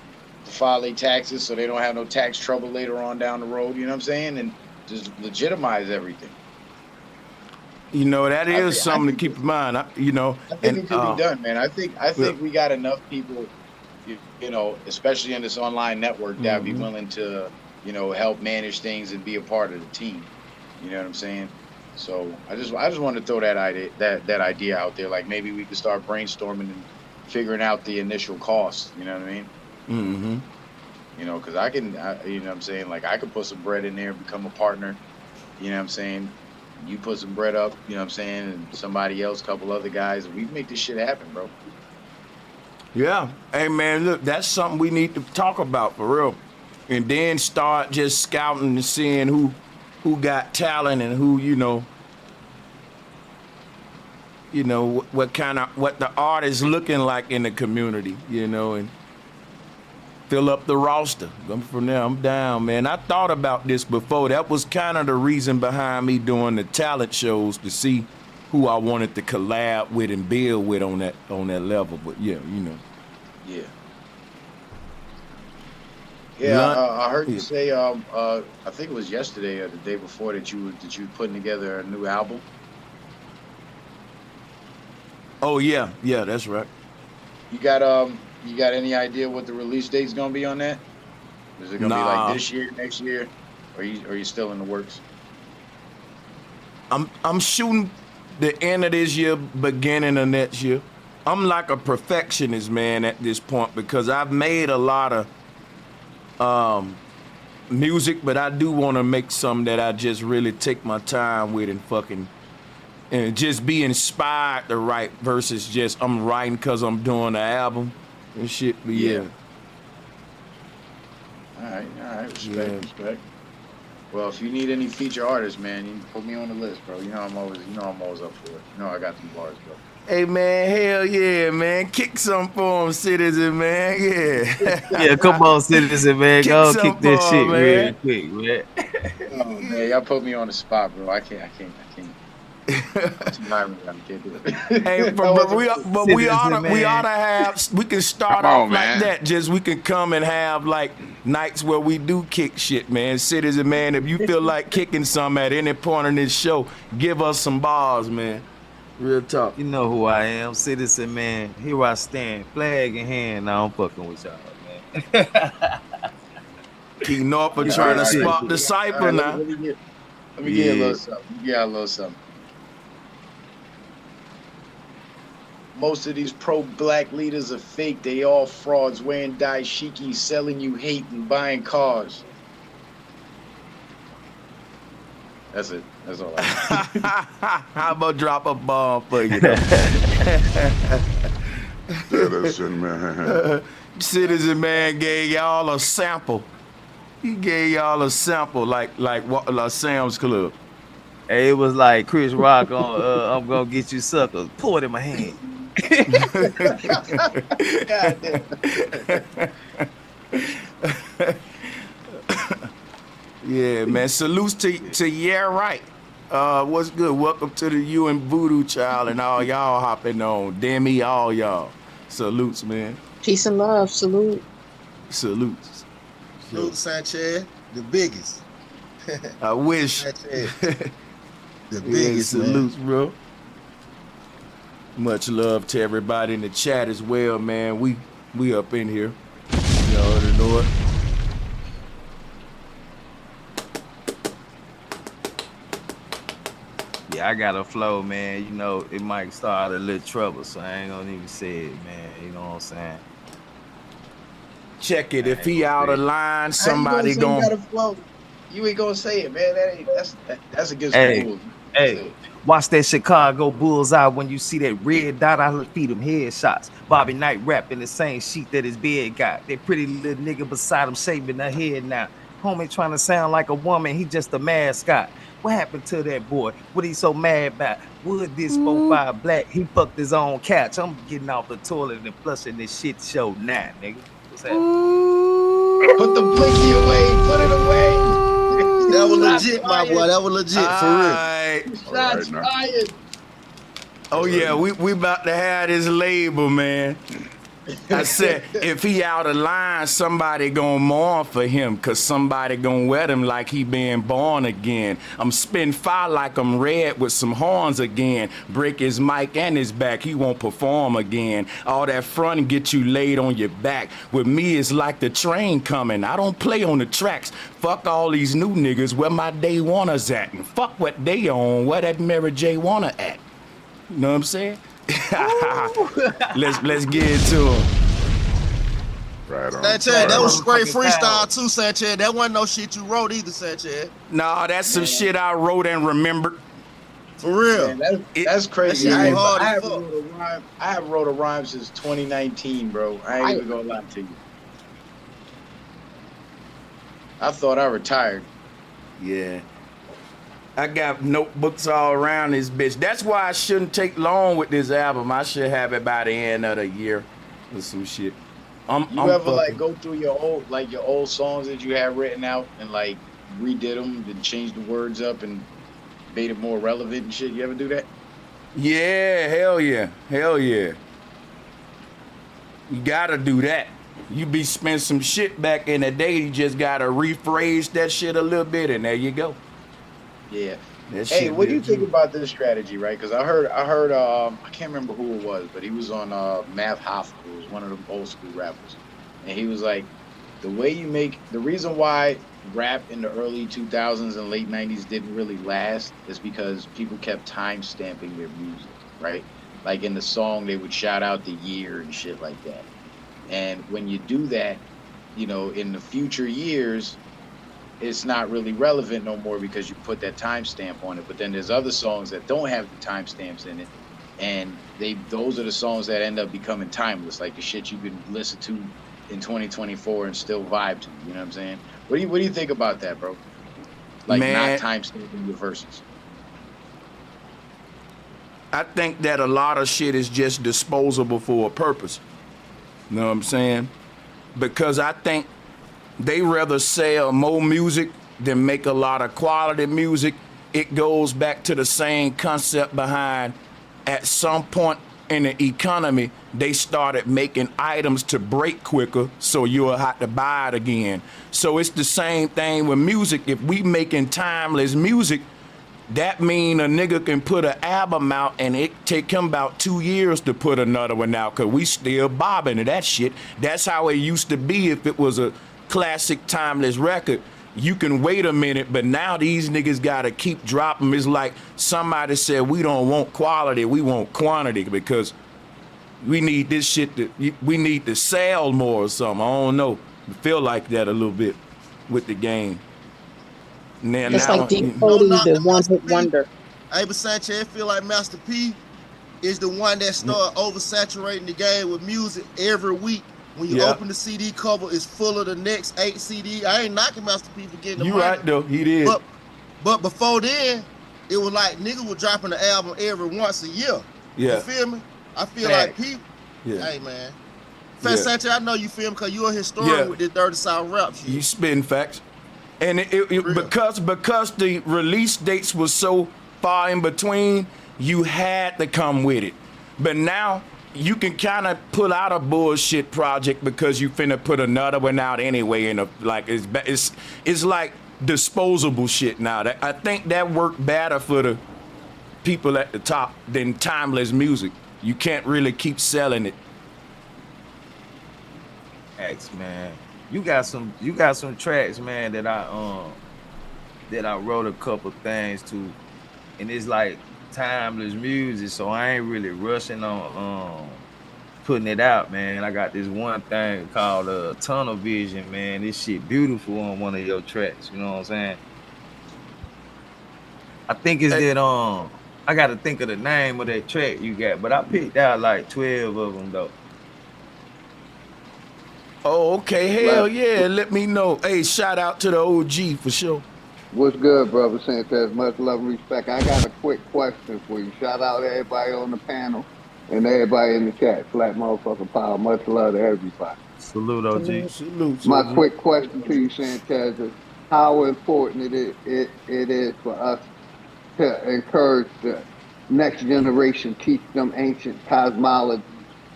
to file their taxes so they don't have no tax trouble later on down the road, you know what I'm saying, and just legitimize everything. You know, that is something to keep in mind. I think it could be done, man. I think we got enough people, you know, especially in this online network, that would be willing to, you know, help manage things and be a part of the team. You know what I'm saying? So I just want to throw that idea out there. Like maybe we could start brainstorming and figuring out the initial costs. You know what I mean? You know, because you know what I'm saying? Like I could put some bread in there, become a partner. You know what I'm saying? You put some bread up, you know what I'm saying, and somebody else, a couple other guys, and we make this shit happen, bro. Yeah. Hey, man, look, that's something we need to talk about for real. And then start just scouting and seeing who got talent and who, what the art is looking like in the community, and fill up the roster. From there, I'm down, man. I thought about this before. That was kind of the reason behind me doing the talent shows, to see who I wanted to collab with and build with on that level. But yeah, Yeah. Yeah, I heard you say. I think it was yesterday or the day before that you were putting together a new album. Oh yeah, that's right. You got any idea what the release date's gonna be on that? Is it gonna be like this year, next year, or are you still in the works? I'm shooting the end of this year, beginning of next year. I'm like a perfectionist, man, at this point, because I've made a lot of music, but I do want to make some that I just really take my time with and just be inspired to write versus just I'm writing because I'm doing the album and shit. But yeah. All right. Respect. Well, if you need any feature artists, man, you can put me on the list, bro. I'm always up for it. I got them bars, bro. Hey, man, hell yeah, man. Kick some for him, Citizen, man. Yeah. Yeah, come on, Citizen, man. Go kick this shit man. real quick, man. Oh, man, y'all put me on the spot, bro. I can't. Hey, but we ought to have. We can start off like that. Just we can come and have like nights where we do kick shit, man. Citizen, man. If you feel like kicking some at any point in this show, give us some bars, man. Real talk. You know who I am, Citizen, man. Here I stand, flag in hand. Now I'm fucking with y'all, man. Keep Norfolk trying to spot the cipher now. Let me get a little something. Yeah, a little something. Most of these pro-black leaders are fake. They all frauds, wearing dashiki, selling you hate and buying cars. That's it. That's all I have. How about drop a bomb for you? Citizen, man. Citizen, man, gave y'all a sample. He gave y'all a sample like Sam's Club. Hey, it was like Chris Rock on I'm gonna get you suckers. Pour it in my hand. God damn. Yeah, man. Salutes to Yeah Right. What's good? Welcome to the You and Voodoo Child and all y'all hopping on. Demi, all y'all. Salutes, man. Peace and love. Salute. Salutes. Salute, Sanchez, the biggest. I wish. Sanchez, the biggest, salutes, man. Bro. Much love to everybody in the chat as well, man. We up in here. You already know it. Yeah, I got a flow, man. It might start a little trouble, so I ain't gonna even say it, man. You know what I'm saying? Check it. If he out of line, somebody gonna flow. You ain't gonna say it, man. That's against the rules. Hey, watch that Chicago Bulls eye when you see that red dot. I feed him headshots. Bobby Knight wrapped in the same sheet that his bed got. That pretty little nigga beside him shaving her head now. Homie trying to sound like a woman. He just a mascot. What happened to that boy? What he so mad about? Would this 4-5 black? He fucked his own couch. I'm getting off the toilet and flushing this shit show now, nigga. What's that? Put the blinky away. Put it away. That was legit, my boy. That was legit, for real. Shots fired. Oh yeah, we about to have this label, man. I said, if he out of line, somebody gonna mourn for him, cause somebody gonna wet him like he been born again. I'm spitting fire like I'm red with some horns again. Break his mic and his back, he won't perform again. All that front get you laid on your back. With me, it's like the train coming. I don't play on the tracks. Fuck all these new niggas, where my day oneers at. And fuck what they on, where that Mary J wanna at. You know what I'm saying? let's get into him. Right on. Sanchez, that was straight freestyle too, Sanchez. That wasn't no shit you wrote either, Sanchez. Nah, that's some shit I wrote and remembered. For real. Man, that's crazy. That shit I hard as haven't fuck. wrote a rhyme. I haven't wrote a rhyme since 2019, bro. I ain't even gonna lie to you. I thought I retired. Yeah. I got notebooks all around this bitch. That's why I shouldn't take long with this album. I should have it by the end of the year or some shit. I'm ever fucking, like go through your old songs that you have written out and like redid them and changed the words up and made it more relevant and shit? You ever do that? Yeah, hell yeah. Hell yeah. You gotta do that. You be spend some shit back in the day, you just gotta rephrase that shit a little bit and there you go. Yeah. That Hey, shit what do you good think too. about this strategy, right? Because I heard I can't remember who it was, but he was on Math Hoffa, who was one of them old school rappers. And he was like, the reason why rap in the early 2000s and late 90s didn't really last is because people kept time stamping their music, right? Like in the song, they would shout out the year and shit like that. And when you do that, you know, in the future years, it's not really relevant no more because you put that timestamp on it. But then there's other songs that don't have the timestamps in it, and those are the songs that end up becoming timeless, like the shit you can listen to in 2024 and still vibe to. You know what I'm saying? What do you think about that, bro? Like Man, not timestamping your verses. I think that a lot of shit is just disposable for a purpose. You know what I'm saying? Because I think they rather sell more music than make a lot of quality music. It goes back to the same concept behind at some point in the economy, they started making items to break quicker, so you'll have to buy it again. So it's the same thing with music. If we making timeless music, that mean a nigga can put an album out and it take him about 2 years to put another one out, cause we still bobbing to that shit. That's how it used to be if it was a classic timeless record. You can wait a minute, but now these niggas gotta keep dropping. It's like somebody said, we don't want quality, we want quantity, because we need this shit we need to sell more or something. I don't know. I feel like that a little bit with the game. It's like Deep No, Cody, not the the one Master hit P. wonder. Hey, but Sanchez, I feel like Master P is the one that started oversaturating the game with music every week. When you open the CD cover, it's full of the next 8 CD. I ain't knocking Master P for getting the You money. right though, he did. But before then, it was like niggas were dropping the album every once a year. Yeah. You feel me? I feel like P. Yeah. Hey man. Sanchez, I know you feel me because you're a historian with this Dirty South rap shit. You spitting facts. And because the release dates was so far in between, you had to come with it. But now you can kind of pull out a bullshit project because you finna put another one out anyway. And like it's like disposable shit now. I think that worked better for the people at the top than timeless music. You can't really keep selling it. X, man. You got some tracks, man, that I wrote a couple things to, and it's like timeless music, so I ain't really rushing on putting it out, man. I got this one thing called Tunnel Vision, man. This shit beautiful on one of your tracks, you know what I'm saying? I think it's that I gotta think of the name of that track you got, but I picked out like 12 of them though. Oh, okay. Hell yeah. Let me know. Hey, shout out to the OG for sure. What's good, brother Sanchez? Much love and respect. I got a quick question for you. Shout out to everybody on the panel and everybody in the chat. Flat motherfucker power. Much love to everybody. Salute, OG. Salute. My quick question to you, Sanchez, is how important it is for us to encourage the next generation, teach them ancient cosmology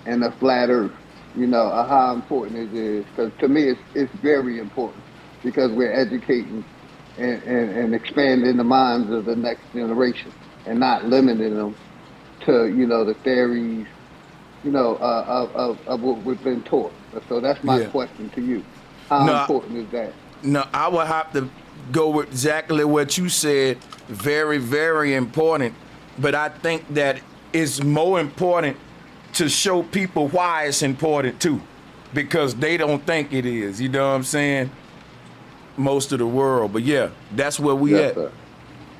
and the flat earth. You know, how important it is. Because to me, it's very important because we're educating and expanding the minds of the next generation and not limiting them to, you know, the theories, you know, of what we've been taught. So that's my question to you. How important is that? No, I would have to go with exactly what you said. Very, very important. But I think that it's more important to show people why it's important too, because they don't think it is. You know what I'm saying? Most of the world, but yeah, that's where we at. Sir.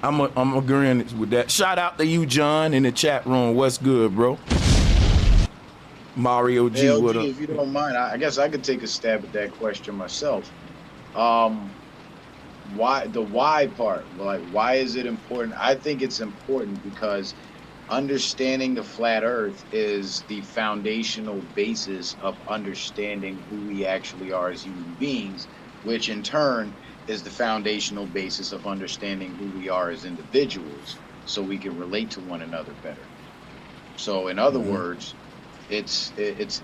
I'm agreeing with that. Shout out to you, John, in the chat room. What's good, bro? Mario G, Hey, OG, what up? if you don't mind, I guess I could take a stab at that question myself. Why the why part? Like, why is it important? I think it's important because understanding the flat earth is the foundational basis of understanding who we actually are as human beings, which in turn is the foundational basis of understanding who we are as individuals, so we can relate to one another better. So in other words, it's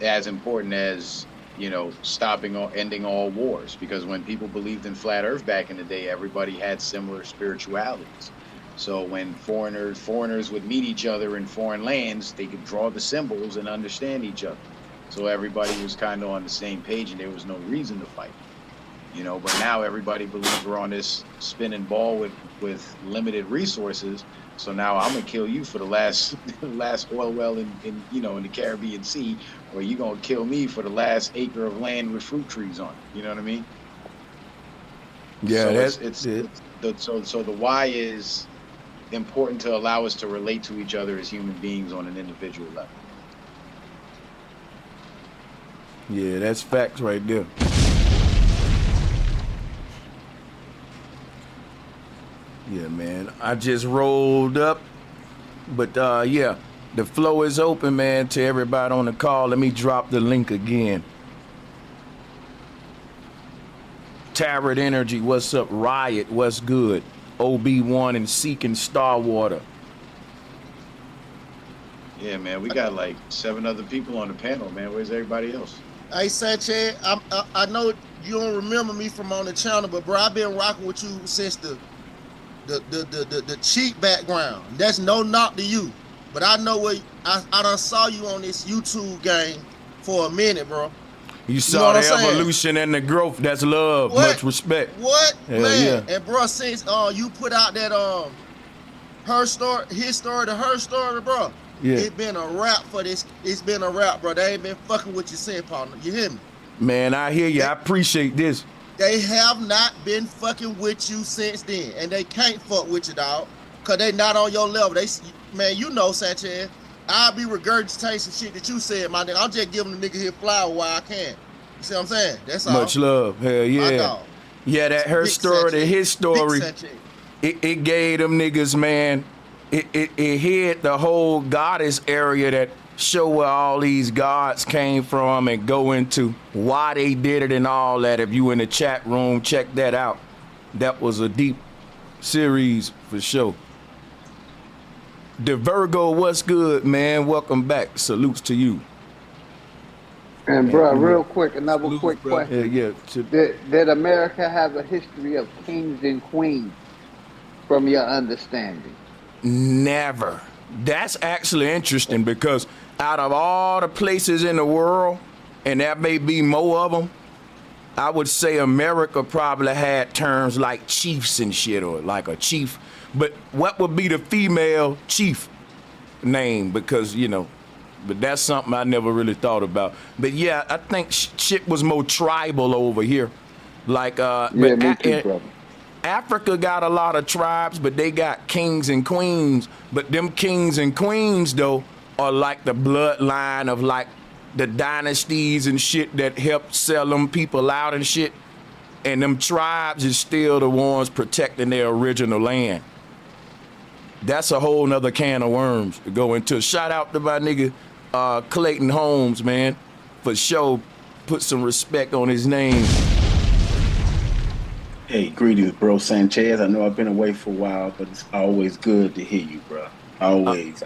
as important as, you know, stopping or ending all wars, because when people believed in flat earth back in the day, everybody had similar spiritualities. So when foreigners would meet each other in foreign lands, they could draw the symbols and understand each other. So everybody was kind of on the same page and there was no reason to fight. You know, but now everybody believes we're on this spinning ball with limited resources. So now I'm gonna kill you for the last oil well in in the Caribbean Sea, or you gonna kill me for the last acre of land with fruit trees on it. You know what I mean? Yeah, so that's it's it. so the why is important to allow us to relate to each other as human beings on an individual level. Yeah, that's facts right there. Yeah, man. I just rolled up. But yeah, the flow is open, man, to everybody on the call. Let me drop the link again. Tarot Energy, what's up? Riot, what's good? OB1 and Seeking Starwater. Yeah, man, we got like 7 other people on the panel, man. Where's everybody else? Hey, Sanchez, I know you don't remember me from on the channel, but bro, I've been rocking with you since the cheat background. That's no knock to you, but I know where I done saw you on this YouTube game for a minute, bro. You saw the evolution and the growth. That's love. What? Much respect. What? Hell man? yeah. And bro, since you put out that her story, his story to her story, bro. Yeah. It's been a wrap for this. It's been a wrap, bro. They ain't been fucking with you since, partner. You hear me? Man, I hear you. I appreciate this. They have not been fucking with you since then, and they can't fuck with you, dog, cause they not on your level. They, man, you know, Sanchez, I'll be regurgitating some shit that you said, my nigga. I'm just giving the nigga his flower while I can. You see what I'm saying? That's all. Much love. Hell yeah. My dog. Yeah, that her story to his story. It gave them niggas, man. It hit the whole goddess area that show where all these gods came from and go into why they did it and all that. If you in the chat room, check that out. That was a deep series for sure. The Virgo, what's good, man? Welcome back. Salutes to you. And bro, real quick, another quick question. Yeah. Did America have a history of kings and queens from your understanding? Never. That's actually interesting because out of all the places in the world, and there may be more of them, I would say America probably had terms like chiefs and shit, or like a chief. But what would be the female chief name? Because, you know, but that's something I never really thought about. But yeah, I think shit was more tribal over here. Like, me too, brother. Africa got a lot of tribes, but they got kings and queens. But them kings and queens, though, are like the bloodline of like the dynasties and shit that helped sell them people out and shit. And them tribes is still the ones protecting their original land. That's a whole nother can of worms to go into. Shout out to my nigga Clayton Holmes, man, for sure. Put some respect on his name. Hey, greetings, bro Sanchez. I know I've been away for a while, but it's always good to hear you, bro. Always.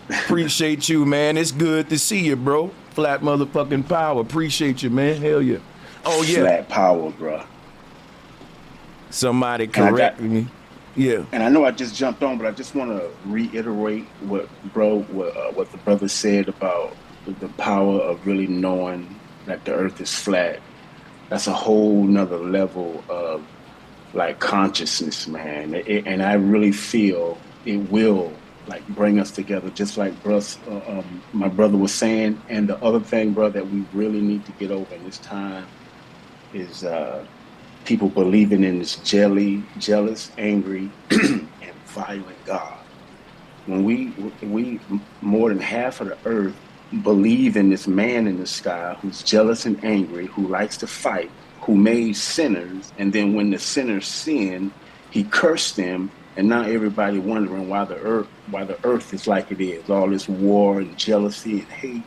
Appreciate you, man. It's good to see you, bro. Flat motherfucking power. Appreciate you, man. Hell yeah. Oh, yeah. Flat power, bro. Somebody correct me. Yeah. And I know I just jumped on, but I just want to reiterate what the brother said about the power of really knowing that the earth is flat. That's a whole nother level of like consciousness, man. And I really feel it will like bring us together, just like my brother was saying. And the other thing, bro, that we really need to get over in this time is people believing in this jealous, angry, and violent God. When we more than half of the earth believe in this man in the sky who's jealous and angry, who likes to fight, who made sinners, and then when the sinners sin, he cursed them, and now everybody wondering why the earth is like it is, all this war and jealousy and hate.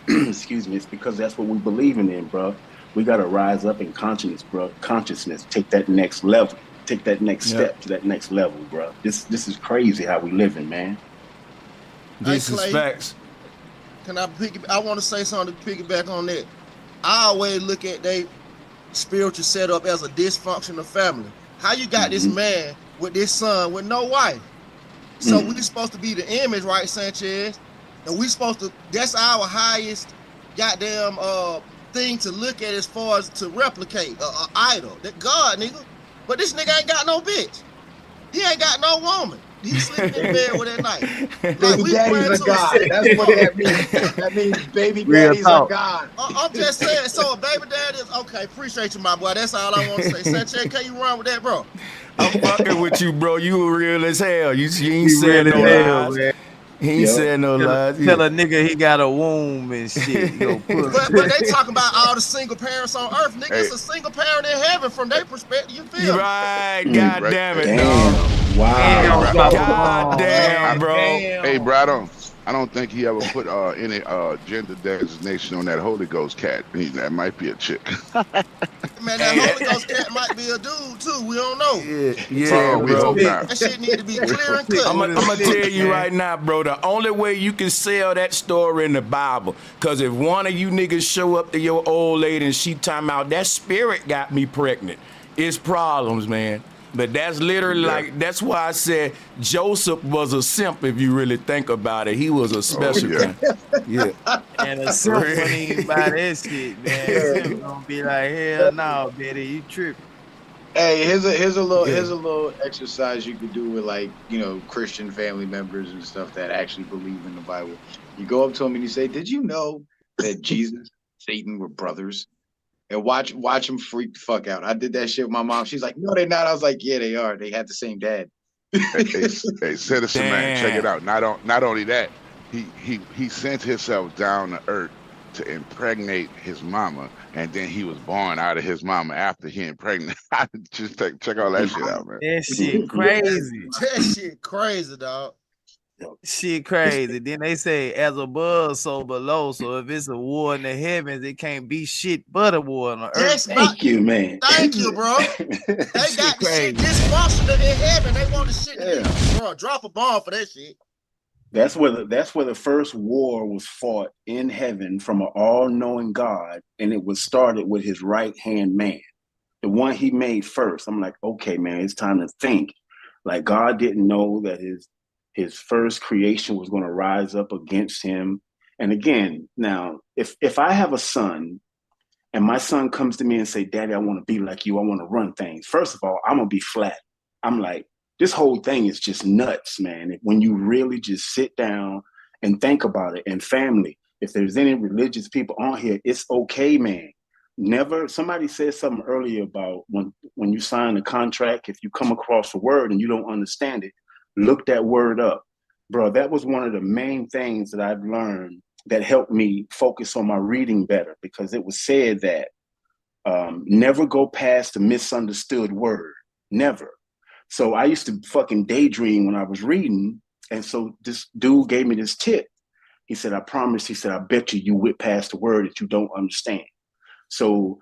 Excuse me, it's because that's what we believing in, bro. We got to rise up in consciousness, bro. Consciousness, take that next level, take that next step to that next level, bro. This is crazy how we living, man. This is facts. Can I want to say something to piggyback on that. I always look at they spiritual setup as a dysfunctional family. How you got this man with this son with no wife? So we supposed to be the image, right, Sanchez? And we supposed to, that's our highest goddamn thing to look at as far as to replicate a idol. That God, nigga. But this nigga ain't got no bitch. He ain't got no woman. He's sleeping in bed with at night. Baby daddies are God. That's what that means. That means baby daddies are God. I'm just saying, so a baby daddy is, okay, appreciate you, my boy. That's all I want to say. Sanchez, can you run with that, bro? I'm fucking with you, bro. You were real as hell. You ain't said no lies. Man. He ain't said no lies. Tell a nigga he got a womb and shit. But they talking about all the single parents on earth. Nigga, it's a single parent in heaven from their perspective. You feel right? God damn it, damn. Wow. God damn, bro. Hey, bro, I don't think he ever put any gender designation on that Holy Ghost cat. That might be a chick. Man, that Holy Ghost cat might be a dude too. We don't know. Yeah, we hope not. That shit need to be clear and cut. I'm gonna tell you right now, bro. The only way you can sell that story in the Bible, cause if one of you niggas show up to your old lady and she talking about that spirit got me pregnant, it's problems, man. But that's literally like, that's why I said Joseph was a simp if you really think about it. He was a special kind. Yeah. And a simp when he buy that shit, man. Simp gonna be like, hell no, Betty, you tripping. Hey, here's a little exercise you could do with, like, you know, Christian family members and stuff that actually believe in the Bible. You go up to them and you say, "Did you know that Jesus and Satan were brothers?" And watch them freak the fuck out. I did that shit with my mom. She's like, "No, they're not." I was like, "Yeah, they are. They had the same dad." hey, citizen man, check it out. Not only that, he sent himself down to earth to impregnate his mama, and then he was born out of his mama after he impregnated. Just check all that shit out, man. That shit crazy. That shit crazy, dog. Shit crazy. Then they say, as above, so below. So if it's a war in the heavens, it can't be shit but a war on the earth. Thank you, man. Thank you, bro. They got the shit dysfunctional in heaven. They want the shit to be, bro, drop a bomb for that shit. That's where the first war was fought in heaven from an all-knowing God, and it was started with his right-hand man, the one he made first. I'm like, okay, man, it's time to think. Like, God didn't know that his first creation was going to rise up against him. And again, now, if I have a son and my son comes to me and say, "Daddy, I want to be like you. I want to run things." First of all, I'm going to be flat. I'm like, this whole thing is just nuts, man. When you really just sit down and think about it. And family, if there's any religious people on here, it's okay, man. Never, somebody said something earlier about when you sign a contract, if you come across a word and you don't understand it, look that word up. Bro, that was one of the main things that I've learned that helped me focus on my reading better, because it was said that never go past a misunderstood word. Never. So I used to fucking daydream when I was reading. And so this dude gave me this tip. He said, "I promise," he said, "I bet you whip past a word that you don't understand." So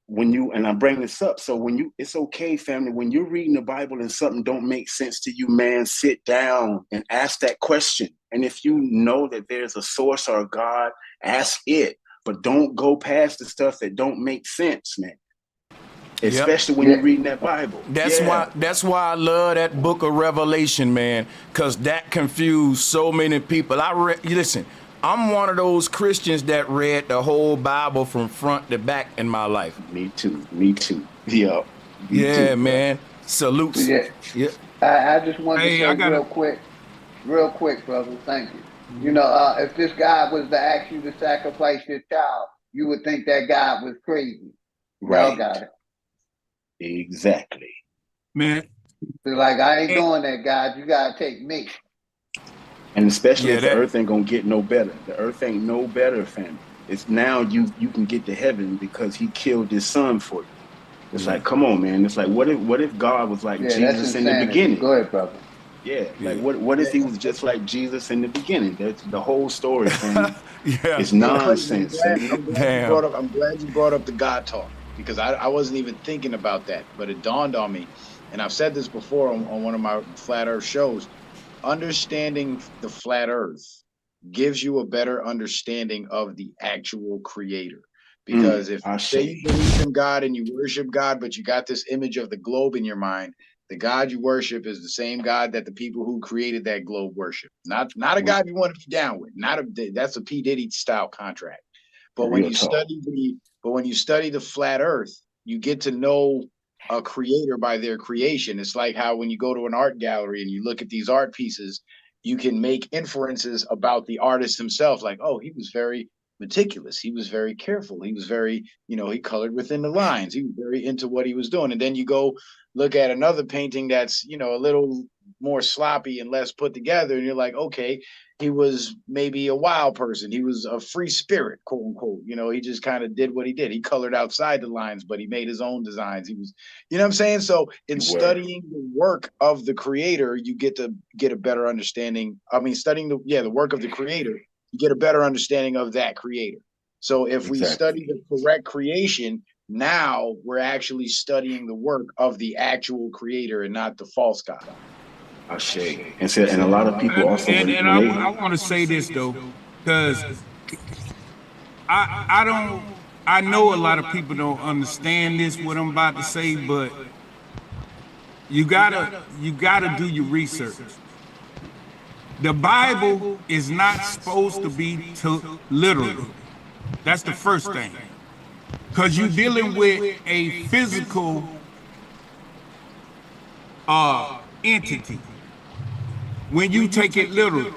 and I bring this up, so it's okay, family, when you're reading the Bible and something don't make sense to you, man, sit down and ask that question. And if you know that there's a source or a God, ask it, but don't go past the stuff that don't make sense, man. Especially when you're reading that Bible. That's why I love that book of Revelation, man, because that confused so many people. Listen, I'm one of those Christians that read the whole Bible from front to back in my life. Me too. Yeah. Yeah, man. Salutes. Yeah. I just wanted to say real quick, brother. Thank you. You know, if this guy was to ask you to sacrifice your child, you would think that God was crazy. Right. Y'all got it. Exactly. Man. They're like, I ain't doing that, God. You gotta take me. And especially if the earth ain't gonna get no better. The earth ain't no better, fam. It's now you can get to heaven because he killed his son for you. It's like, come on, man. It's like, what if God was like Jesus in the beginning? Go ahead, brother. Yeah, like what if he was just like Jesus in the beginning? That's the whole story, fam. It's nonsense. I'm glad you brought up the God talk, because I wasn't even thinking about that, but it dawned on me, and I've said this before on one of my flat Earth shows. Understanding the flat Earth gives you a better understanding of the actual creator. Because if say you believe in God and you worship God, but you got this image of the globe in your mind, the God you worship is the same God that the people who created that globe worship. Not a God you want to be down with. That's a P. Diddy style contract. But when you study the flat Earth, you get to know a creator by their creation. It's like how when you go to an art gallery and you look at these art pieces, you can make inferences about the artist himself. Like, oh, he was very meticulous. He was very careful. He was very, he colored within the lines. He was very into what he was doing. And then you go look at another painting that's, a little more sloppy and less put together. And you're like, okay, he was maybe a wild person. He was a free spirit, quote unquote. He just kind of did what he did. He colored outside the lines, but he made his own designs. He was, you know what I'm saying? So in studying the work of the creator, you get a better understanding. I mean, studying the work of the creator, you get a better understanding of that creator. So if we study the correct creation, now we're actually studying the work of the actual creator and not the false God. And a lot of people also. I want to say this though, because I know a lot of people don't understand this, what I'm about to say, but you gotta do your research. The Bible is not supposed to be literal. That's the first thing, because you're dealing with a physical entity. When you take it literal,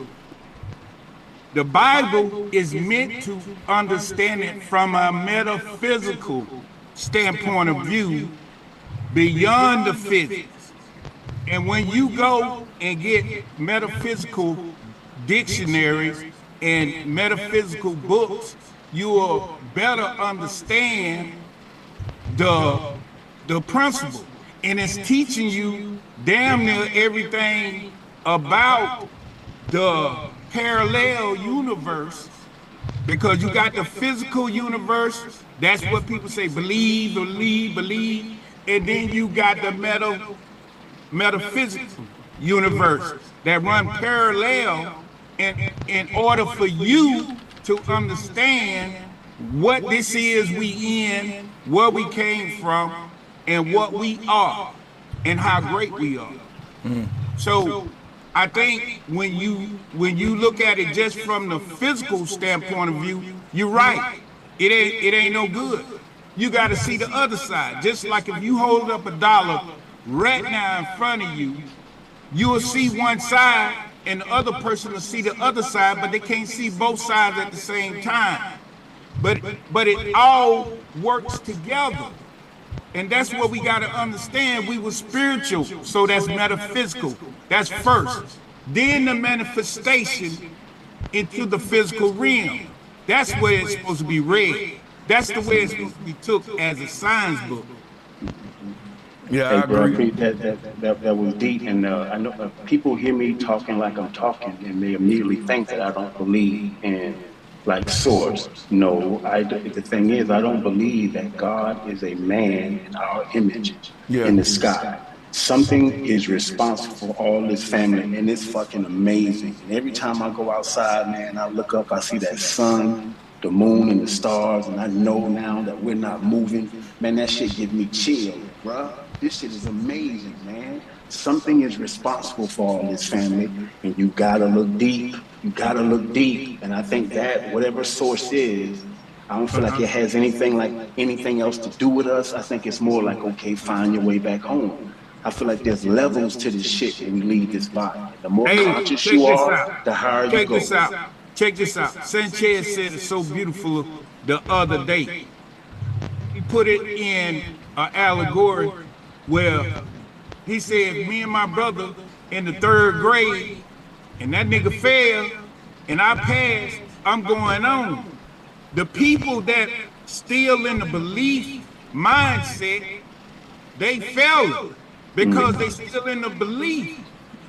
the Bible is meant to understand it from a metaphysical standpoint of view, beyond the physics. And when you go and get metaphysical dictionaries and metaphysical books, you will better understand the principle. And it's teaching you damn near everything about the parallel universe, because you got the physical universe. That's what people say, believe, and then you got the metaphysical universe that run parallel in order for you to understand what this is we in, where we came from, and what we are, and how great we are. So I think when you look at it just from the physical standpoint of view, you're right. It ain't no good. You got to see the other side. Just like if you hold up a dollar right now in front of you, you will see one side, and the other person will see the other side, but they can't see both sides at the same time. But it all works together. And that's what we got to understand. We were spiritual, so that's metaphysical. That's first. Then the manifestation into the physical realm. That's where it's supposed to be read. That's the way it's supposed to be took as a science book. Yeah, I agree. That was deep, and I know people hear me talking like I'm talking, and they immediately think that I don't believe in like source. No, the thing is, I don't believe that God is a man in our image in the sky. Something is responsible for all this family, and it's fucking amazing. And every time I go outside, man, I look up, I see that sun, the moon, and the stars, and I know now that we're not moving. Man, that shit gives me chills, bruh. This shit is amazing, man. Something is responsible for all this family, and you gotta look deep. You gotta look deep. And I think that whatever source is, I don't feel like it has anything else to do with us. I think it's more like, okay, find your way back home. I feel like there's levels to this shit when we leave this body. The more conscious you are, the higher you go. Check this out. Sanchez said it so beautiful the other day. He put it in an allegory Well, he said, me and my brother in the 3rd grade, and that nigga failed, and I passed, I'm going on. The people that still in the belief mindset, they fail because they still in the belief.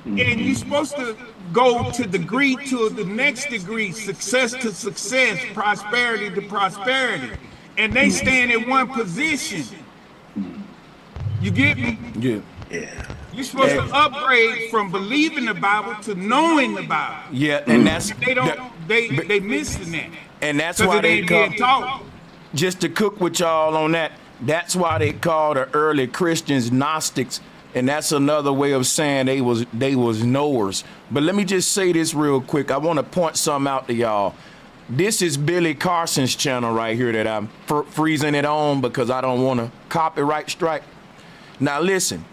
And you're supposed to go to degree to the next degree, success to success, prosperity to prosperity. And they stand in one position. You get me? Yeah. You're supposed to upgrade from believing the Bible to knowing the Bible. Yeah, and that's they missing that. And that's why they didn't taught. Just to cook with y'all on that, that's why they call the early Christians Gnostics, and that's another way of saying they was knowers. But let me just say this real quick. I want to point something out to y'all. This is Billy Carson's channel right here that I'm freezing it on because I don't want to copyright strike. Now listen,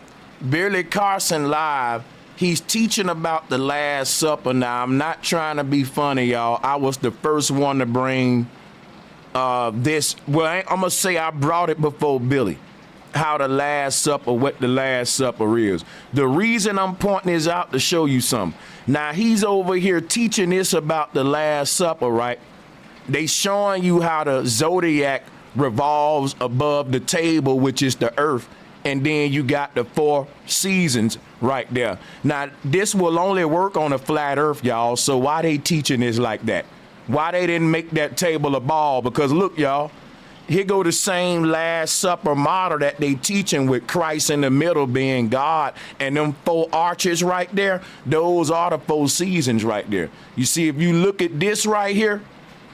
Billy Carson live, he's teaching about the Last Supper. Now, I'm not trying to be funny, y'all. I was the first one to bring this. Well, I'm going to say I brought it before Billy, how the Last Supper, what the Last Supper is. The reason I'm pointing this out to show you something. Now, he's over here teaching this about the Last Supper, right? They showing you how the zodiac revolves above the table, which is the earth. And then you got the 4 seasons right there. Now, this will only work on a flat earth, y'all. So why they teaching this like that? Why they didn't make that table a ball? Because look, y'all, here go the same Last Supper model that they teaching with Christ in the middle being God. And them 4 arches right there, those are the 4 seasons right there. You see, if you look at this right here,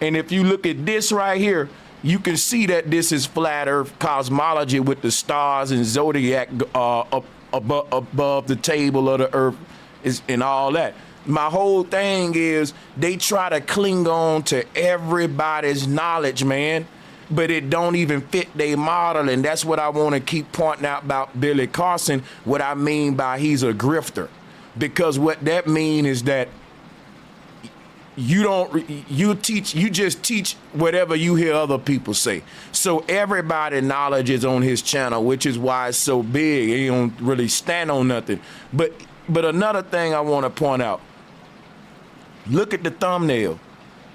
and if you look at this right here, you can see that this is flat earth cosmology with the stars and zodiac above the table of the earth and all that. My whole thing is they try to cling on to everybody's knowledge, man, but it don't even fit their model. And that's what I want to keep pointing out about Billy Carson, what I mean by he's a grifter. Because what that means is that you just teach whatever you hear other people say. So everybody knowledge is on his channel, which is why it's so big. He don't really stand on nothing. But another thing I want to point out, look at the thumbnail.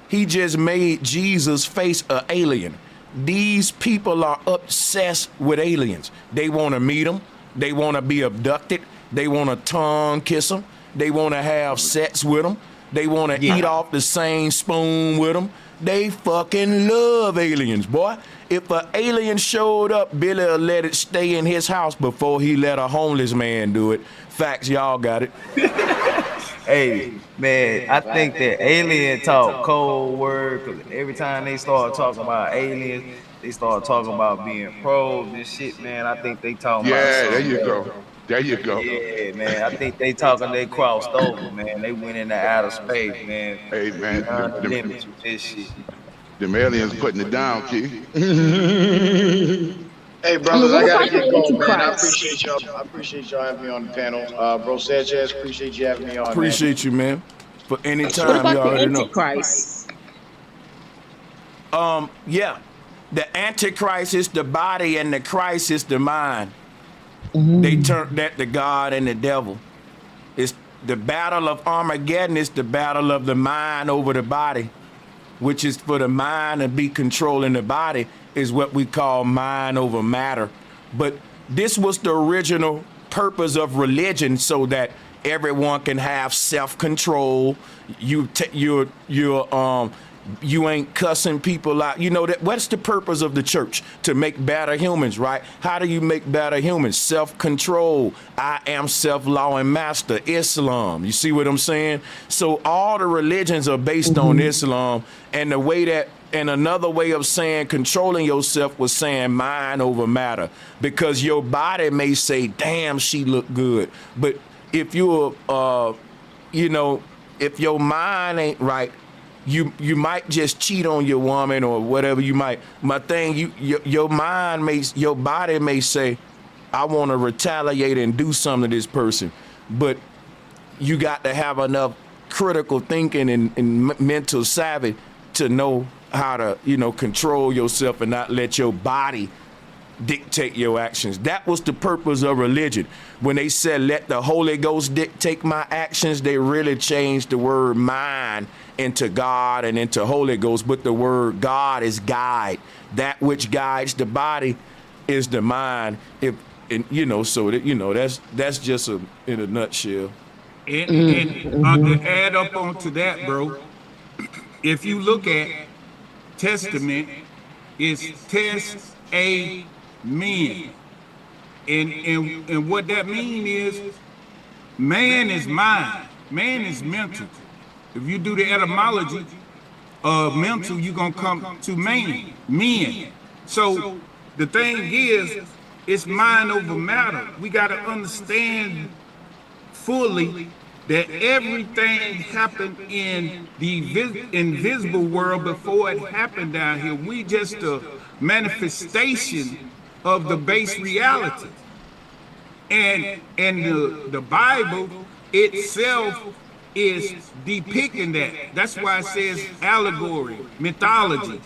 He just made Jesus face an alien. These people are obsessed with aliens. They want to meet them. They want to be abducted. They want to tongue kiss them. They want to have sex with them. They want to eat off the same spoon with them. They fucking love aliens, boy. If an alien showed up, Billy will let it stay in his house before he let a homeless man do it. Facts, y'all got it. Hey, man, I think that alien talk cold word, because every time they start talking about aliens, they start talking about being probed and shit, man. I think they talking about something. There you go. There you go. Yeah, man. I think they talking, they crossed over, man. They went into outer space, man. Hey, man. This shit. Them aliens putting it down, Keith. Hey, brothers, I gotta get going, man. I appreciate y'all. I appreciate y'all having me on the panel. Bro Sanchez, appreciate you having me on. Appreciate you, man. For any time, you already know. Antichrist? Yeah. The Antichrist is the body and the Christ is the mind. They turned that to God and the devil. It's the battle of Armageddon is the battle of the mind over the body, which is for the mind to be controlling the body is what we call mind over matter. But this was the original purpose of religion, so that everyone can have self-control. You ain't cussing people out. You know that. What's the purpose of the church? To make better humans, right? How do you make better humans? Self-control. I am self-law and master. Islam. You see what I'm saying? So all the religions are based on Islam, and the way that, and another way of saying controlling yourself was saying mind over matter, because your body may say, "Damn, she look good," but if you're, if your mind ain't right, you might just cheat on your woman or whatever you might. My thing, your body may say, I want to retaliate and do something to this person, but you got to have enough critical thinking and mental savvy to know how to, control yourself and not let your body dictate your actions. That was the purpose of religion. When they said, let the Holy Ghost dictate my actions, they really changed the word mind into God and into Holy Ghost. But the word God is guide. That which guides the body is the mind. So that, that's just in a nutshell. And to add up onto that, bro, if you look at Testament, it's test a men. And what that means is man is mind, man is mental. If you do the etymology of mental, you're gonna come to man, men. So the thing is, it's mind over matter. We gotta understand fully that everything happened in the invisible world before it happened down here. We just a manifestation of the base reality. And the Bible itself is depicting that. That's why it says allegory, mythology.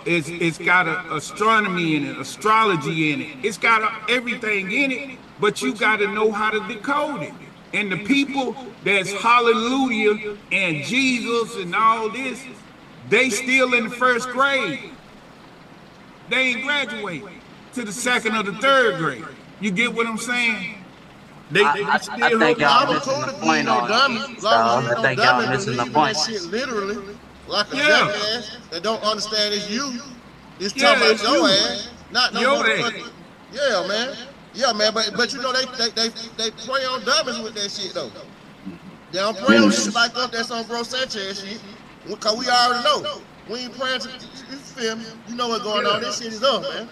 It's got astronomy in it, astrology in it. It's got everything in it, but you got to know how to decode it. And the people that's hallelujah and Jesus and all this, they still in the first grade. They ain't graduate to the second or the third grade. You get what I'm saying? I think y'all missing the point on it. I think y'all missing the point. Literally, like a jackass that don't understand it's you. It's talking about your ass, not no motherfucker. Yeah, man. Yeah, man. But you know they prey on dummies with that shit though. They don't pray on shit like up that's on Bro Sanchez shit. Cause we already know. We ain't praying to you feel me. You know what's going on. This shit is up, man.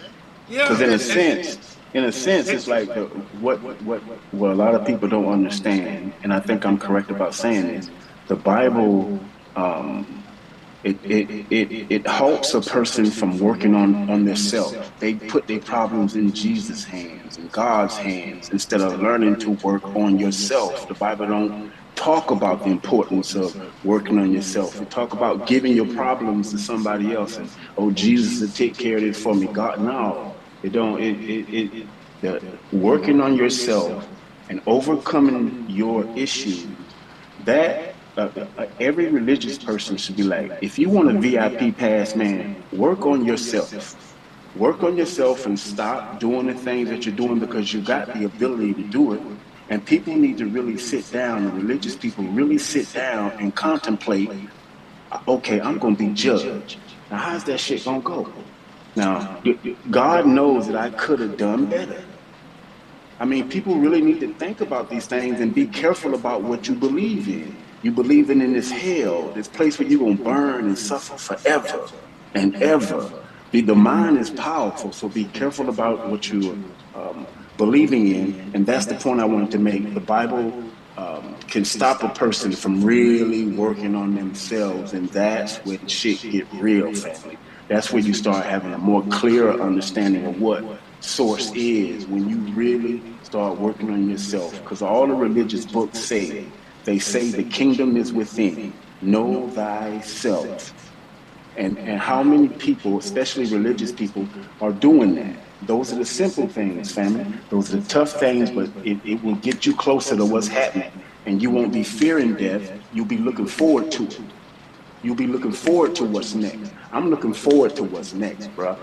Yeah. Because in a sense, it's like what a lot of people don't understand, and I think I'm correct about saying this. The Bible, it halts a person from working on themselves. They put their problems in Jesus' hands and God's hands instead of learning to work on yourself. The Bible don't talk about the importance of working on yourself. It talk about giving your problems to somebody else and Jesus will take care of it for me. God, no. It don't. Working on yourself and overcoming your issues. That every religious person should be like, if you want a VIP pass, man, work on yourself. Work on yourself and stop doing the things that you're doing because you got the ability to do it. And people need to really sit down. The religious people really sit down and contemplate. Okay, I'm gonna be judged. Now, how's that shit gonna go? Now, God knows that I could have done better. I mean, people really need to think about these things and be careful about what you believe in. You believe in this hell, this place where you're going to burn and suffer forever and ever. The mind is powerful, so be careful about what you're believing in. And that's the point I wanted to make. The Bible can stop a person from really working on themselves, and that's when shit get real, family. That's where you start having a more clearer understanding of what source is, when you really start working on yourself. Because all the religious books say, they say the kingdom is within. Know thyself. And how many people, especially religious people, are doing that? Those are the simple things, family. Those are the tough things, but it will get you closer to what's happening. And you won't be fearing death. You'll be looking forward to it. You'll be looking forward to what's next. I'm looking forward to what's next, bro.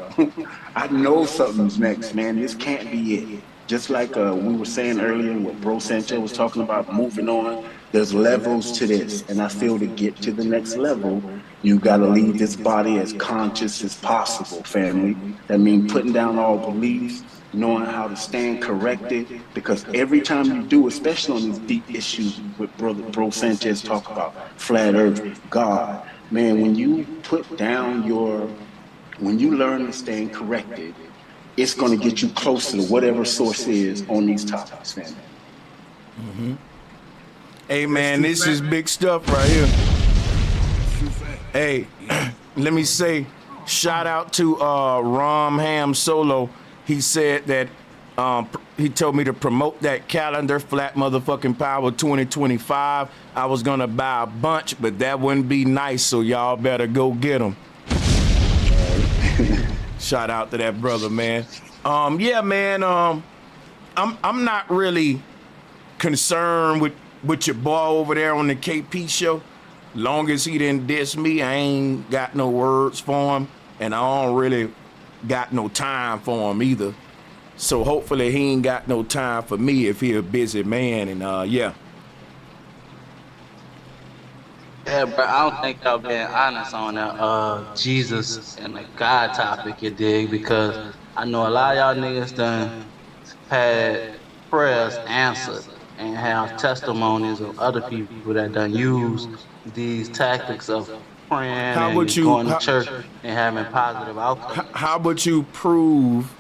I know something's next, man. This can't be it. Just like we were saying earlier, what Bro Sanchez was talking about, moving on, there's levels to this. And I feel to get to the next level, you got to leave this body as conscious as possible, family. That means putting down all beliefs, knowing how to stand corrected, because every time you do, especially on these deep issues with Bro Sanchez talk about flat earth, God, man, when you put down when you learn to stand corrected, it's going to get you closer to whatever source is on these topics, man. Mm-hmm. Hey, man, this is big stuff right here. Hey, let me say, shout out to Rom Ham Solo. He said that he told me to promote that calendar, Flat Motherfucking Power 2025. I was gonna buy a bunch, but that wouldn't be nice, so y'all better go get them. Shout out to that brother, man. Yeah, man. I'm not really concerned with your boy over there on the KP show. Long as he didn't diss me, I ain't got no words for him, and I don't really got no time for him either. So hopefully he ain't got no time for me if he a busy man. And yeah. Yeah, bro, I don't think y'all being honest on that Jesus and the God topic, you dig? Because I know a lot of y'all niggas done had prayers answered and have testimonies of other people that done use these tactics of praying and going to church and having positive outcomes. How would you prove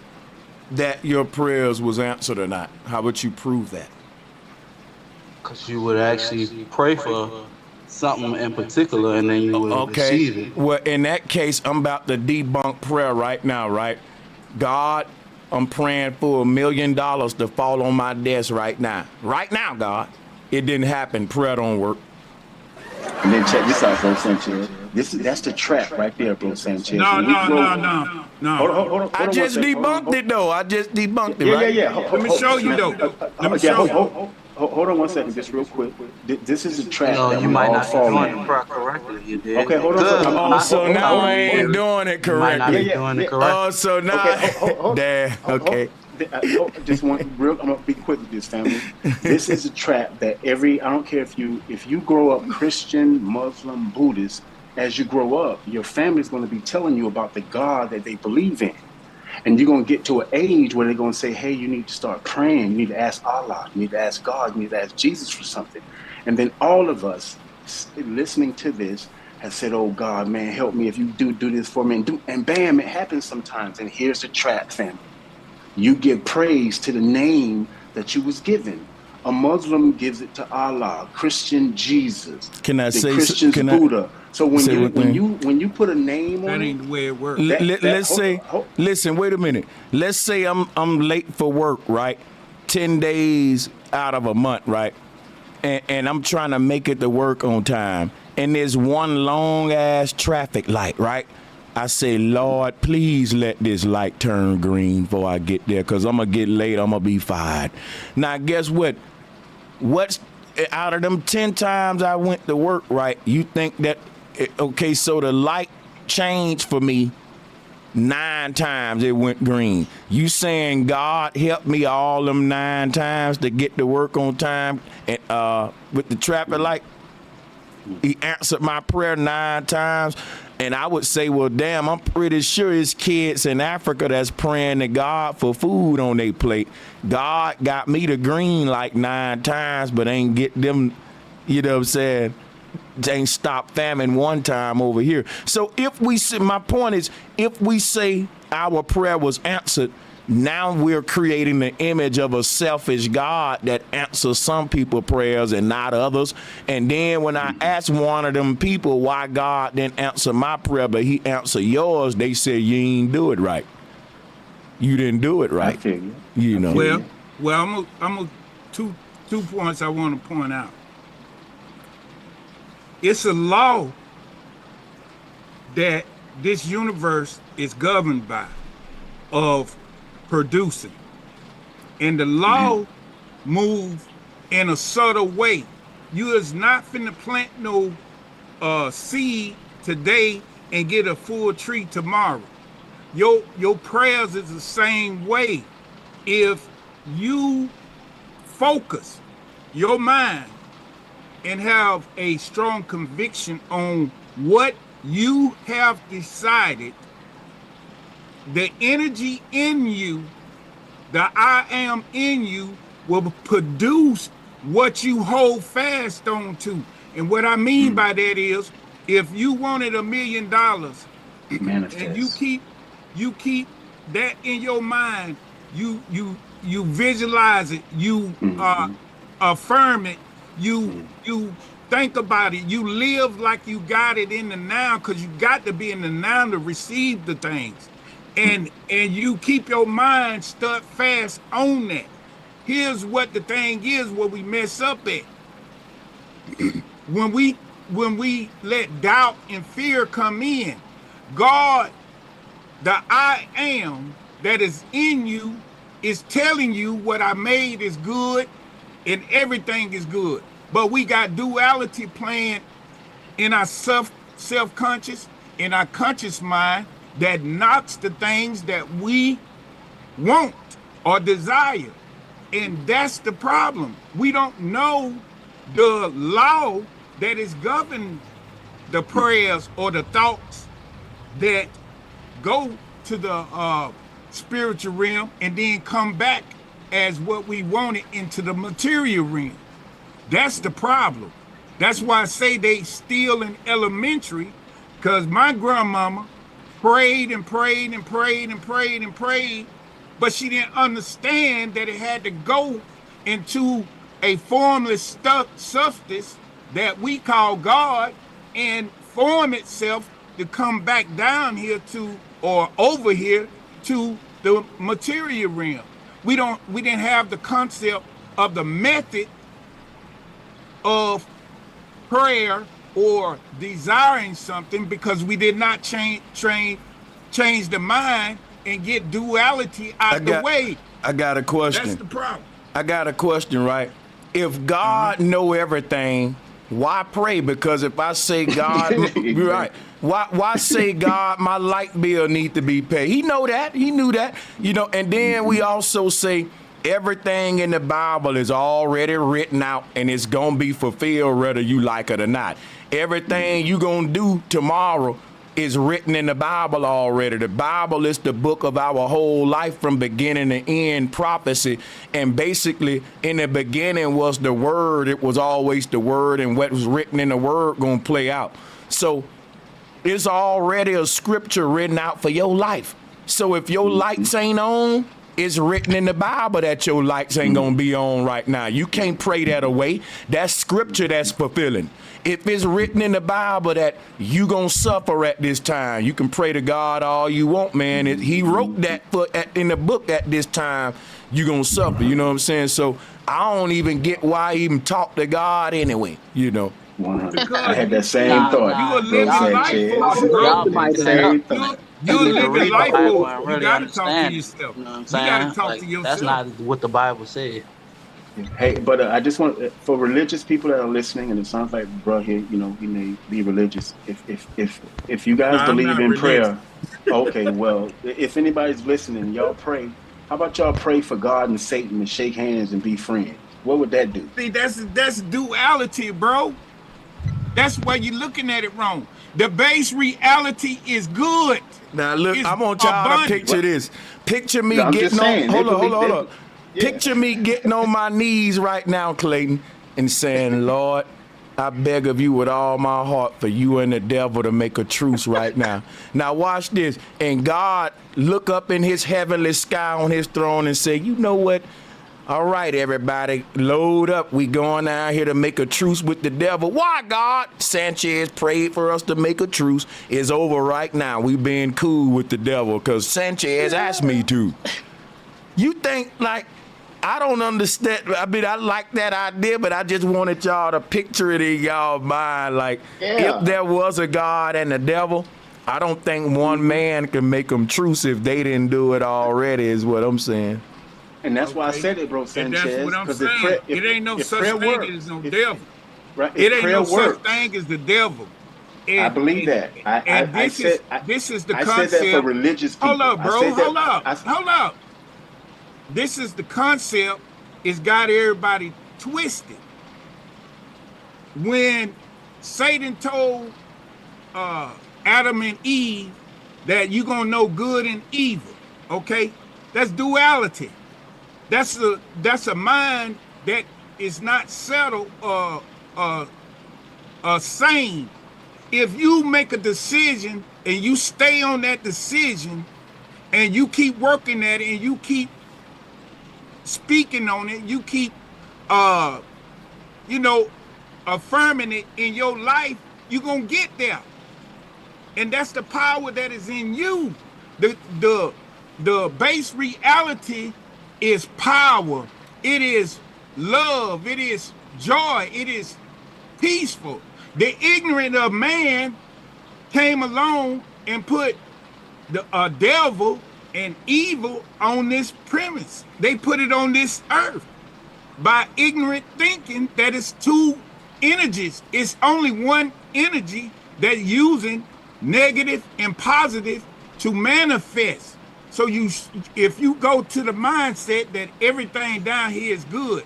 that your prayers was answered or not? How would you prove that? Because you would actually pray for something in particular and then you would receive it. Well, in that case, I'm about to debunk prayer right now, right? God, I'm praying for $1 million to fall on my desk right now. Right now, God. It didn't happen. Prayer don't work. And then check this out, bro, Sanchez. That's the trap right there, bro, Sanchez. No. Hold on, I just debunked it, though. I just debunked it, right? Yeah. Let me show you, though. Let me show you. Hold on one second, just real quick. This is a trap. No, that you we might all not fall be doing in. the prayer correctly. You did. Okay, hold on. Oh, so now I ain't doing it correctly. Might not be doing it correctly. Oh, so now, damn. Okay. Just one real. I'm gonna be quick with this, family. This is a trap that I don't care if you grow up Christian, Muslim, Buddhist. As you grow up, your family's going to be telling you about the God that they believe in. And you're going to get to an age where they're going to say, hey, you need to start praying. You need to ask Allah. You need to ask God. You need to ask Jesus for something. And then all of us listening to this has said, oh, God, man, help me if you do this for me. And bam, it happens sometimes. And here's the trap, family. You give praise to the name that you was given. A Muslim gives it to Allah, Christian Jesus. Can I say Christians Buddha. So when you put a name on that ain't the way it works. Listen, wait a minute. Let's say I'm late for work, right? 10 days out of a month, right? And I'm trying to make it to work on time. And there's one long ass traffic light, right? I say, Lord, please let this light turn green before I get there, because I'm going to get late. I'm going to be fired. Now, guess what? What's out of them 10 times I went to work, right? You think that, okay, so the light changed for me 9 times it went green. You saying God helped me all them 9 times to get to work on time and with the traffic light? He answered my prayer 9 times. And I would say, well, damn, I'm pretty sure it's kids in Africa that's praying to God for food on their plate. God got me to green like 9 times, but ain't get them, you know what I'm saying, ain't stop famine one time over here. So if we say, my point is, if we say our prayer was answered, now we're creating the image of a selfish God that answers some people's prayers and not others. And then when I ask one of them people why God didn't answer my prayer, but he answered yours, they say you ain't do it right. You didn't do it right. You know. Well, I'm two points I want to point out. It's a law that this universe is governed by of producing, and the law move in a subtle way. You is not finna plant no seed today and get a full tree tomorrow. Your prayers is the same way. If you focus your mind and have a strong conviction on what you have decided, the energy in you, the I am in you, will produce what you hold fast on to. And what I mean by that is, if you wanted $1 million and you keep that in your mind, you visualize it, you affirm it, you think about it, you live like you got it in the now, because you got to be in the now to receive the things. And you keep your mind stuck fast on that. Here's what the thing is, where we mess up at. When we the the I am that is in you is telling you what I made is good and everything is good. But we got duality playing in our self-conscious, in our conscious mind, that knocks the things that we want or desire. And that's the problem. We don't know the law that is governing the prayers or the thoughts that go to the spiritual realm and then come back as what we wanted into the material realm. That's the problem. That's why I say they still in elementary, because my grandmama prayed and prayed and prayed and prayed and prayed, but she didn't understand that it had to go into a formless substance that we call God and form itself to come back down here to, or over here to the material realm. We didn't have the concept of the method of prayer or desiring something, because we did not change the mind and get duality out the way. I got a question. That's the problem. I got a question, right? If God know everything, why pray? Because if I say God, right? Why say God, my light bill need to be paid? He know that. He knew that. You know. And then we also say everything in the Bible is already written out and it's gonna be fulfilled whether you like it or not. Everything you gonna do tomorrow is written in the Bible already. The Bible is the book of our whole life from beginning to end, prophecy. And basically, in the beginning was the Word. It was always the Word, and what was written in the Word gonna play out. So it's already a scripture written out for your life. So if your lights ain't on, it's written in the Bible that your lights ain't gonna be on right now. You can't pray that away. That's scripture that's fulfilling. If it's written in the Bible that you gonna suffer at this time, you can pray to God all you want, man. He wrote that in the book at this time, you gonna suffer. You know what I'm saying? So I don't even get why I even talk to God anyway, you know. 100. I had that same thought. You are living life for it. You're living life for it. You gotta talk to yourself. You know what I'm You saying? gotta talk to yourself. That's not what the Bible said. Hey, but I just want, for religious people that are listening, and it sounds like bro here, you know, he may be religious. If you guys believe in prayer, okay, well, if anybody's listening, y'all pray. How about y'all pray for God and Satan to shake hands and be friends? What would that do? See, that's duality, bro. That's why you're looking at it wrong. The base reality is good. Now look, I want y'all to picture this. Picture me getting on. Hold on. Yeah. Picture me getting on my knees right now, Clayton, and saying, Lord, I beg of you with all my heart for you and the devil to make a truce right now. Now watch this. And God look up in his heavenly sky on his throne and say, you know what? All right, everybody, load up. We going out here to make a truce with the devil. Why, God? Sanchez prayed for us to make a truce. It's over right now. We being cool with the devil because Sanchez asked me to. You think, like, I don't understand. I mean, I like that idea, but I just wanted y'all to picture it in y'all mind. Like, if there was a God and a devil, I don't think one man can make them truce if they didn't do it already, is what I'm saying. And that's why I said it, bro, Sanchez. And that's what I'm saying. It ain't no such thing as no devil. Right? It ain't no such thing as the devil. And, I believe that. This is the concept. I said that for religious people. Hold up, bro. Hold up. This is the concept. It's got everybody twisted. When Satan told Adam and Eve that you're gonna know good and evil, okay? That's duality. That's a mind that is not settled sane. If you make a decision and you stay on that decision and you keep working at it and you keep speaking on it, you keep affirming it in your life, you're gonna get there. And that's the power that is in you. The base reality is power. It is love. It is joy. It is peaceful. The ignorant of man came along and put the devil and evil on this premise. They put it on this earth by ignorant thinking that it's two energies. It's only one energy that using negative and positive to manifest. So if you go to the mindset that everything down here is good,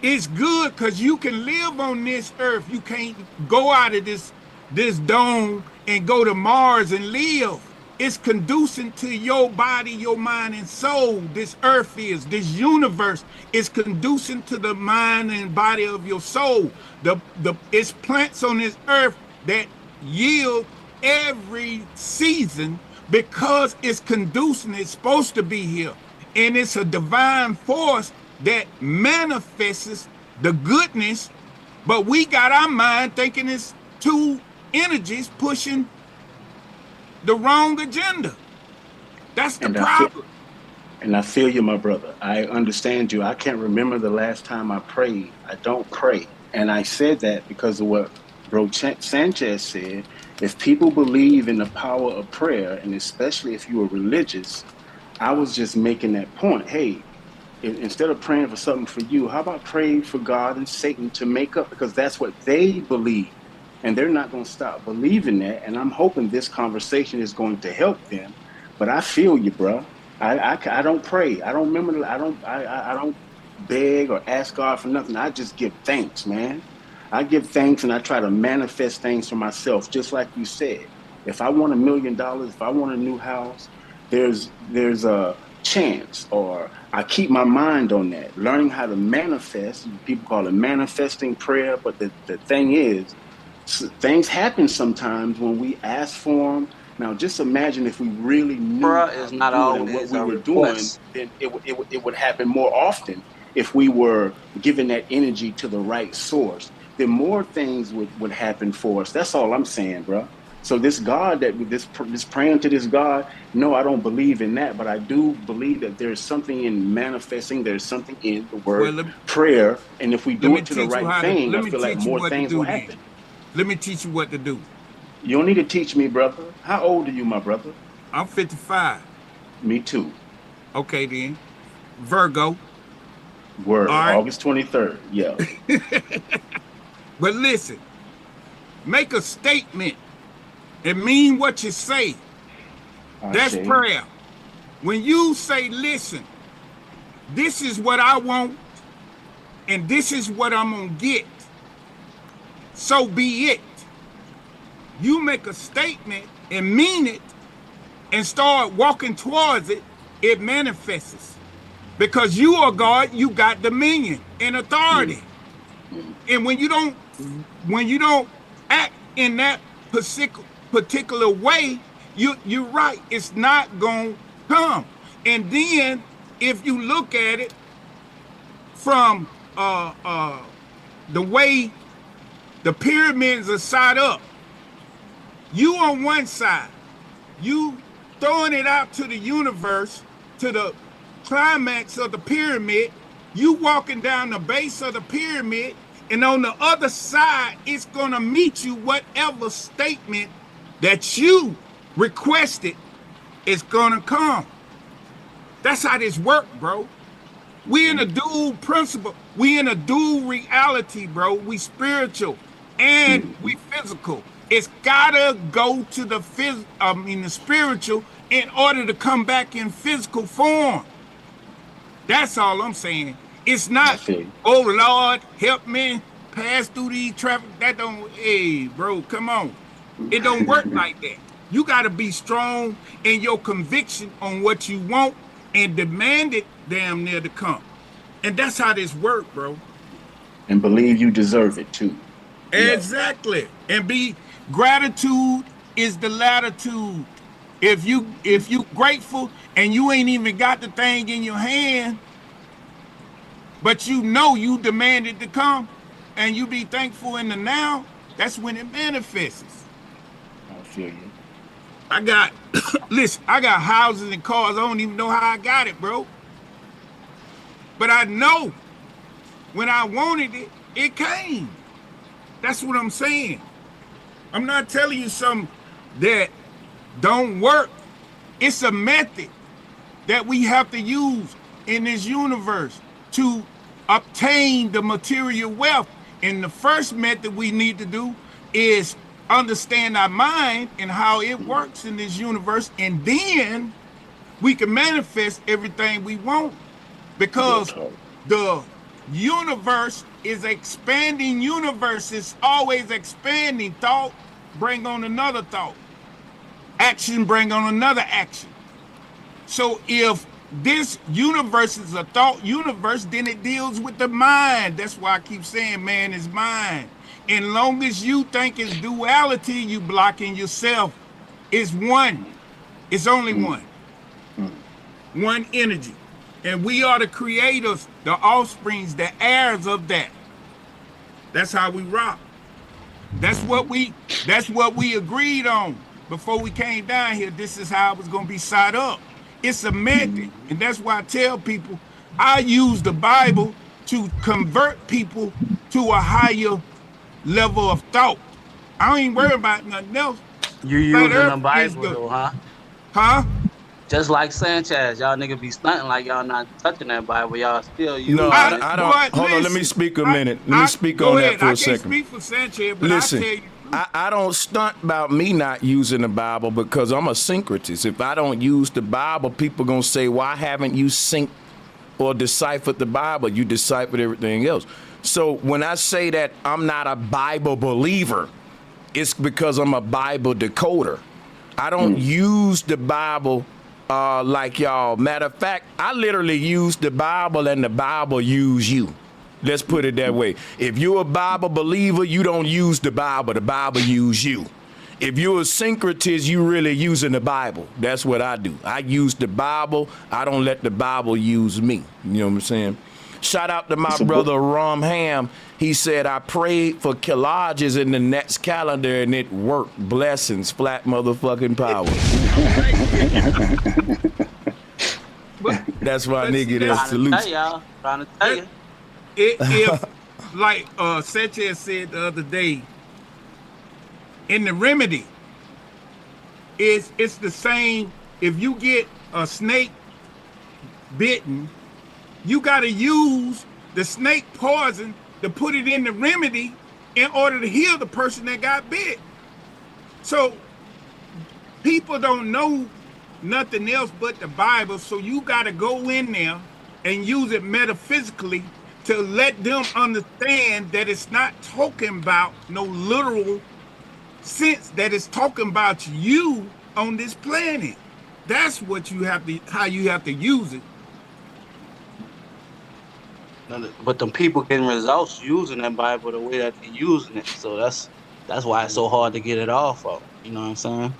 it's good because you can live on this earth. You can't go out of this dome and go to Mars and live. It's conducive to your body, your mind, and soul. This earth is, this universe is conducive to the mind and body of your soul. It's plants on this earth that yield every season because it's conducive. It's supposed to be here. And it's a divine force that manifests the goodness, but we got our mind thinking it's two energies pushing the wrong agenda. That's the problem. And I feel you, my brother. I understand you. I can't remember the last time I prayed. I don't pray. And I said that because of what Bro Sanchez said. If people believe in the power of prayer, and especially if you are religious, I was just making that point. Hey, instead of praying for something for you, how about praying for God and Satan to make up? Because that's what they believe. And they're not going to stop believing that. And I'm hoping this conversation is going to help them. But I feel you, bro. I don't pray. I don't remember. I don't beg or ask God for nothing. I just give thanks, man. I give thanks and I try to manifest things for myself, just like you said. If I want $1 million, if I want a new house, there's a chance, or I keep my mind on that. Learning how to manifest. People call it manifesting prayer, but the thing is, things happen sometimes when we ask for them. Now, just imagine if we really knew It's not always what we were request. doing, then it would happen more often if we were giving that energy to the right source. Then more things would happen for us. That's all I'm saying, bro. So this God this praying to this God, no, I don't believe in that, but I do believe that there's something in manifesting. There's something in the word prayer, and if we do it to the right thing, I feel like more things will happen. Let me teach you what to do. You don't need to teach me, brother. How old are you, my brother? I'm 55. Me too. Okay, then. Virgo. Word. Right. August 23rd. Yeah. But listen, make a statement and mean what you say. That's prayer. When you say, listen, this is what I want, and this is what I'm going to get, so be it. You make a statement and mean it and start walking towards it, it manifests. Because you are God, you got dominion and authority. And when you don't act in that particular way, you're right, it's not going to come. And then if you look at it from the way the pyramids are set up, you on one side, you throwing it out to the universe, to the climax of the pyramid, you walking down the base of the pyramid, and on the other side, it's gonna meet you whatever statement that you requested is gonna come. That's how this work, bro. We in a dual principle. We in a dual reality, bro. We spiritual and we physical. It's gotta go to the spiritual in order to come back in physical form. That's all I'm saying. It's not, oh Lord, help me pass through these traffic. That don't, hey, bro, come on. It don't work like that. You gotta be strong in your conviction on what you want and demand it damn near to come. And that's how this work, bro. And believe you deserve it too. Exactly. And gratitude is the latitude. If you grateful and you ain't even got the thing in your hand, but you know you demanded to come, and you be thankful in the now, that's when it manifests. I feel you. Listen, I got houses and cars. I don't even know how I got it, bro. But I know when I wanted it, it came. That's what I'm saying. I'm not telling you something that don't work. It's a method that we have to use in this universe to obtain the material wealth. And the first method we need to do is understand our mind and how it works in this universe, and then we can manifest everything we want, because the universe is expanding. Universe is always expanding. Thought bring on another thought, action bring on another action. So if this universe is a thought universe, then it deals with the mind. That's why I keep saying man is mind. And long as you think it's duality, you blocking yourself. It's one. It's only one. One energy. And we are the creators, the offsprings, the heirs of that. That's how we rock. That's what we agreed on before we came down here. This is how it was gonna be set up. It's a method. And that's why I tell people I use the Bible to convert people to a higher level of thought. I don't even worry about nothing else. You using the Bible though, huh? Huh? Just like Sanchez, y'all niggas be stunting like y'all not touching that Bible. Y'all still using No, it. I don't. Hold on, let me speak a minute. Let me speak on that for a second. I can't speak for Sanchez, but listen, I tell you. I don't stunt about me not using the Bible because I'm a syncretist. If I don't use the Bible, people gonna say, why haven't you synced or deciphered the Bible? You deciphered everything else. So when I say that I'm not a Bible believer, it's because I'm a Bible decoder. I don't use the Bible like y'all. Matter of fact, I literally use the Bible and the Bible use you. Let's put it that way. If you're a Bible believer, you don't use the Bible use you. If you're a syncretist, you really using the Bible. That's what I do. I use the Bible. I don't let the Bible use me. You know what I'm saying? Shout out to my brother Ram Ham. He said, I prayed for collages in the next calendar and it worked. Blessings, flat motherfucking power. That's my nigga that salutes. Trying to tell you. If like Sanchez said the other day, in the remedy, it's the same. If you get a snake bitten, you got to use the snake poison to put it in the remedy in order to heal the person that got bit. So people don't know nothing else but the Bible, so you got to go in there and use it metaphysically to let them understand that it's not talking about no literal sense, that it's talking about you on this planet. That's what you have to, how you have to use it. But them people getting results using that Bible the way that they're using it. So that's why it's so hard to get it off of. You know what I'm saying?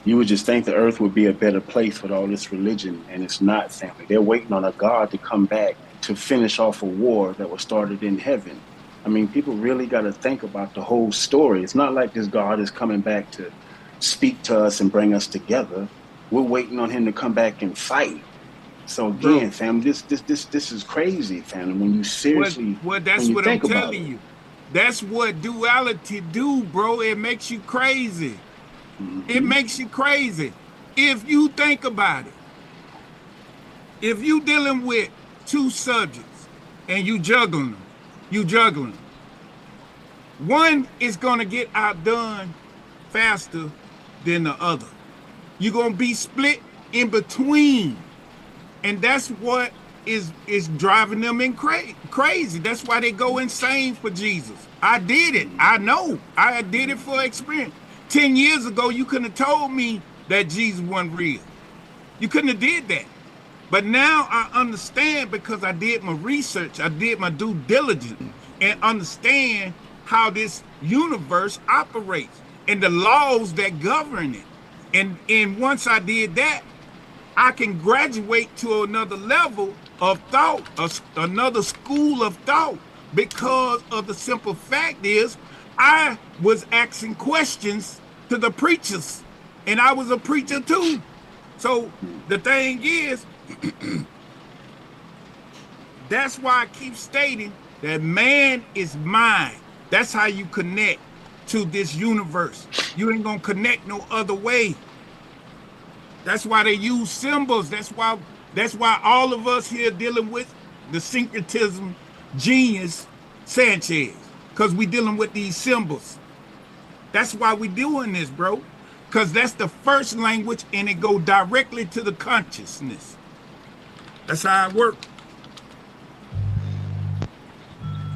You would just think the earth would be a better place with all this religion, and it's not, family. They're waiting on a God to come back to finish off a war that was started in heaven. I mean, people really got to think about the whole story. It's not like this God is coming back to speak to us and bring us together. We're waiting on him to come back and fight. So again, family, this is crazy, family. When you seriously, that's what I'm telling you. That's what duality do, bro. It makes you crazy. It makes you crazy. If you think about it, if you dealing with two subjects and you juggling them, one is gonna get outdone faster than the other. You're gonna be split in between, and that's what is driving them in crazy. That's why they go insane for Jesus. I did it. I know. I did it for experience. 10 years ago, you couldn't have told me that Jesus wasn't real. You couldn't have did that. But now I understand because I did my research, I did my due diligence, and understand how this universe operates and the laws that govern it. And once I did that, I can graduate to another level of thought, another school of thought, because of the simple fact is I was asking questions to the preachers, and I was a preacher too. So the thing is, that's why I keep stating that man is mind. That's how you connect to this universe. You ain't gonna connect no other way. That's why they use symbols. That's why all of us here dealing with the syncretism genius Sanchez, because we dealing with these symbols. That's why we doing this, bro. Because that's the first language, and it go directly to the consciousness. That's how it works.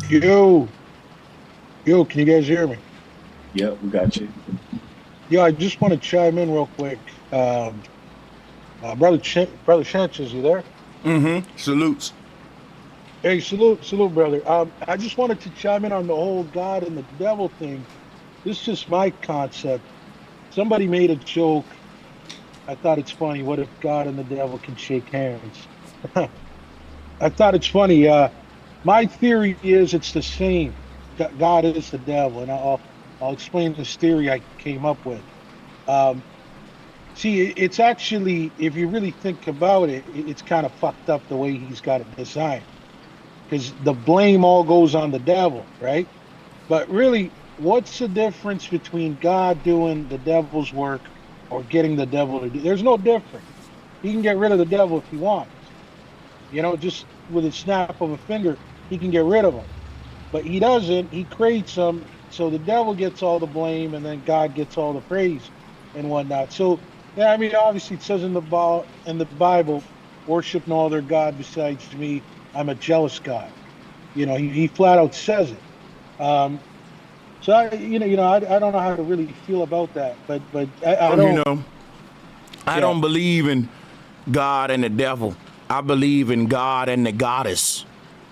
Yo, can you guys hear me? Yep, we got you. Yeah, I just want to chime in real quick. Brother Sanchez, you there? Mm-hmm. Salutes. Hey, salute, brother. I just wanted to chime in on the whole God and the devil thing. This is just my concept. Somebody made a joke. I thought it's funny. What if God and the devil can shake hands? I thought it's funny. My theory is it's the same. God is the devil, and I'll explain this theory I came up with. See, it's actually, if you really think about it, it's kind of fucked up the way he's got it designed, because the blame all goes on the devil, right? But really, what's the difference between God doing the devil's work or getting the devil to do? There's no difference. He can get rid of the devil if he wants. You know, just with a snap of a finger, he can get rid of him. But he doesn't. He creates them, so the devil gets all the blame, and then God gets all the praise and whatnot. So, yeah, I mean, obviously it says in the Bible, worship no other God besides me. I'm a jealous God. You know, he flat out says it. So I don't know how to really feel about that, but I don't. You know, I don't believe in God and the devil. I believe in God and the goddess.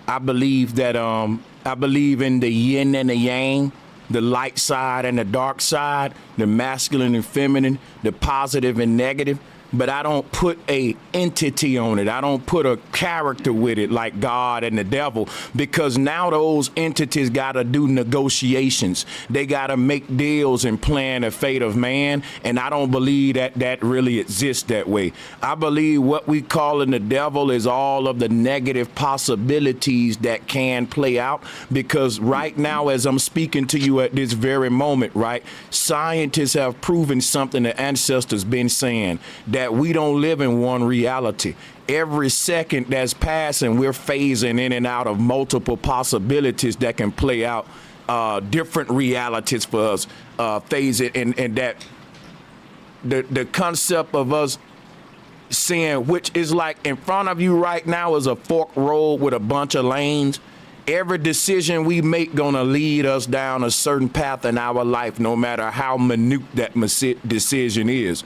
I believe that I believe in the yin and the yang, the light side and the dark side, the masculine and feminine, the positive and negative. But I don't put a entity on it. I don't put a character with it like God and the devil, because now those entities got to do negotiations. They got to make deals and plan the fate of man. And I don't believe that really exists that way. I believe what we call in the devil is all of the negative possibilities that can play out, because right now, as I'm speaking to you at this very moment, right, scientists have proven something the ancestors been saying, that we don't live in one reality. Every second that's passing, we're phasing in and out of multiple possibilities that can play out, different realities for us, phasing, and that the concept of us seeing, which is like in front of you right now is a forked road with a bunch of lanes. Every decision we make gonna lead us down a certain path in our life, no matter how minute that decision is.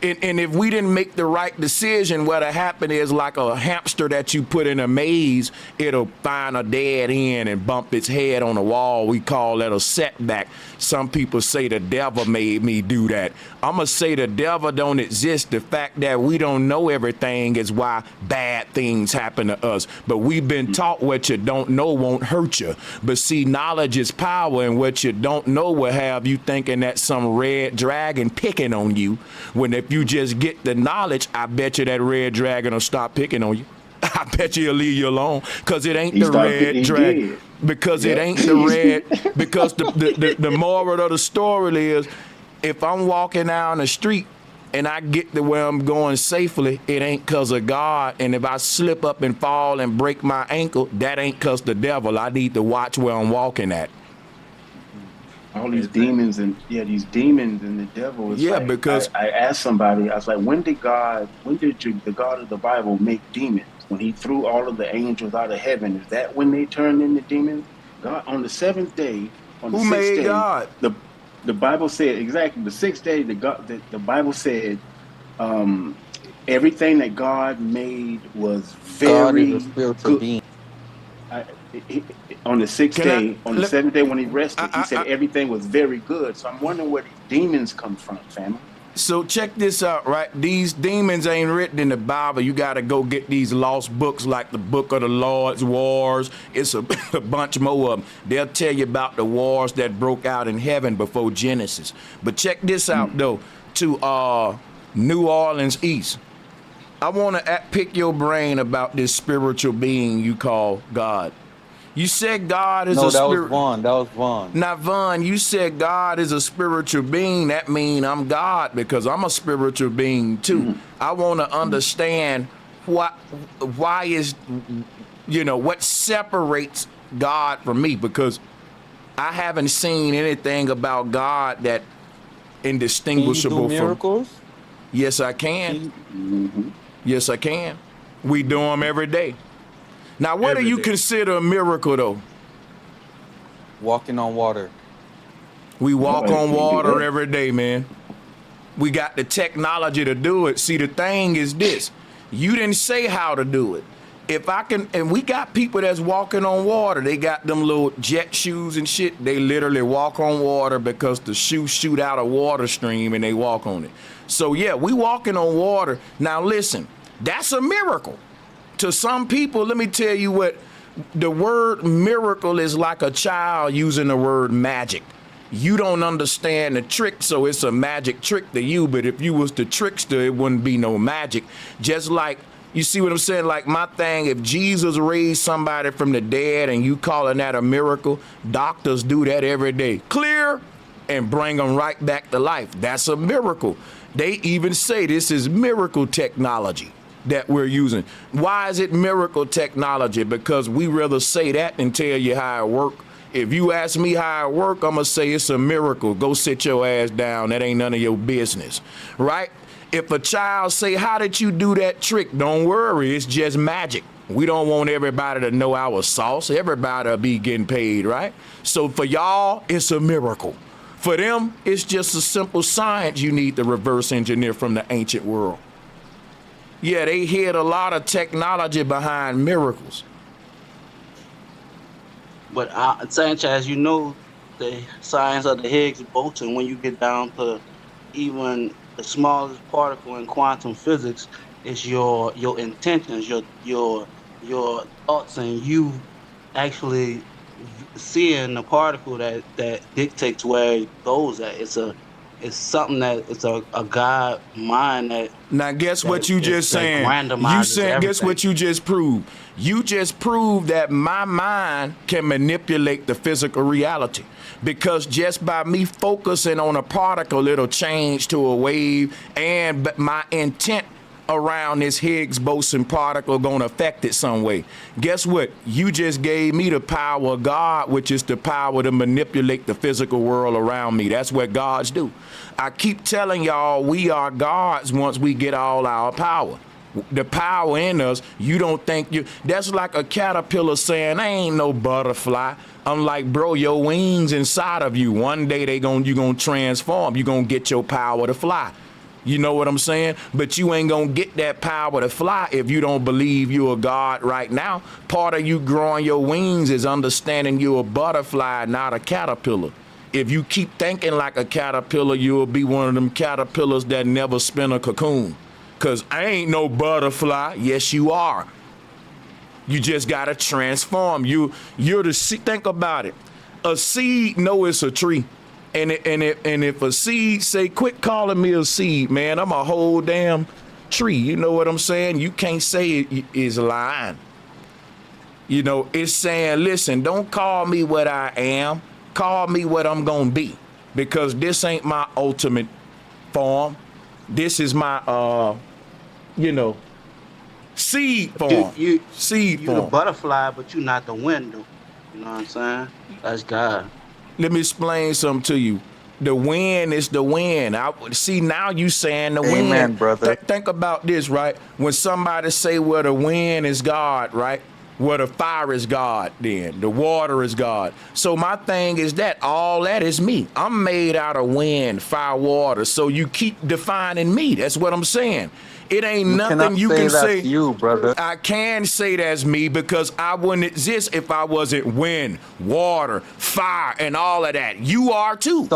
And if we didn't make the right decision, what'll happen is, like a hamster that you put in a maze, it'll find a dead end and bump its head on a wall. We call that a setback. Some people say the devil made me do that. I'm gonna say the devil don't exist. The fact that we don't know everything is why bad things happen to us. But we've been taught what you don't know won't hurt you. But see, knowledge is power, and what you don't know will have you thinking that some red dragon picking on you, when if you just get the knowledge, I bet you that red dragon will stop picking on you. I bet you he'll leave you alone, because it ain't the red dragon. Because it ain't the red. Because the moral of the story is, if I'm walking down the street and I get to where I'm going safely, it ain't because of God. And if I slip up and fall and break my ankle, that ain't because the devil. I need to watch where I'm walking at. All these demons and the devil is like, because I asked somebody, I was like, when did the God of the Bible make demons? When he threw all of the angels out of heaven, is that when they turned into demons? God, on the seventh day, on the Who sixth made day, God? The Bible said, exactly, the sixth day, the Bible said, everything that God made was very good. On the sixth day, on the seventh day when he rested, he said everything was very good. So I'm wondering where these demons come from, family. So check this out, right? These demons ain't written in the Bible. You got to go get these lost books like the Book of the Lord's Wars. It's a bunch more of them. They'll tell you about the wars that broke out in heaven before Genesis. But check this out, though, to New Orleans East. I want to pick your brain about this spiritual being you call God. You said God is No, a that was spirit. Vaughn. That was Vaughn. Now, Vaughn, you said God is a spiritual being. That means I'm God because I'm a spiritual being too. I want to understand why is, what separates God from me, because I haven't seen anything about God that indistinguishable Can you do from. miracles? Yes, I can. Yes, I can. We do them every day. Now, what do you consider a miracle, though? Walking on water. We walk Nobody on can do water that. every day, man. We got the technology to do it. See, the thing is this. You didn't say how to do it. If I can, and we got people that's walking on water. They got them little jet shoes and shit. They literally walk on water because the shoes shoot out a water stream and they walk on it. So yeah, we walking on water. Now listen, that's a miracle. To some people, let me tell you what, the word miracle is like a child using the word magic. You don't understand the trick, so it's a magic trick to you, but if you was the trickster, it wouldn't be no magic. Just like, you see what I'm saying? Like my thing, if Jesus raised somebody from the dead and you calling that a miracle, doctors do that every day. Clear and bring them right back to life. That's a miracle. They even say this is miracle technology that we're using. Why is it miracle technology? Because we rather say that than tell you how it work. If you ask me how it work, I'm gonna say it's a miracle. Go sit your ass down. That ain't none of your business, right? If a child say, how did you do that trick? Don't worry, it's just magic. We don't want everybody to know our sauce. Everybody will be getting paid, right? So for y'all, it's a miracle. For them, it's just a simple science you need to reverse engineer from the ancient world. Yeah, they hid a lot of technology behind miracles. But Sanchez, the science of the Higgs boson, when you get down to even the smallest particle in quantum physics, is your intentions, your thoughts, and you actually seeing the particle that dictates where it goes at. It's something that it's a God mind that. Now guess what you just saying? You said guess what you just proved? You just proved that my mind can manipulate the physical reality. Because just by me focusing on a particle, it'll change to a wave, and my intent around this Higgs boson particle gonna affect it some way. Guess what? You just gave me the power of God, which is the power to manipulate the physical world around me. That's what gods do. I keep telling y'all we are gods once we get all our power. The power in us, you don't think that's like a caterpillar saying, I ain't no butterfly. I'm like, bro, your wings inside of you. One day you gonna transform. You gonna get your power to fly. You know what I'm saying? But you ain't gonna get that power to fly if you don't believe you're a god right now. Part of you growing your wings is understanding you're a butterfly, not a caterpillar. If you keep thinking like a caterpillar, you'll be one of them caterpillars that never spin a cocoon. Cause I ain't no butterfly. Yes, you are. You just gotta transform. You're the seed. Think about it. A seed know it's a tree. And if a seed say, quit calling me a seed, man, I'm a whole damn tree. You know what I'm saying? You can't say it is lying. You know, it's saying, listen, don't call me what I am. Call me what I'm gonna be. Because this ain't my ultimate form. This is my, seed form. Seed form. You the butterfly, but you're not the window. You know what I'm saying? That's God. Let me explain something to you. The wind is the wind. See, now you saying the wind. Amen, brother. Think about this, right? When somebody say, well, the wind is God, right? Well, the fire is God then. The water is God. So my thing is that all that is me. I'm made out of wind, fire, water. So you keep defining me. That's what I'm saying. It ain't nothing you can say. You, brother. I can say that's me because I wouldn't exist if I wasn't wind, water, fire, and all of that. You are too.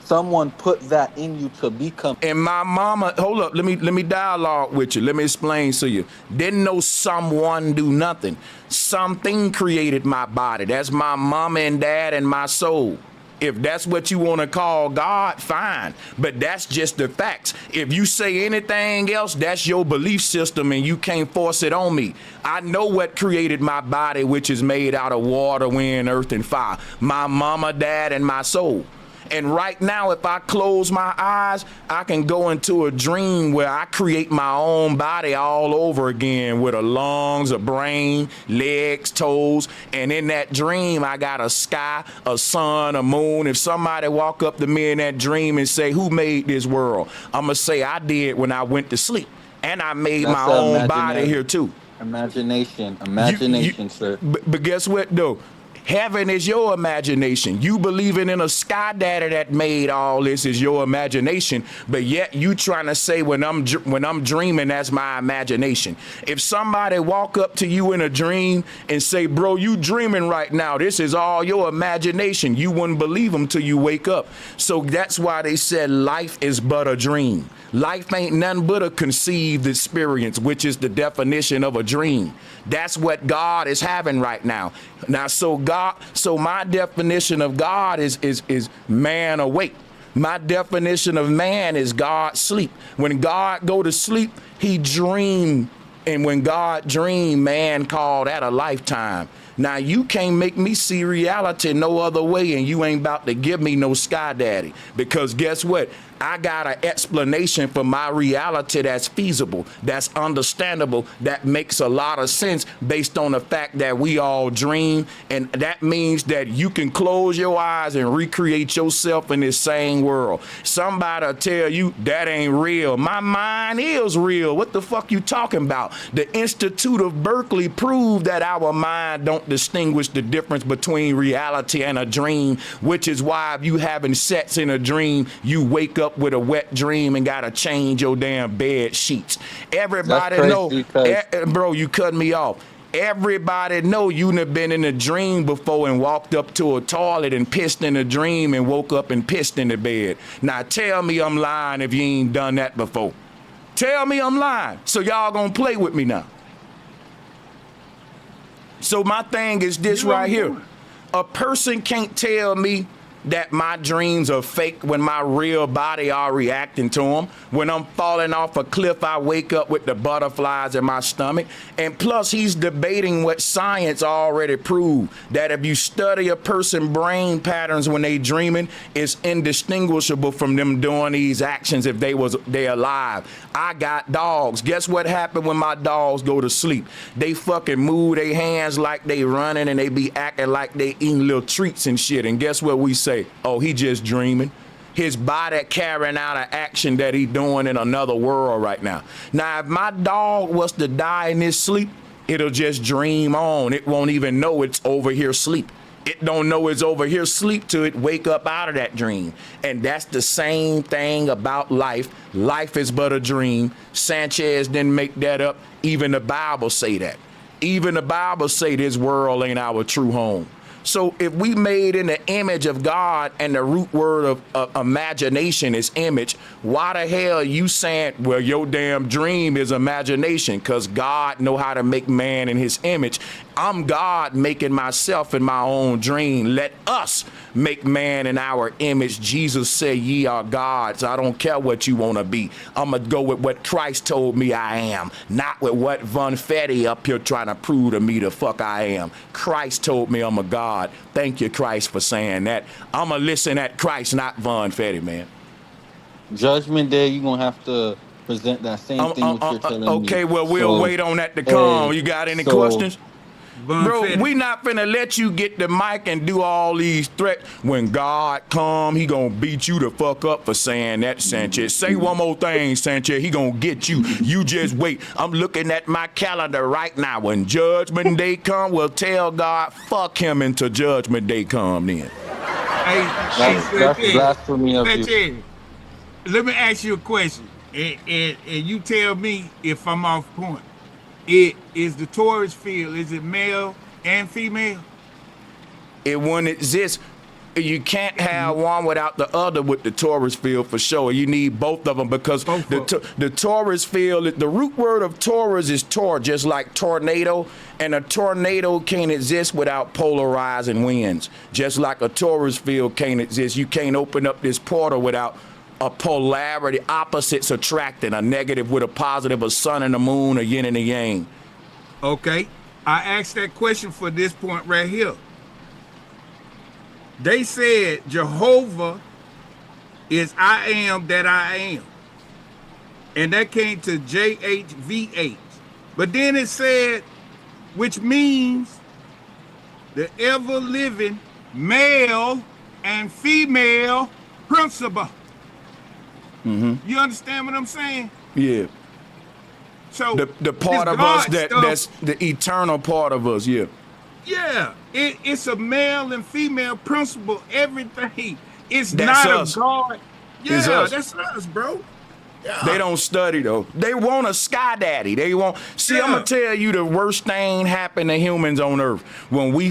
Someone put that in you to become. And my mama, hold up, let me dialogue with you. Let me explain to you. Didn't know someone do nothing. Something created my body. That's my mama and dad and my soul. If that's what you want to call God, fine. But that's just the facts. If you say anything else, that's your belief system and you can't force it on me. I know what created my body, which is made out of water, wind, earth, and fire. My mama, dad, and my soul. And right now, if I close my eyes, I can go into a dream where I create my own body all over again with a lungs, a brain, legs, toes. And in that dream, I got a sky, a sun, a moon. If somebody walk up to me in that dream and say, who made this world? I'm going to say I did when I went to sleep. And I made my own body here too. Imagination, sir. But guess what, though? Heaven is your imagination. You believing in a sky daddy that made all this is your imagination, but yet you trying to say when I'm dreaming, that's my imagination. If somebody walk up to you in a dream and say, bro, you dreaming right now, this is all your imagination, you wouldn't believe them till you wake up. So that's why they said life is but a dream. Life ain't nothing but a conceived experience, which is the definition of a dream. That's what God is having right now. Now, so my definition of God is man awake. My definition of man is God sleep. When God go to sleep, he dream. And when God dream, man call that a lifetime. Now, you can't make me see reality no other way, and you ain't about to give me no sky daddy. Because guess what? I got an explanation for my reality that's feasible, that's understandable, that makes a lot of sense based on the fact that we all dream. And that means that you can close your eyes and recreate yourself in this same world. Somebody will tell you that ain't real. My mind is real. What the fuck you talking about? The Institute of Berkeley proved that our mind don't distinguish the difference between reality and a dream, which is why if you having sex in a dream, you wake up with a wet dream and gotta change your damn bed sheets. Everybody know, bro, you cut me off. Everybody know you done been in a dream before and walked up to a toilet and pissed in a dream and woke up and pissed in the bed. Now tell me I'm lying if you ain't done that before. Tell me I'm lying. So y'all gonna play with me now. So my thing is this right here. A person can't tell me that my dreams are fake when my real body are reacting to them. When I'm falling off a cliff, I wake up with the butterflies in my stomach. And plus, he's debating what science already proved, that if you study a person's brain patterns when they dreaming, it's indistinguishable from them doing these actions if they alive. I got dogs. Guess what happened when my dogs go to sleep? They fucking move their hands like they running and they be acting like they eating little treats and shit. And guess what we say? Oh, he just dreaming. His body carrying out an action that he doing in another world right now. Now, if my dog was to die in his sleep, it'll just dream on. It won't even know it's over here sleep. It don't know it's over here sleep till it wake up out of that dream. And that's the same thing about life. Life is but a dream. Sanchez didn't make that up. Even the Bible say that. Even the Bible say this world ain't our true home. So if we made in the image of God and the root word of imagination is image, why the hell you saying, well, your damn dream is imagination? Because God know how to make man in his image. I'm God making myself in my own dream. Let us make man in our image. Jesus said, ye are gods. I don't care what you want to be. I'm going to go with what Christ told me I am, not with what Von Fetty up here trying to prove to me the fuck I am. Christ told me I'm a God. Thank you, Christ, for saying that. I'm going to listen at Christ, not Von Fetty, man. Judgment Day, you're going to have to present that same thing what you're telling me. Okay, well, we'll wait on that to come. You got any questions? Bro, we not finna let you get the mic and do all these threats. When God come, he gonna beat you the fuck up for saying that, Sanchez. Say one more thing, Sanchez. He gonna get you. You just wait. I'm looking at my calendar right now. When Judgment Day come, we'll tell God, fuck him until Judgment Day come then. That's blasphemy of you. Let me ask you a question, and you tell me if I'm off point. It is the Taurus field. Is it male and female? It wouldn't exist. You can't have one without the other with the Taurus field for sure. You need both of them because the Taurus field, the root word of Taurus is Tor, just like tornado, and a tornado can't exist without polarizing winds. Just like a Taurus field can't exist. You can't open up this portal without a polarity, opposites attracting, a negative with a positive, a sun and a moon, a yin and a yang. Okay, I asked that question for this point right here. They said Jehovah is I am that I am. And that came to JHVH. But then it said, which means the ever-living male and female principle. You understand what I'm saying? Yeah. So the part of us that's the eternal part of us, yeah. Yeah, it's a male and female principle, everything. It's that's not us. A God. Yeah, it's us. That's us, bro. Yeah. They don't study though. They want a sky daddy. They want. See, I'm gonna tell you the worst thing happened to humans on earth when we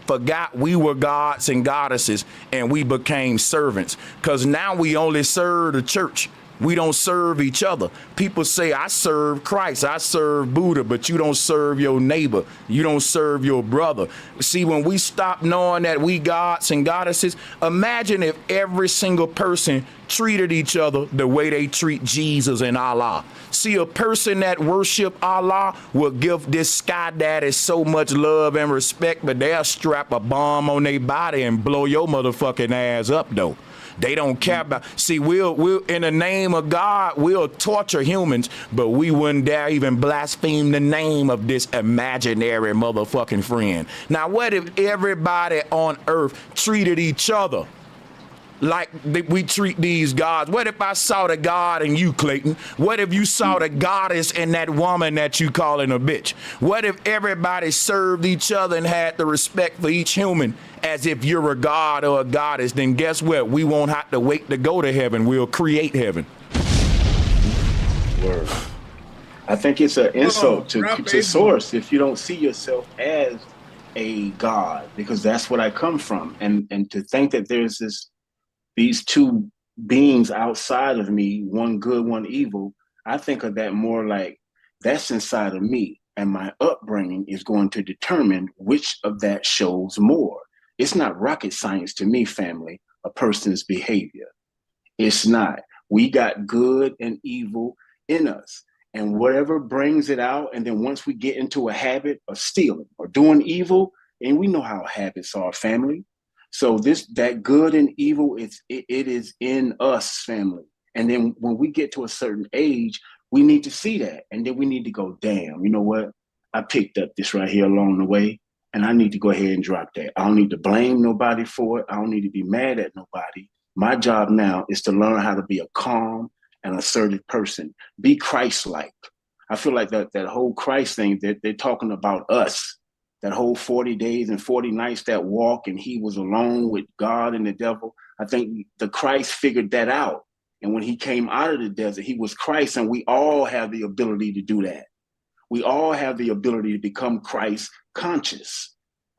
forgot we were gods and goddesses and we became servants. Cause now we only serve the church. We don't serve each other. People say, I serve Christ, I serve Buddha, but you don't serve your neighbor. You don't serve your brother. See, when we stop knowing that we gods and goddesses, imagine if every single person treated each other the way they treat Jesus and Allah. See, a person that worship Allah will give this sky daddy so much love and respect, but they'll strap a bomb on their body and blow your motherfucking ass up, though. They don't care about. See, we'll in the name of God, we'll torture humans, but we wouldn't dare even blaspheme the name of this imaginary motherfucking friend. Now, what if everybody on earth treated each other like we treat these gods? What if I saw the God in you, Clayton? What if you saw the goddess in that woman that you calling a bitch? What if everybody served each other and had the respect for each human as if you're a god or a goddess? Then guess what? We won't have to wait to go to heaven. We'll create heaven. Word. I think it's an insult to source if you don't see yourself as a god, because that's what I come from. And to think that there's these two beings outside of me, one good, one evil, I think of that more like that's inside of me, and my upbringing is going to determine which of that shows more. It's not rocket science to me, family, a person's behavior. It's not. We got good and evil in us, and whatever brings it out, and then once we get into a habit of stealing or doing evil, and we know how habits are, family. So that good and evil, it is in us, family. And then when we get to a certain age, we need to see that. And then we need to go, damn, you know what? I picked up this right here along the way, and I need to go ahead and drop that. I don't need to blame nobody for it. I don't need to be mad at nobody. My job now is to learn how to be a calm and assertive person. Be Christ-like. I feel like that whole Christ thing, they're talking about us. That whole 40 days and 40 nights, that walk, and he was alone with God and the devil. I think the Christ figured that out. And when he came out of the desert, he was Christ, and we all have the ability to do that. We all have the ability to become Christ conscious.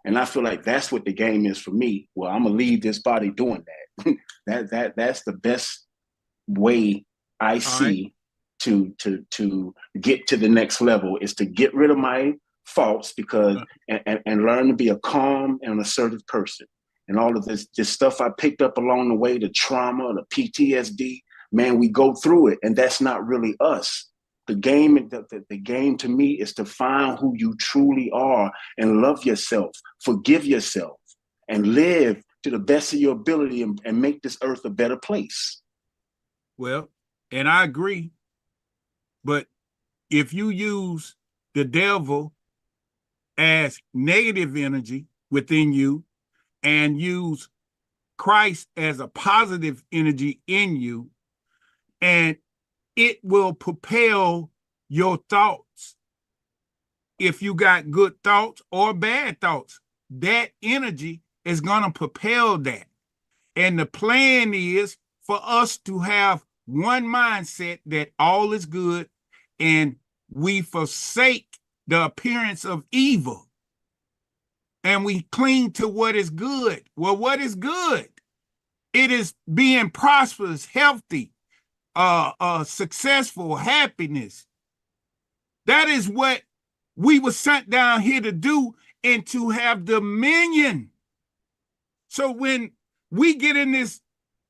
And I feel like that's what the game is for me. Well, I'm gonna leave this body doing that. That's the best way I see to get to the next level, is to get rid of my faults, because and learn to be a calm and assertive person. And all of this stuff I picked up along the way, the trauma, the PTSD, man, we go through it, and that's not really us. The game to me is to find who you truly are and love yourself, forgive yourself, and live to the best of your ability and make this earth a better place. Well, and I agree, but if you use the devil as negative energy within you and use Christ as a positive energy in you, and it will propel your thoughts. If you got good thoughts or bad thoughts, that energy is going to propel that. And the plan is for us to have one mindset that all is good, and we forsake the appearance of evil. and we cling to what is good. Well, what is good? It is being prosperous, healthy, successful, happiness. That is what we were sent down here to do, and to have dominion. So when we get in this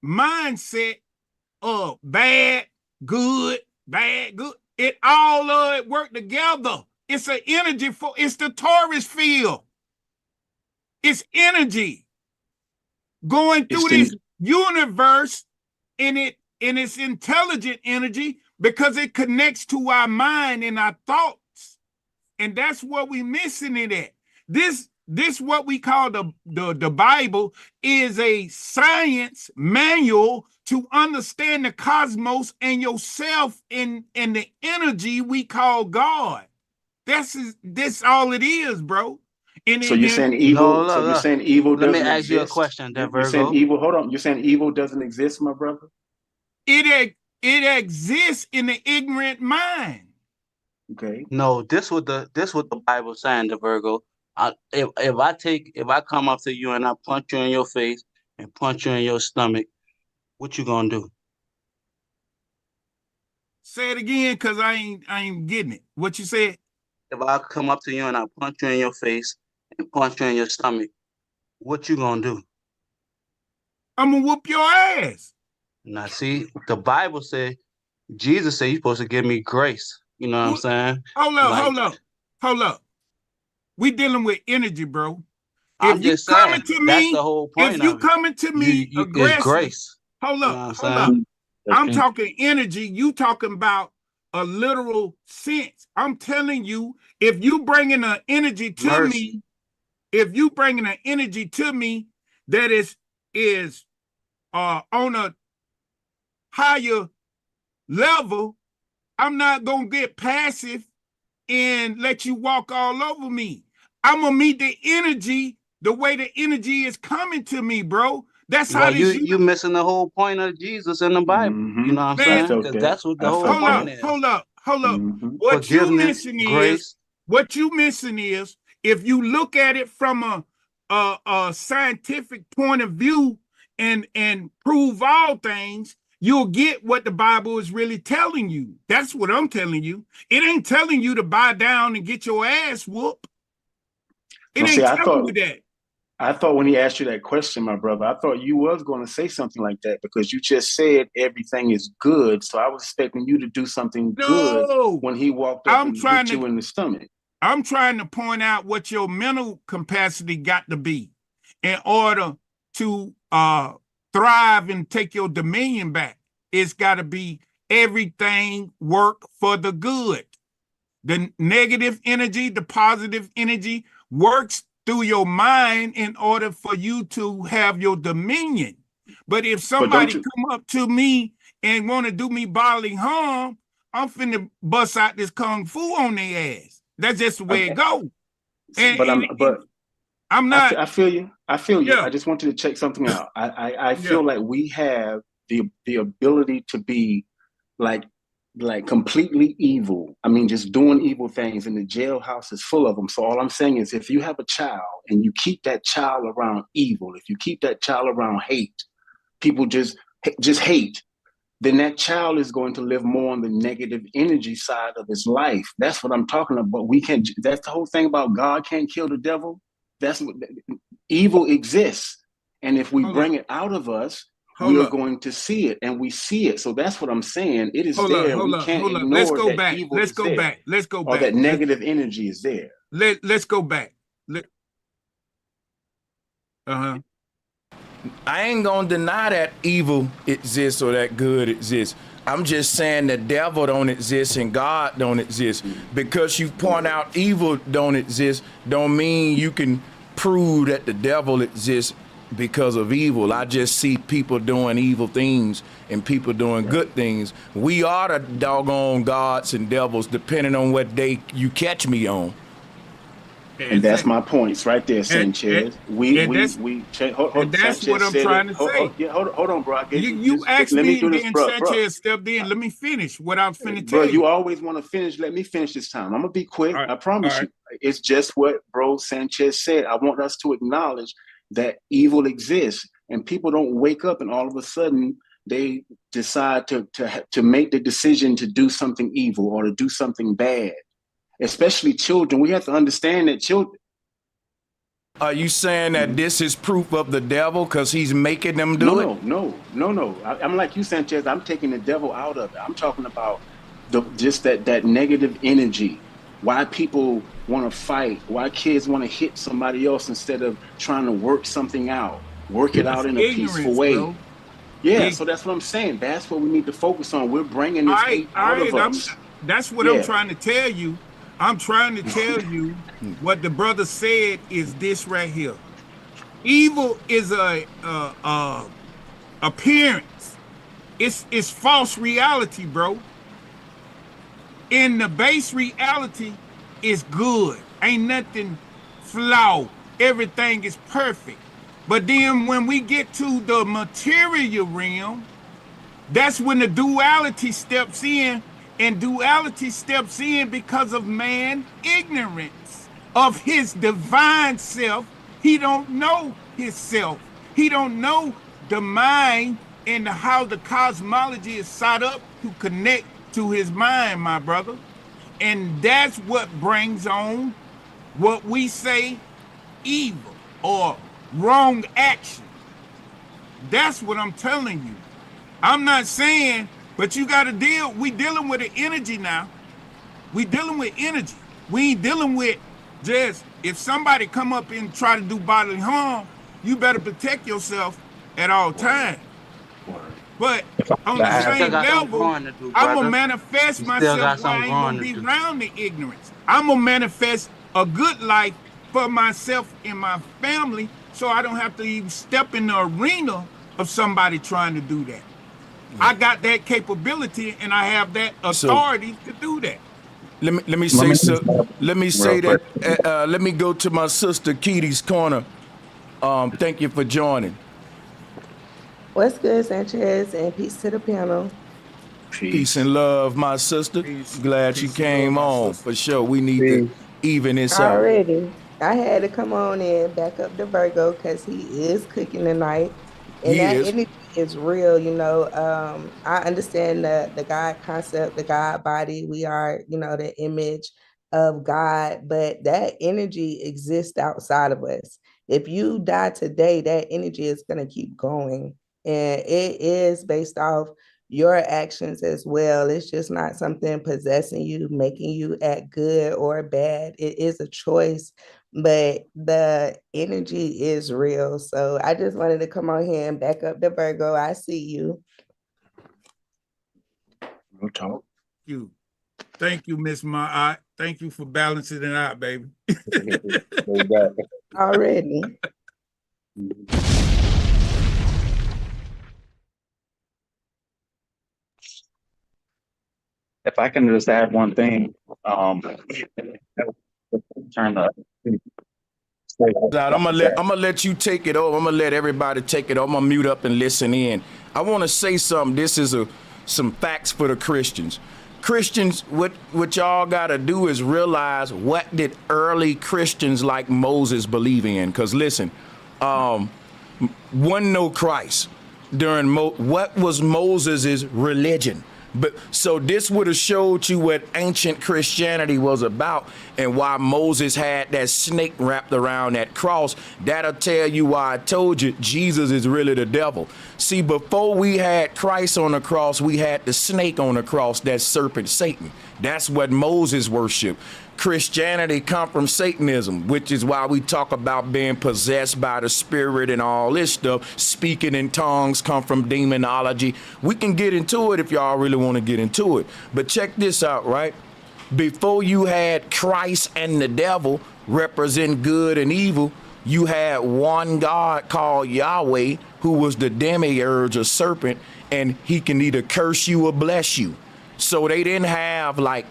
mindset of bad, good, it all it work together. It's an energy it's the Taurus field. It's energy going through this universe, and it's intelligent energy because it connects to our mind and our thoughts. And that's what we missing it at. This what we call the Bible is a science manual to understand the cosmos and yourself and the energy we call God. This all it is, bro. And so you're saying evil. So you're saying evil Let doesn't me ask exist. you a question, then, You're saying Virgo. evil. Hold on. You're saying evil doesn't exist, my brother. It exists in the ignorant mind. Okay. No, this what the Bible saying, the Virgo. If I come up to you and I punch you in your face and punch you in your stomach, what you gonna do? Say it again, cause I ain't getting it. What you said? If I come up to you and I punch you in your face and punch you in your stomach, what you gonna do? I'm gonna whoop your ass. Now, see, the Bible said, Jesus said, you're supposed to give me grace. You know what I'm saying? Hold up. We dealing with energy, bro. I'm just saying, that's the whole point if you of it. coming to me aggressive, it's grace. Hold You know up. what I'm I'm talking energy. You talking about a literal sense. I'm telling you, if you bringing an energy to me, that is on a higher level, I'm not gonna get passive and let you walk all over me. I'm gonna meet the energy the way the energy is coming to me, bro. That's how this. You missing the whole point of Jesus in the Bible. Mm-hmm. You know what I'm saying? Because that's what the whole point is. Hold up. Mm-hmm. What you missing is if you look at it from a scientific point of view and prove all things, you'll get what the Bible is really telling you. That's what I'm telling you. It ain't telling you to bow down and get your ass whooped. It ain't telling you that. I thought when he asked you that question, my brother, I thought you was going to say something like that because you just said everything is good. So I was expecting you to do something good when he walked up and hit you in the stomach. I'm trying to point out what your mental capacity got to be in order to thrive and take your dominion back. It's got to be everything work for the good. The negative energy, the positive energy works through your mind in order for you to have your dominion. But if somebody come up to me and want to do me bodily harm, I'm finna bust out this kung fu on their ass. That's just the way it goes. I'm not. I feel you. Yeah. I just wanted to check something out. I feel like we have the ability to be like completely evil. I mean, just doing evil things, and the jailhouse is full of them. So all I'm saying is, if you have a child and you keep that child around evil, if you keep that child around hate, people just hate, then that child is going to live more on the negative energy side of his life. That's what I'm talking about. We can't. That's the whole thing about God can't kill the devil. That's what evil exists, and if we bring it out of us, we are going to see it, and we see it. So that's what I'm saying. It is there. We can't ignore that evil is there. Let's go back. Or that negative energy is there. Let's go back. I ain't gonna deny that evil exists or that good exists. I'm just saying the devil don't exist and God don't exist. Because you point out evil don't exist, don't mean you can prove that the devil exists because of evil. I just see people doing evil things and people doing good things. We are the doggone gods and devils depending on what day you catch me on. And that's my points right there, Sanchez. That's what I'm trying to say. Hold on, bro. I gave You asked let me, do this, then bro. Sanchez stepped in. Let me finish what I'm finna Bro, tell you you. always want to finish. Let me finish this time. I'm gonna be quick. Right. I promise you. It's just what bro Sanchez said. I want us to acknowledge that evil exists, and people don't wake up and all of a sudden they decide to make the decision to do something evil or to do something bad. Especially children. We have to understand that children. Are you saying that this is proof of the devil because he's making them do it? No. I'm like you, Sanchez. I'm taking the devil out of it. I'm talking about just that negative energy. Why people want to fight? Why kids want to hit somebody else instead of trying to work something out, work it out in a peaceful way. Bro. Yeah, so that's what I'm saying. That's what we need to focus on. We're bringing this hate out of us. That's what I'm trying to tell you. I'm trying to tell you what the brother said is this right here. Evil is a appearance. It's false reality, bro. In the base reality is good. Ain't nothing flawed. Everything is perfect. But then when we get to the material realm, that's when the duality steps in. And duality steps in because of man's ignorance of his divine self. He don't know himself. He don't know the mind and how the cosmology is set up to connect to his mind, my brother. And that's what brings on what we say evil or wrong action. That's what I'm telling you. I'm not saying, but you got to we dealing with the energy now. We dealing with energy. We ain't dealing with just, if somebody come up and try to do bodily harm, you better protect yourself at all times. But on the same level, I'm going to manifest myself where I ain't going to be around the ignorance. I'm going to manifest a good life for myself and my family so I don't have to even step in the arena of somebody trying to do that. I got that capability and I have that authority to do that. Let me say that. Let me go to my sister Kitty's corner. Thank you for joining. What's good, Sanchez, and peace to the panel. Peace and love, my sister. Glad you came on for sure. We need to even this out. Already, I had to come on and back up the Virgo because he is cooking tonight, and energy is real. You know, I understand the God concept, the God body. We are, the image of God, but that energy exists outside of us. If you die today, that energy is going to keep going. And it is based off your actions as well. It's just not something possessing you, making you act good or bad. It is a choice, but the energy is real. So I just wanted to come on here and back up the Virgo. I see you. Real talk. Thank you, Miss Ma. Thank you for balancing it out, baby. Already. If I can just add one thing, turn the. I'm gonna let you take it over. I'm gonna let everybody take it over. I'm gonna mute up and listen in. I want to say something. This is some facts for the Christians. Christians, what y'all gotta do is realize what did early Christians like Moses believe in. Cause listen, one know Christ during what was Moses's religion. But so this would have showed you what ancient Christianity was about and why Moses had that snake wrapped around that cross. That'll tell you why I told you Jesus is really the devil. See, before we had Christ on the cross, we had the snake on the cross, that serpent Satan. That's what Moses worshiped. Christianity come from Satanism, which is why we talk about being possessed by the spirit and all this stuff. Speaking in tongues come from demonology. We can get into it if y'all really want to get into it. But check this out, right? Before you had Christ and the devil represent good and evil, you had one God called Yahweh, who was the demiurge or serpent, and he can either curse you or bless you. So they didn't have like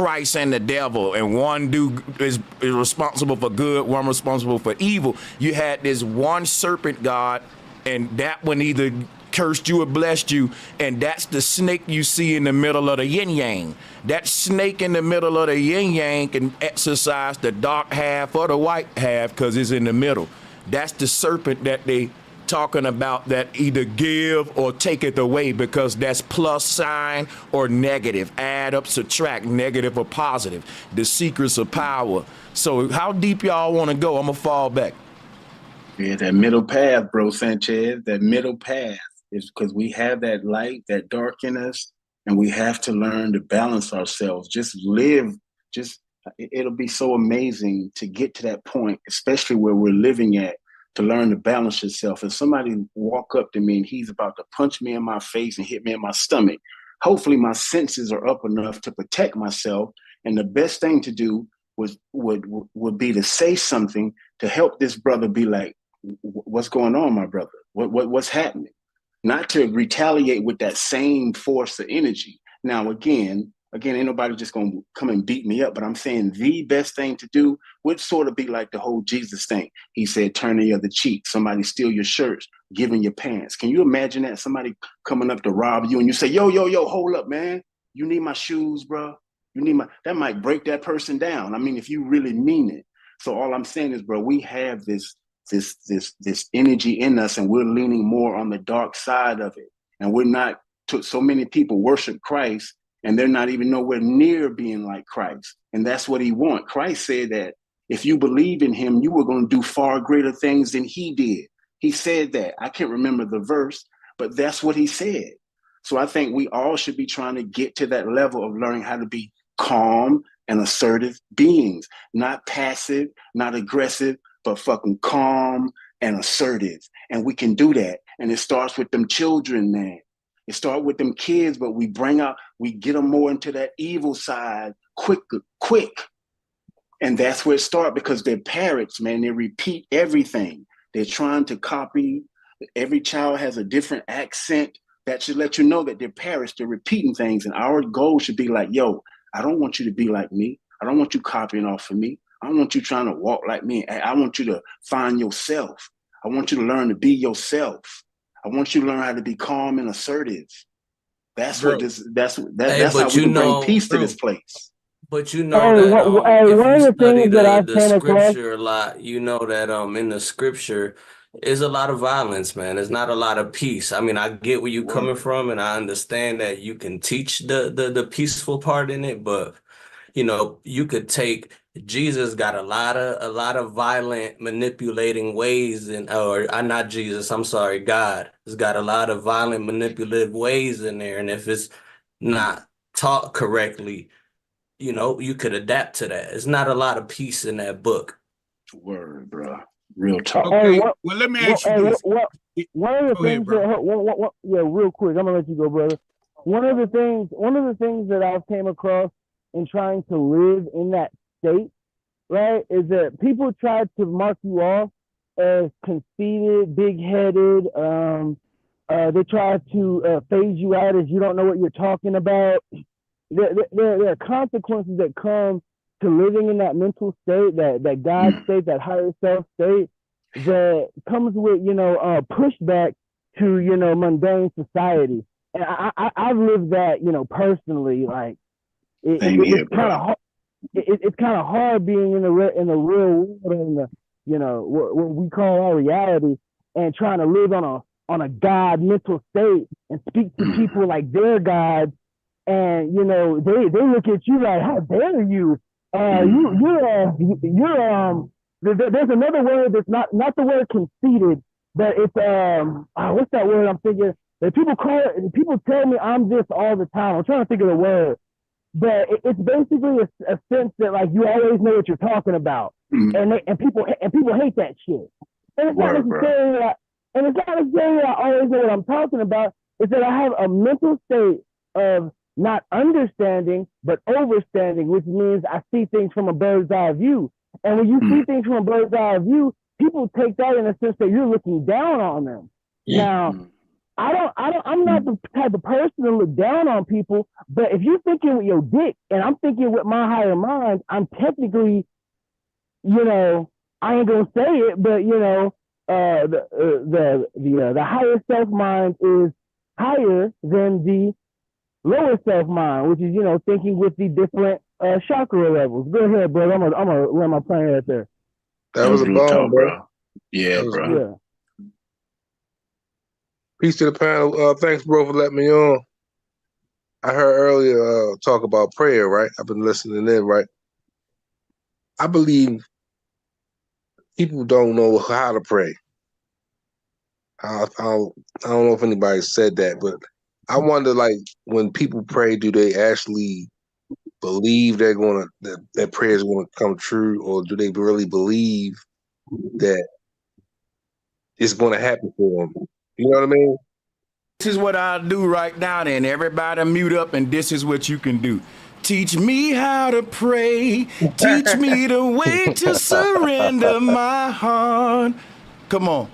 Christ and the devil, and one dude is responsible for good, one responsible for evil. You had this one serpent god, and that one either cursed you or blessed you, and that's the snake you see in the middle of the yin yang. That snake in the middle of the yin yang can exercise the dark half or the white half because it's in the middle. That's the serpent that they talking about, that either give or take it away, because that's plus sign or negative, add up, subtract, negative or positive, the secrets of power. So how deep y'all want to go? I'm gonna fall back. Yeah, that middle path, bro, Sanchez, that middle path is because we have that light, that dark in us, and we have to learn to balance ourselves. Just live, it'll be so amazing to get to that point, especially where we're living at, to learn to balance yourself. If somebody walk up to me and he's about to punch me in my face and hit me in my stomach, hopefully my senses are up enough to protect myself. And the best thing to do would be to say something to help this brother be like, what's going on, my brother? What's happening? Not to retaliate with that same force of energy. Now, again, ain't nobody just gonna come and beat me up, but I'm saying the best thing to do would sort of be like the whole Jesus thing. He said, turn the other cheek. Somebody steal your shirts, giving your pants. Can you imagine that? Somebody coming up to rob you and you say, yo, hold up, man. You need my shoes, bro. That might break that person down. I mean, if you really mean it. So all I'm saying is, bro, we have this energy in us, and we're leaning more on the dark side of it. And we're not, so many people worship Christ, and they're not even nowhere near being like Christ. And that's what he wants. Christ said that if you believe in him, you were going to do far greater things than he did. He said that. I can't remember the verse, but that's what he said. So I think we all should be trying to get to that level of learning how to be calm and assertive beings, not passive, not aggressive, but fucking calm and assertive. And we can do that. And it starts with them children, man. It starts with them kids, but we get them more into that evil side quick. And that's where it starts, because they're parrots, man. They repeat everything. They're trying to copy. Every child has a different accent. That should let you know that they're parrots. They're repeating things. And our goal should be like, yo, I don't want you to be like me. I don't want you copying off of me. I don't want you trying to walk like me. I want you to find yourself. I want you to learn to be yourself. I want you to learn how to be calm and assertive. That's how we can bring peace to this place. But you know that if you study the scripture a lot, you know that in the scripture is a lot of violence, man. There's not a lot of peace. I mean, I get where you're coming from, and I understand that you can teach the peaceful part in it, but you know, you could take Jesus got a lot of violent manipulating ways, not Jesus, I'm sorry, God has got a lot of violent manipulative ways in there, and if it's not taught correctly, you know, you could adapt to that. It's not a lot of peace in that book. Word, bro. Real talk. Okay, well, let me ask you this. One of the things real quick, I'm gonna let you go, brother. One of the things that I've came across in trying to live in that state, right, is that people try to mark you off as conceited, big-headed. They try to phase you out as you don't know what you're talking about. There are consequences that come to living in that mental state, that God state, that higher self state, that comes with, pushback to, mundane society. And I've lived that, personally, like, it's kind of hard. It's kind of hard being in the real world, in what we call our reality, and trying to live on a God mental state and speak to people like they're gods, and they look at you like, how dare you? There's another word that's not the word conceited, but it's what's that word I'm thinking? That people tell me I'm this all the time. I'm trying to think of the word. But it's basically a sense that, like, you always know what you're talking about, and people hate that shit. And it's not necessarily that I always know what I'm talking about. It's that I have a mental state of not understanding but overstanding, which means I see things from a bird's eye view. And when you see things from a bird's eye view, people take that in a sense that you're looking down on them. Now, I'm not the type of person to look down on people, but if you're thinking with your dick and I'm thinking with my higher mind, I'm technically, I ain't gonna say it, but the higher self mind is higher than the lower self mind, which is thinking with the different chakra levels. Go ahead, bro. I'm gonna land my plane right there. That was a bomb, bro. Yeah, bro. Yeah. Peace to the panel. Thanks, bro, for letting me on. I heard earlier talk about prayer, right? I've been listening in, right? I believe people don't know how to pray. I don't know if anybody said that, but I wonder, like, when people pray, do they actually believe that prayer is gonna come true, or do they really believe that it's gonna happen for them? You know what I mean? This is what I'll do right now, then. Everybody mute up, and this is what you can do. Teach me how to pray. Teach me the way to surrender my heart. Come on.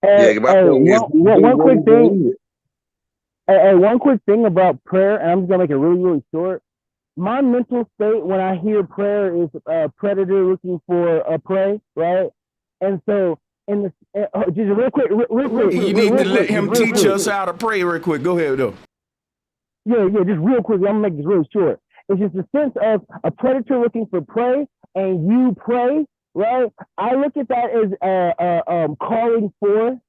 One quick thing. One quick thing about prayer, and I'm just gonna make it really, really short. My mental state when I hear prayer is a predator looking for a prey, right? And so, just real quick. You need to let him teach us how to pray real quick. Go ahead, though. Yeah, just real quick. I'm gonna make this really short. It's just a sense of a predator looking for prey, and you pray, right? I look at that as calling for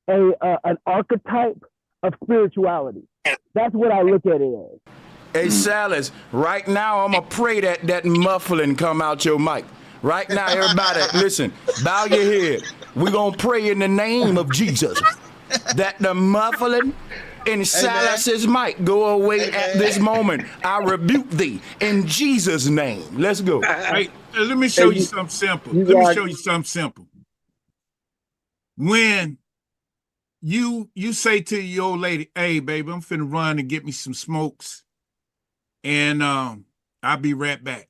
an archetype of spirituality. That's what I look at it as. Hey, Salas, right now I'm going to pray that muffling come out your mic. Right now, everybody, listen, bow your head. We're going to pray in the name of Jesus that the muffling in Salas's mic go away at this moment. I rebuke thee in Jesus' name. Let's go. Hey, let me show you something simple. Let me show you something simple. When you say to your old lady, hey, baby, I'm finna run and get me some smokes, and I'll be right back.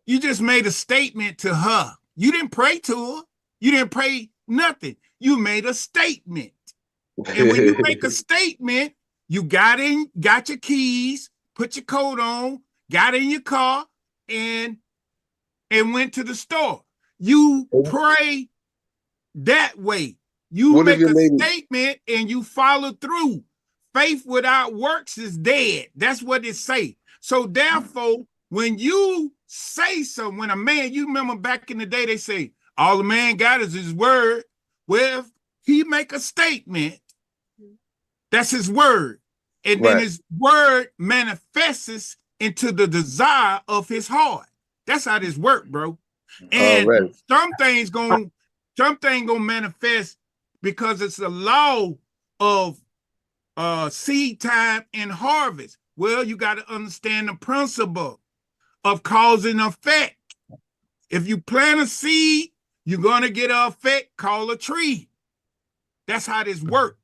You just made a statement to her. You didn't pray to her. You didn't pray nothing. You made a statement. And when you make a statement, you got your keys, put your coat on, got in your car, and went to the store. You pray that way. You make a statement and you follow through. Faith without works is dead. That's what it say. So therefore, when you say something, when a man, you remember back in the day, they say, all the man got is his word. Well, if he make a statement, that's his word. And then his word manifests into the desire of his heart. That's how this work, bro. And some things gonna manifest because it's a law of seed time and harvest. Well, you got to understand the principle of cause and effect. If you plant a seed, you're gonna get an effect called a tree. That's how this work.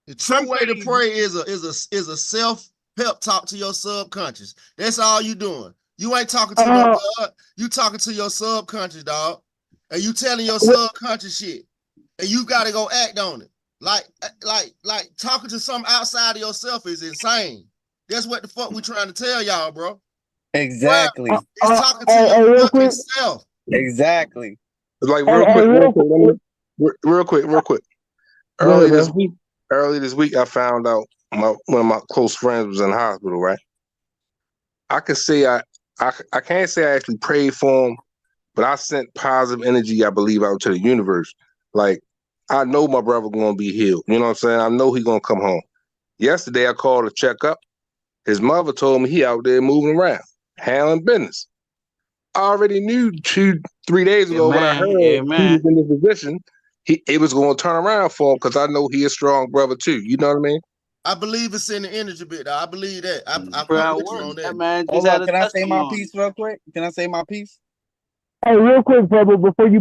The true way to pray is a self pep talk to your subconscious. That's all you doing. You ain't talking to no God. You talking to your subconscious, dog. And you telling your subconscious shit. And you got to go act on it. Like talking to something outside of yourself is insane. That's what the fuck we trying to tell y'all, bro. Exactly. It's talking to your fucking self. Exactly. It's like real quick. Early this week, I found out one of my close friends was in the hospital, right? I can say I can't say I actually prayed for him, but I sent positive energy, I believe, out to the universe. Like, I know my brother gonna be healed. You know what I'm saying? I know he gonna come home. Yesterday, I called to check up. His mother told me he out there moving around, handling business. I already knew 2-3 days ago when I heard he was in this position, it was going to turn around for him because I know he a strong brother too. You know what I mean? I believe it's in the energy bit, though. I believe that. I on that. Man, hold on, can I say my piece real quick? Can I say my piece? Hey, real quick, brother, before you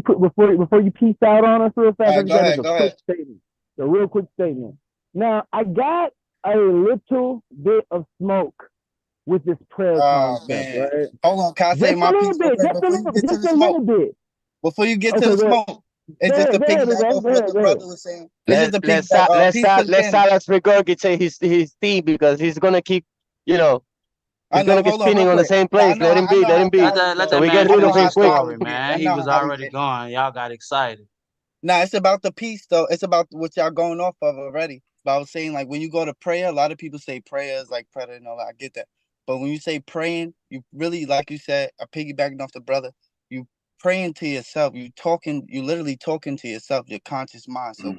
peace out on us real fast, go ahead. Quick statement. A real quick statement. Now, I got a little bit of smoke with this prayer concept, right? Hold on, can I say my piece? Just a little bit. Before you get to the smoke, It's just a piggyback off what the brother was saying. It's just a piggyback. Peace to the Let's panel. silence regurgitate his theme because he's gonna keep, you know, I he's know. gonna keep Hold on, real spinning on the quick. same Nah, place. Let him be. Let him be. Let So that we get man rid of finish him his quick. story, man. He was already gone. Y'all got excited. Nah, it's about the peace though. It's about what y'all going off of already. But I was saying, like, when you go to prayer, a lot of people say prayers like prayer and all that. I get that. But when you say praying, you really, like you said, piggybacking off the brother, you praying to yourself. You literally talking to yourself, your conscious mind. So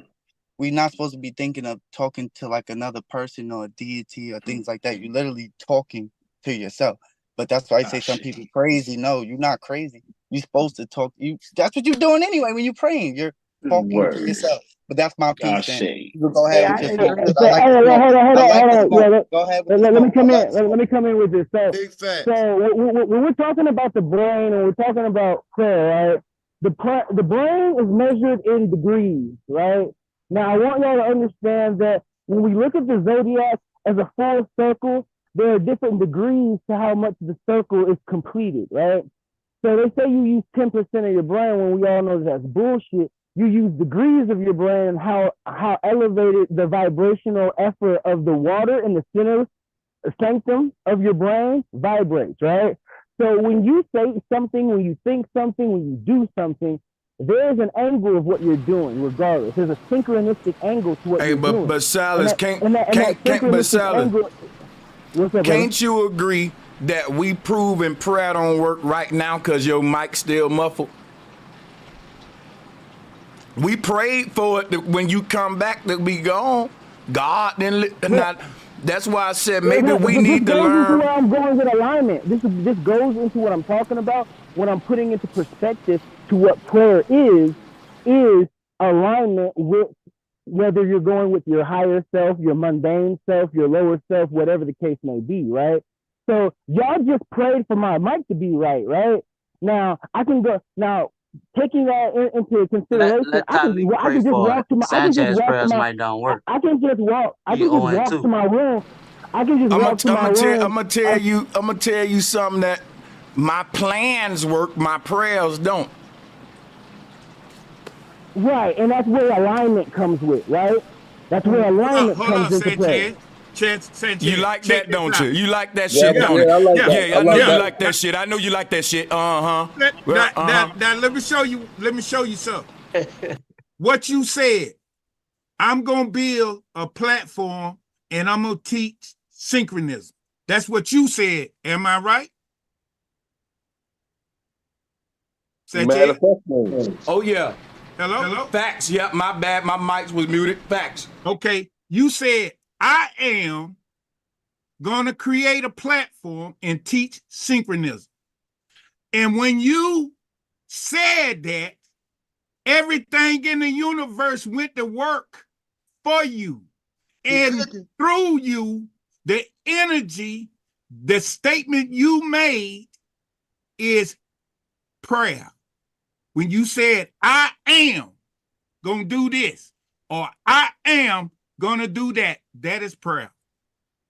we're not supposed to be thinking of talking to like another person or a deity or things like that. You're literally talking to yourself. But that's why I say some people crazy. No, you're not crazy. You're supposed to talk. That's what you're doing anyway when you're praying. You're talking to yourself. But that's my piece. Then you go ahead with your smoke. I like the smoke. I like the smoke. Go ahead with the Let me smoke. come in. Let me come in with this. Big facts. So when we're talking about the brain and we're talking about prayer, right? The brain is measured in degrees, right? Now I want y'all to understand that when we look at the zodiac as a full circle, there are different degrees to how much the circle is completed, right? So they say you use 10% of your brain when we all know that's bullshit. You use degrees of your brain and how elevated the vibrational effort of the water in the center sanctum of your brain vibrates, right? So when you say something, when you think something, when you do something, there's an angle of what you're doing, regardless. There's a synchronistic angle to what you're doing. But Silas, What's up, can't you agree that we proven prayer don't work right now because your mic's still muffled? We prayed for it that when you come back to be gone. God then not. That's why I said maybe we need to learn. This goes into where I'm going with alignment. This goes into what I'm talking about when I'm putting into perspective to what prayer is alignment with whether you're going with your higher self, your mundane self, your lower self, whatever the case may be, right? So y'all just prayed for my mic to be right? Now I can go now. Taking that into consideration, I can just walk to my. Sanchez prayers might don't work. I can just walk. I can just walk to my room. I can just walk to my room. I'm gonna tell you something that my plans work, my prayers don't. Right, and that's where alignment comes with, right? That's where alignment comes into play. Sanchez, you like that, don't you? You like that shit, don't you? you? I like that. I know you like that shit. I know you like that shit. Now, let me show you. Let me show you something. What you said. I'm gonna build a platform and I'm gonna teach synchronism. That's what you said. Am I right? Oh yeah. Hello? Facts. Yep, my bad. My mic was muted. Facts. Okay. You said I am gonna create a platform and teach synchronism. And when you said that, everything in the universe went to work for you. And through you, the energy, the statement you made is prayer. When you said, I am gonna do this, or I am gonna do that, that is prayer.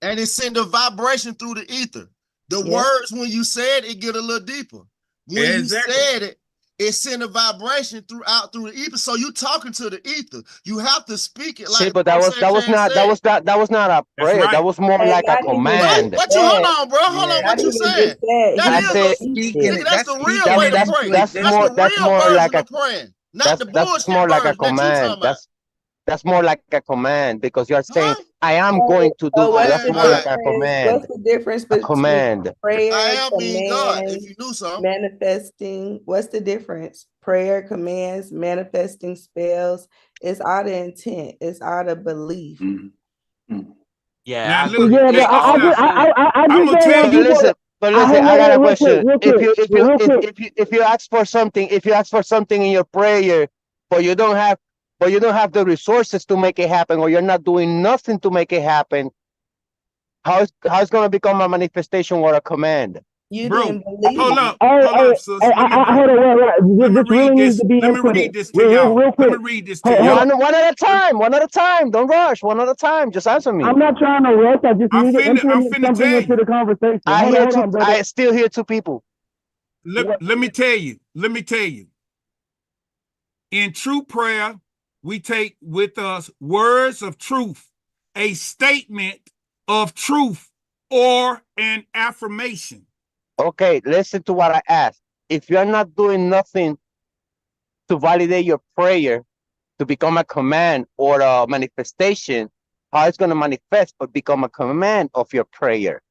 And it sent a vibration through the ether. The words, when you said it, get a little deeper. When you said it, it sent a vibration through the ether. So you talking to the ether. You have to speak it like. See, but that was not a prayer. Right. That was more like a command. What you hold on, bro? Hold on. What you saying? That's the real way to pray. That's the real version of praying. Not the bullshit version that you talking about. That's more like a command because you're saying, I am going to do this. That's more like a command. What's the difference between prayer, I am command, being God, if you knew so. manifesting? What's the difference? Prayer, commands, manifesting spells. It's all the intent. It's all the belief. Yeah. Now, I'm gonna tell you. But listen, I got a question. If you ask for something in your prayer, but you don't have the resources to make it happen, or you're not doing nothing to make it happen, how it's going to become a manifestation or a command? You didn't believe. Hold up, sis. Let me read this to y'all. Real quick. Let me read this to y'all. One at a time. One at a time. Don't rush. One at a time. Just answer me. I'm not trying to rush. I just need to implement something into the conversation. I still hear two people. Let me tell you. In true prayer, we take with us words of truth, a statement of truth, or an affirmation. Okay, listen to what I asked. If you're not doing nothing to validate your prayer to become a command or a manifestation, how it's going to manifest or become a command of your prayer?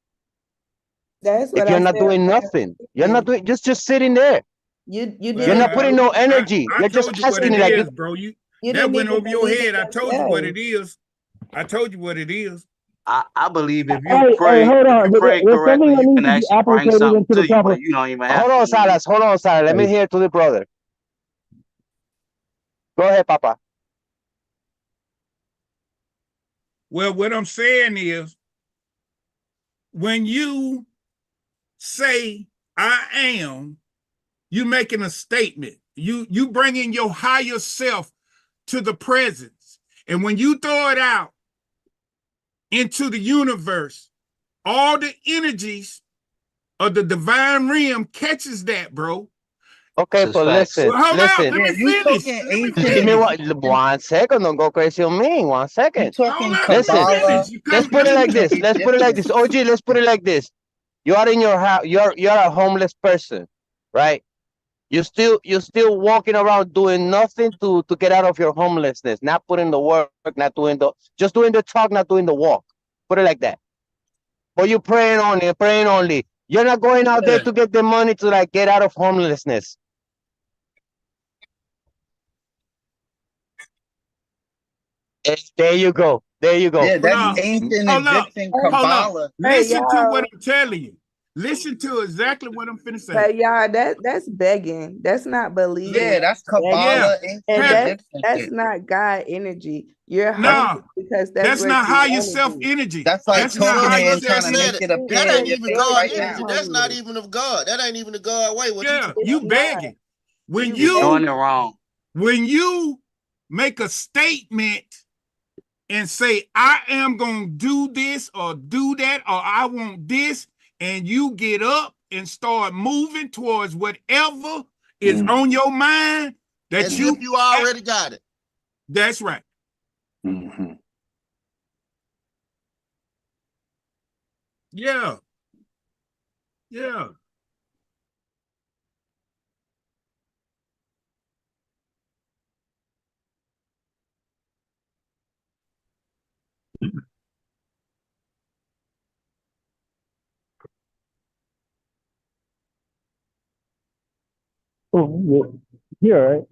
That's what If you're I not said. doing nothing, you're not doing just sitting there. You You're not putting no energy. I You're just told you what asking it it like is, bro. you That didn't went even over your believe head. in I told you what yourself. it is. I told you what it is. I believe if you Hey, hold if you on. pray There's something correctly, that you needs can to be actually bring applicated something into the to you, proper. but you don't even have Hold on, to. Salas. Hold on, Salas. Let me hear to the brother. Go ahead, Papa. Well, what I'm saying is, when you say I am, you making a statement. You bringing your higher self to the presence. And when you throw it out into the universe, all the energies of the divine realm catches that, bro. Okay, but listen, Well, hold on. listen. Let me finish. Let me Give me finish. 1 second. Don't go crazy on me. 1 second. Hold on. Let me Listen. finish. You Let's come. put Let it me like this. finish. Let's put it like this. OG, let's put it like this. You are in your house. You're a homeless person, right? You're still walking around doing nothing to get out of your homelessness. Not putting the work. Not doing just doing the talk. Not doing the walk. Put it like that. But you praying only. Praying only. You're not going out there to get the money to like get out of homelessness. There you go. There you go. Hold up. Hold up. Hold up. Hey, Listen to what y'all. I'm telling you. Listen to exactly what I'm finna say. But y'all, that's begging. That's not believing. Yeah, that's Yeah. Kabbalah, And ancient Egyptian that's shit. not God energy. You're hungry No, because that's that's where not your higher self energy. energy. That's Like like That's you not just, higher Conan just trying self to said make it. it energy. That appear ain't in You're your even face God right physically energy. now. That's not hungry. even of God. That ain't even the God way. What you Yeah, talking you It's about? not. begging. When You You're doing you it wrong. when you make a statement and say, I am gonna do this or do that, or I want this, and you get up and start moving towards whatever is on your mind that As if you you already got it. that's right. Mm-hmm. Yeah. Yeah. Oh, yeah. You're all right.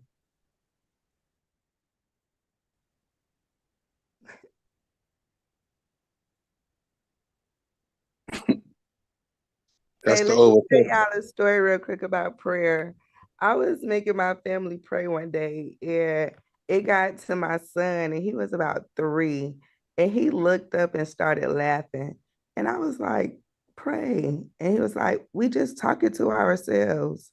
That's Hey, the let me tell overcome. y'all a story real quick about prayer. I was making my family pray one day, and it got to my son, and he was about 3, and he looked up and started laughing. And I was like, pray. And he was like, we just talking to ourselves.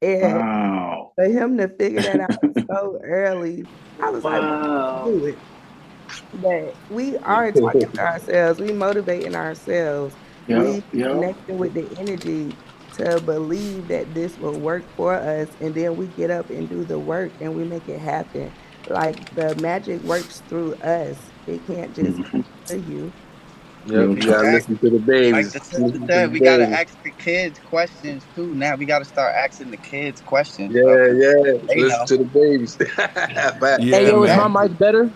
And Wow. for him to figure that out so early, I was like, Wow. do it. But we are talking to ourselves. We motivating ourselves. Yep. We Yep. connecting with the energy to believe that this will work for us. And then we get up and do the work and we make it happen. Like the magic works through us. It can't just Mm-hmm. come to you. Yep, Real you gotta talk. listen to the Like babies. the sister Listen to the said, we gotta babies. ask the kids questions too. Now we gotta start asking the kids questions, bro, Yeah, because yeah. they Listen know. to the babies. Yeah, Facts. Hey, yo, is my man. mic better?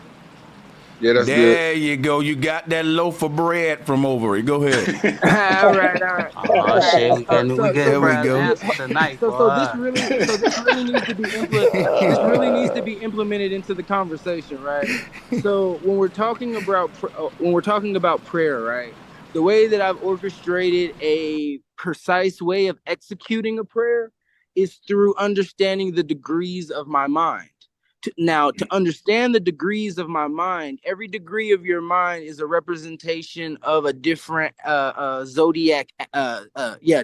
Yeah, that's good. There you go. You got that loaf of bread from over it. Go ahead. All right, all right. Oh All right. shit, we getting There we Brad's go. answer tonight, So this boy. really, this really needs to be this really needs to be implemented into the conversation, right? So when we're talking about prayer, right? The way that I've orchestrated a precise way of executing a prayer is through understanding the degrees of my mind. To understand the degrees of my mind, every degree of your mind is a representation of a different zodiac,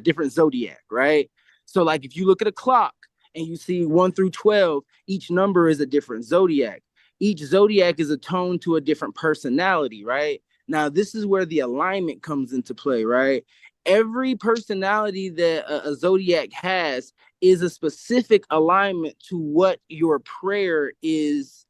different zodiac, right? So like if you look at a clock and you see 1 through 12, each number is a different zodiac. Each zodiac is attuned to a different personality, right? Now this is where the alignment comes into play, right? every personality that a zodiac has is a specific alignment to what your prayer is,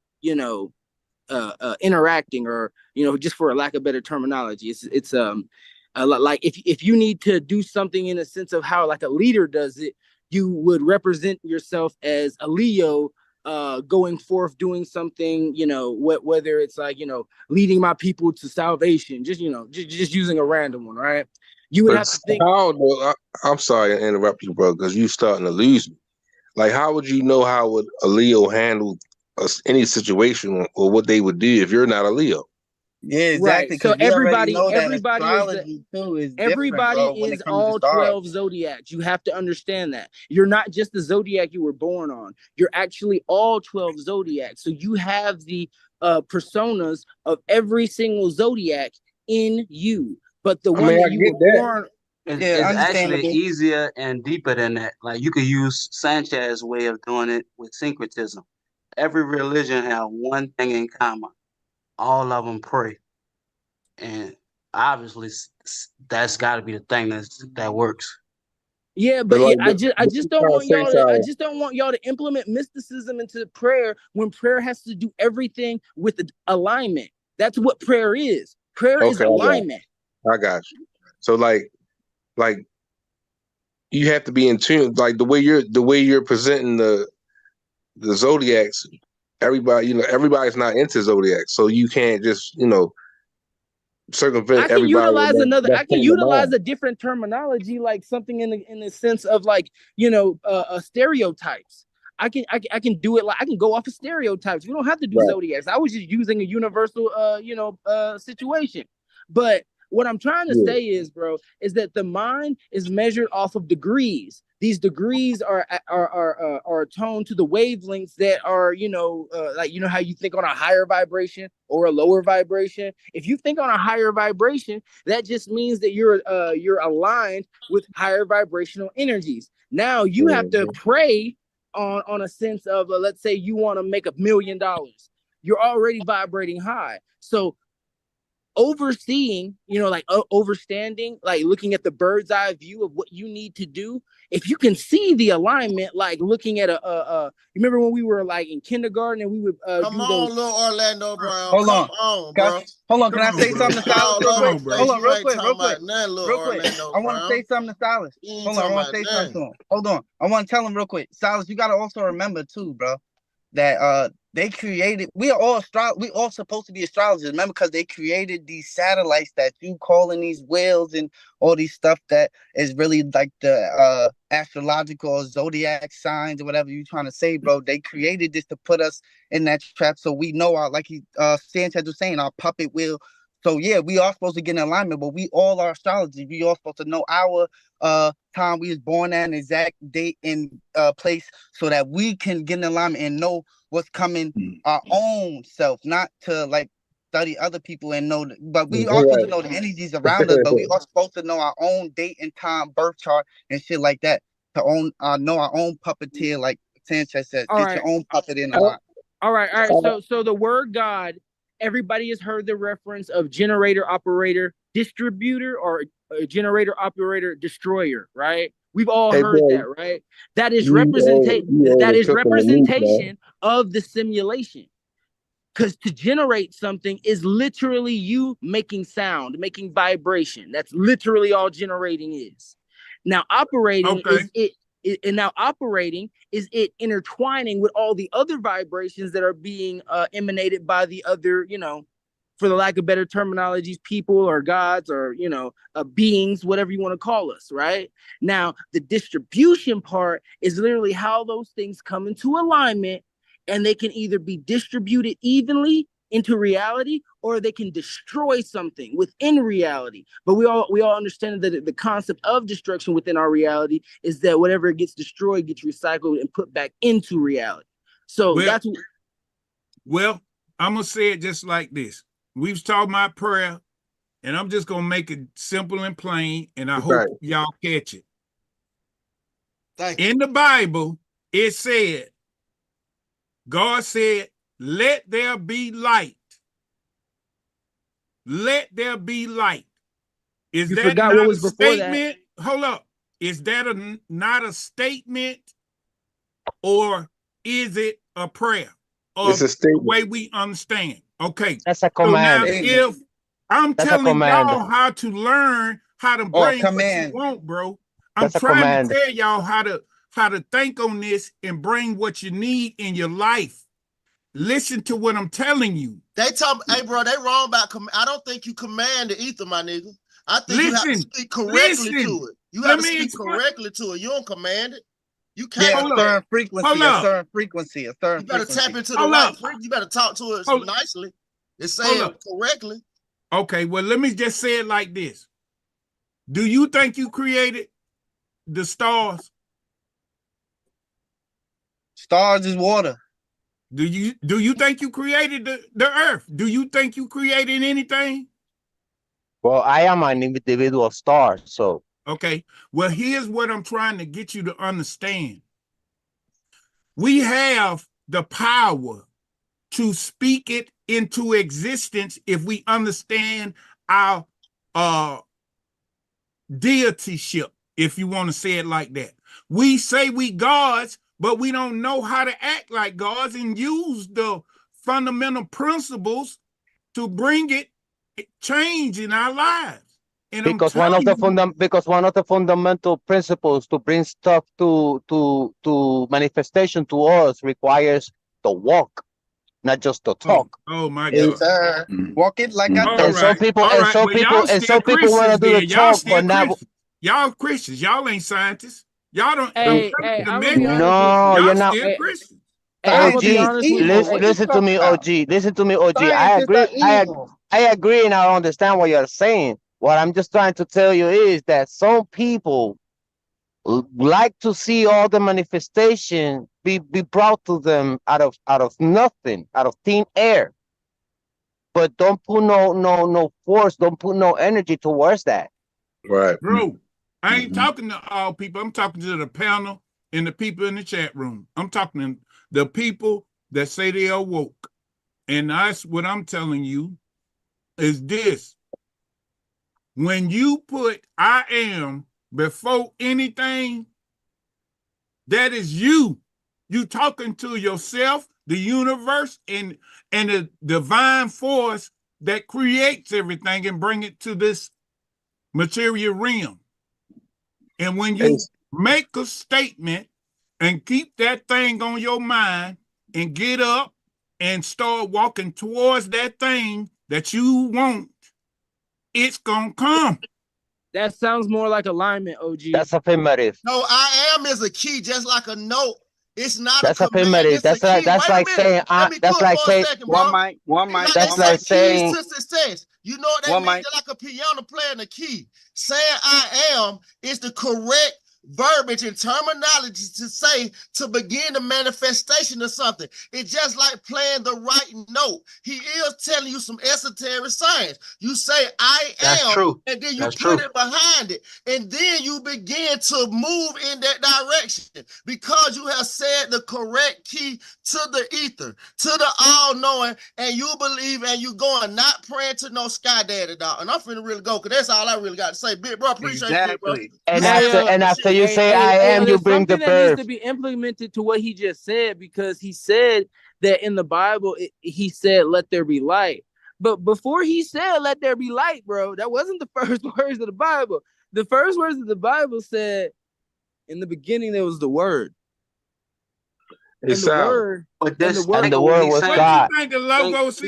interacting, or just for a lack of better terminology, it's like if you need to do something in a sense of how like a leader does it, you would represent yourself as a Leo, going forth doing something, whether it's like leading my people to salvation, just using a random one, right? You would But have to think. how? I'm sorry to interrupt you, bro, because you starting to lose me. Like, how would you know how would a Leo handle any situation or what they would do if you're not a Leo? Yeah, Right. exactly. So Because we already know that everybody astrology too is different, everybody bro, when is it comes to all stars. 12 zodiacs. You have to understand that. You're not just the zodiac you were born on. You're actually all 12 zodiacs. So you have the personas of every single zodiac in you. But the one that you were born. It's actually easier and deeper than that. Like you could use Sanchez's way of doing it with syncretism. Every religion has one thing in common. All of them pray, and obviously that's got to be the thing that works. Yeah, but I just don't want y'all to implement mysticism into prayer when prayer has to do everything with the alignment. That's what prayer is. Prayer is alignment. I got you. So like you have to be in tune. Like the way you're presenting the zodiacs. Everybody, everybody's not into zodiacs, so you can't just circumvent I can everybody. I can utilize a different terminology, like something in the sense of like stereotypes. I can do it like I can go off of stereotypes. We don't have to do zodiacs. I was just using a universal situation. But what I'm trying to say is, bro, is that the mind is measured off of degrees. These degrees are toned to the wavelengths that are, like how you think on a higher vibration or a lower vibration. If you think on a higher vibration, that just means that you're aligned with higher vibrational energies. Now you have to pray on a sense of let's say you want to make $1 million. You're already vibrating high. So overseeing, like overstanding, like looking at the bird's eye view of what you need to do. If you can see the alignment, like looking at you remember when we were like in kindergarten and we would come on, little Orlando Brown. Hold on. Bro. Hold on, can I say something to Silas real quick? Hold on, real quick. Real quick. I want to say something to Silas. Hold on, I want to say something to him. Hold on. I want to tell him real quick. Silas, you got to also remember too, bro, that they created, we all supposed to be astrologers, remember, because they created these satellites that you calling these whales and all these stuff that is really like the astrological or zodiac signs or whatever you're trying to say, bro. They created this to put us in that trap so we know our, like Sanchez was saying, our puppet wheel. So yeah, we are supposed to get in alignment, but we all are astrology. We all supposed to know our time we was born at, an exact date and place, so that we can get in alignment and know what's coming our own self, not to like study other people and know, but we are supposed to know the energies around us, but we are supposed to know our own date and time, birth chart and shit like that, to know our own puppeteer, like Sanchez says, your own puppet in the line. All right. So the word God, everybody has heard the reference of generator, operator, distributor, or generator, operator, destroyer, right? We've all heard that, right? That is representation of the simulation. Because to generate something is literally you making sound, making vibration. That's literally all generating is. Now operating is it. And now operating is it intertwining with all the other vibrations that are being emanated by the other, for the lack of better terminologies, people or gods or, beings, whatever you want to call us, right? Now, the distribution part is literally how those things come into alignment, and they can either be distributed evenly into reality, or they can destroy something within reality. But we all understand that the concept of destruction within our reality is that whatever gets destroyed gets recycled and put back into reality. So that's well, I'm gonna say it just like this. We've talked about prayer, and I'm just gonna make it simple and plain, and I hope y'all catch it. In the Bible, it said, God said, let there be light. Let there be light. Is You that forgot not what a was before that. statement? Hold up. Is that not a statement, or is it a prayer? Or It's a the statement. way we understand? Okay. That's a So now, command. if I'm That's a telling command. y'all how to learn how to bring what you want, bro, I'm That's a trying command. to tell y'all how to think on this and bring what you need in your life. Listen to what I'm telling you. They tell me, hey, bro, they wrong about I don't think you command the ether, my nigga. I think you have to speak correctly to it. You have to speak correctly to it. You don't command it. You can't. A certain frequency. A certain frequency. A certain You better frequency. tap into the right frequency. You better talk to it nicely. It's saying correctly. Okay, well, let me just say it like this. Do you think you created the stars? Stars is water. Do you think you created the earth? Do you think you created anything? Well, I am an individual star, so. Okay. Well, here's what I'm trying to get you to understand. We have the power to speak it into existence if we understand our deityship, if you want to say it like that. We say we gods, but we don't know how to act like gods and use the fundamental principles to bring it change in our lives. And because one of the fundamental principles to bring stuff to manifestation to us requires to walk, not just to talk. Oh my God! Yes, sir. Walk it like I do. And some people want to do the talk, but not. Y'all Christians. Y'all ain't scientists. Y'all don't. Hey, I'm gonna be honest with you. No, you're not. Hey, Christians. I'm gonna be honest with you. Listen to me, OG. Listen to me, OG. I agree. I agree, and I understand what you're saying. What I'm just trying to tell you is that some people like to see all the manifestation be brought to them out of nothing, out of thin air. But don't put no force, don't put no energy towards that. Right. Bro, I ain't talking to all people. I'm talking to the panel and the people in the chat room. I'm talking to the people that say they are woke. And that's what I'm telling you is this. When you put I am before anything, that is you. You talking to yourself, the universe, and the divine force that creates everything and bring it to this material realm. And when you make a statement and keep that thing on your mind and get up and start walking towards that thing that you want, it's gonna come. That sounds more like alignment, OG. That's affirmative. No, I am is a key, just like a note. It's not that's a command. Affirmative. That's like saying that's like saying one mic. That's like saying keys to success. You know what that means? Like a piano playing a key. Saying I am is the correct verbiage and terminology to say to begin the manifestation of something. It's just like playing the right note. He is telling you some esoteric science. You say I am, and then you put it behind it, and then you begin to move in that direction because you have said the correct key to the ether, to the all-knowing, and you believe and you going, not praying to no sky daddy, dog. And I'm finna really go, because that's all I really got to say. Big bro, appreciate you, big bro. And after you say I am, you bring the that birth. needs to be implemented to what he just said, because he said that in the Bible, he said, let there be light. But before he said, let there be light, bro, that wasn't the first words of the Bible. The first words of the Bible said, in the beginning, there was the word. And the word, and the word was God. What you think the logo is?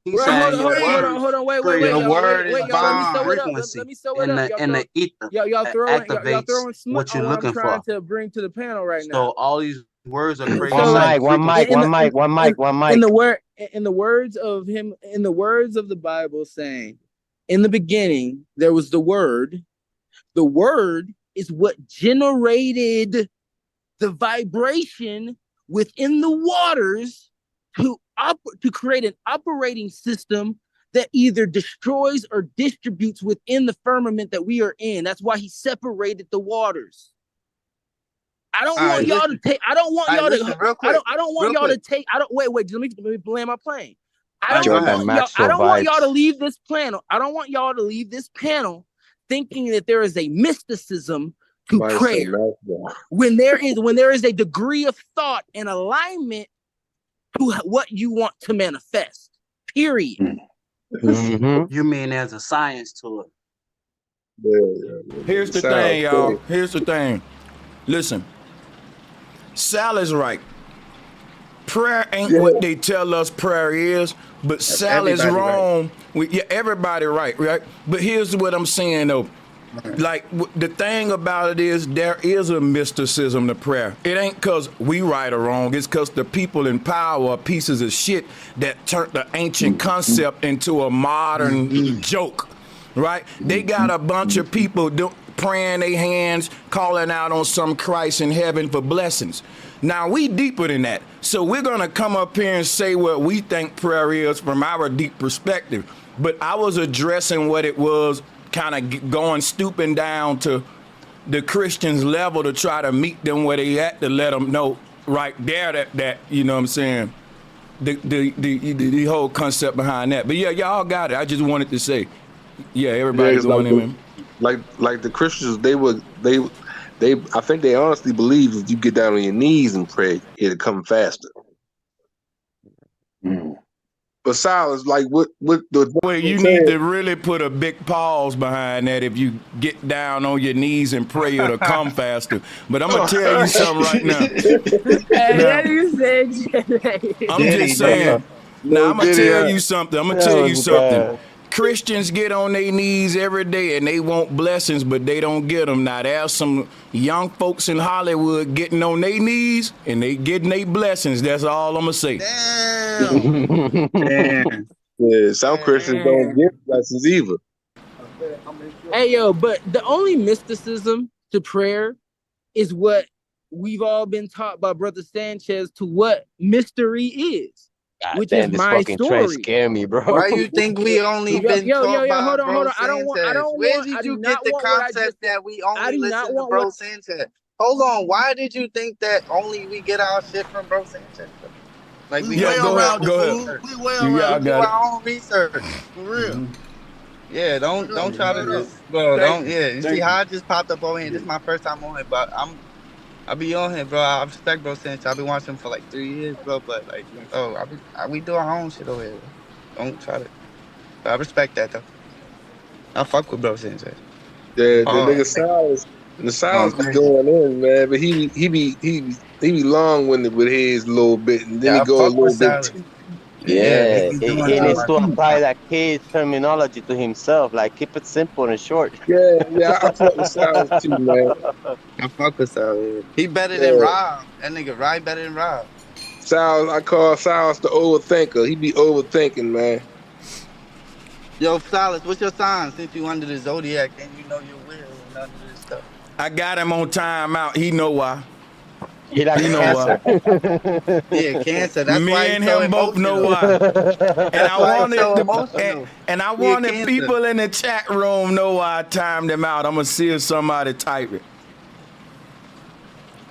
Hold on, wait, y'all. Let me sew it up. Let me sew it up. In the ether, y'all throwing smut what you're on what looking I'm trying for to bring to the panel right now. So all these words are crazy. One mic. In the words of him, in the words of the Bible, saying, in the beginning there was the word. The word is what generated the vibration within the waters to create an operating system that either destroys or distributes within the firmament that we are in. That's why he separated the waters. I don't want y'all to take. I don't want y'all to. I don't want y'all to take. Wait. Let me land my plane. I don't want y'all to leave this panel. I don't want y'all to leave this panel thinking that there is a mysticism to prayer when there is a degree of thought and alignment to what you want to manifest. Period. Mm-hmm. You mean there's a science to it? Here's the thing, y'all. Here's the thing. Listen, Sal is right. Prayer ain't what they tell us prayer is, but Sal is wrong. Right. Everybody right? But here's what I'm saying though. Like the thing about it is there is a mysticism to prayer. It ain't because we right or wrong. It's because the people in power are pieces of shit that turned the ancient concept into a modern joke, right? They got a bunch of people praying their hands, calling out on some Christ in heaven for blessings. Now we deeper than that. So we're gonna come up here and say what we think prayer is from our deep perspective. But I was addressing what it was, kind of stooping down to the Christians' level to try to meet them where they at, to let them know right there that you know what I'm saying, the whole concept behind that. But yeah, y'all got it. I just wanted to say, yeah, everybody going in. Like the Christians, I think they honestly believe if you get down on your knees and pray, it'll come faster. But Silas, like what the well, you need to really put a big pause behind that. If you get down on your knees and pray, it'll come faster. But I'm gonna tell you something right now. I'm just saying. Now I'm gonna tell you something. Christians get on their knees every day and they want blessings, but they don't get them. Now there's some young folks in Hollywood getting on their knees and they getting their blessings. That's all I'm gonna say. Damn. Yeah, some Christians don't get blessings either. Hey yo, but the only mysticism to prayer is what we've all been taught by Brother Sanchez to what mystery is. God which damn, is my story. Scare me, bro. Why you think we only been taught by hold Bro on. Sanchez? Where did you get the concept that we only listen to Bro Sanchez? Hold on, why did you think that only we get our shit from Bro Sanchez? Like we go ahead. We do our own research. For real. Yeah, don't try to just you see how I just popped up over here. This is my first time on here, but I be on here, bro. I respect Bro Sanchez. I've been watching him for like 3 years, bro. But like, we do our own shit over here. Don't try to. But I respect that though. I fuck with Bro Sanchez. The nigga Silas be going in, man. But he be long-winded with his little bit, and then he go a little bit. Yeah, he needs to apply that kid's terminology to himself. Like, keep it simple and short. Yeah, I fuck with Silas too, man. I fuck with Silas. He better than Rob. That nigga right better than Rob. I call Silas the overthinker. He be overthinking, man. Yo, Silas, what's your sign? Since you under the zodiac, and you know your will and under this stuff. I got him on timeout. He know why. He like Cancer. Yeah, Cancer. That's Me why and so him both know why. And I wanted people in the chat room know why I timed him out. I'm gonna see if somebody type it.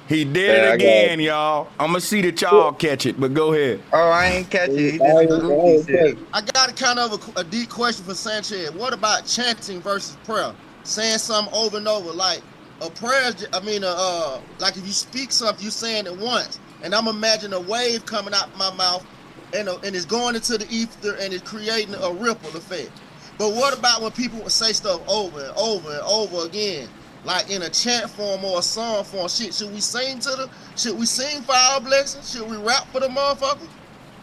He did it again, y'all. I'm gonna see that y'all catch it, but go ahead. Oh, I ain't catch it. He just goofy shit. I got kind of a deep question for Sanchez. What about chanting versus prayer? Saying something over and over, like a prayer. Like if you speak something, you saying it once, and I'm imagining a wave coming out my mouth, and it's going into the ether, and it's creating a ripple effect. But what about when people say stuff over and over and over again? Like in a chant form or a song form, shit. Should we sing for our blessings? Should we rap for the motherfucker?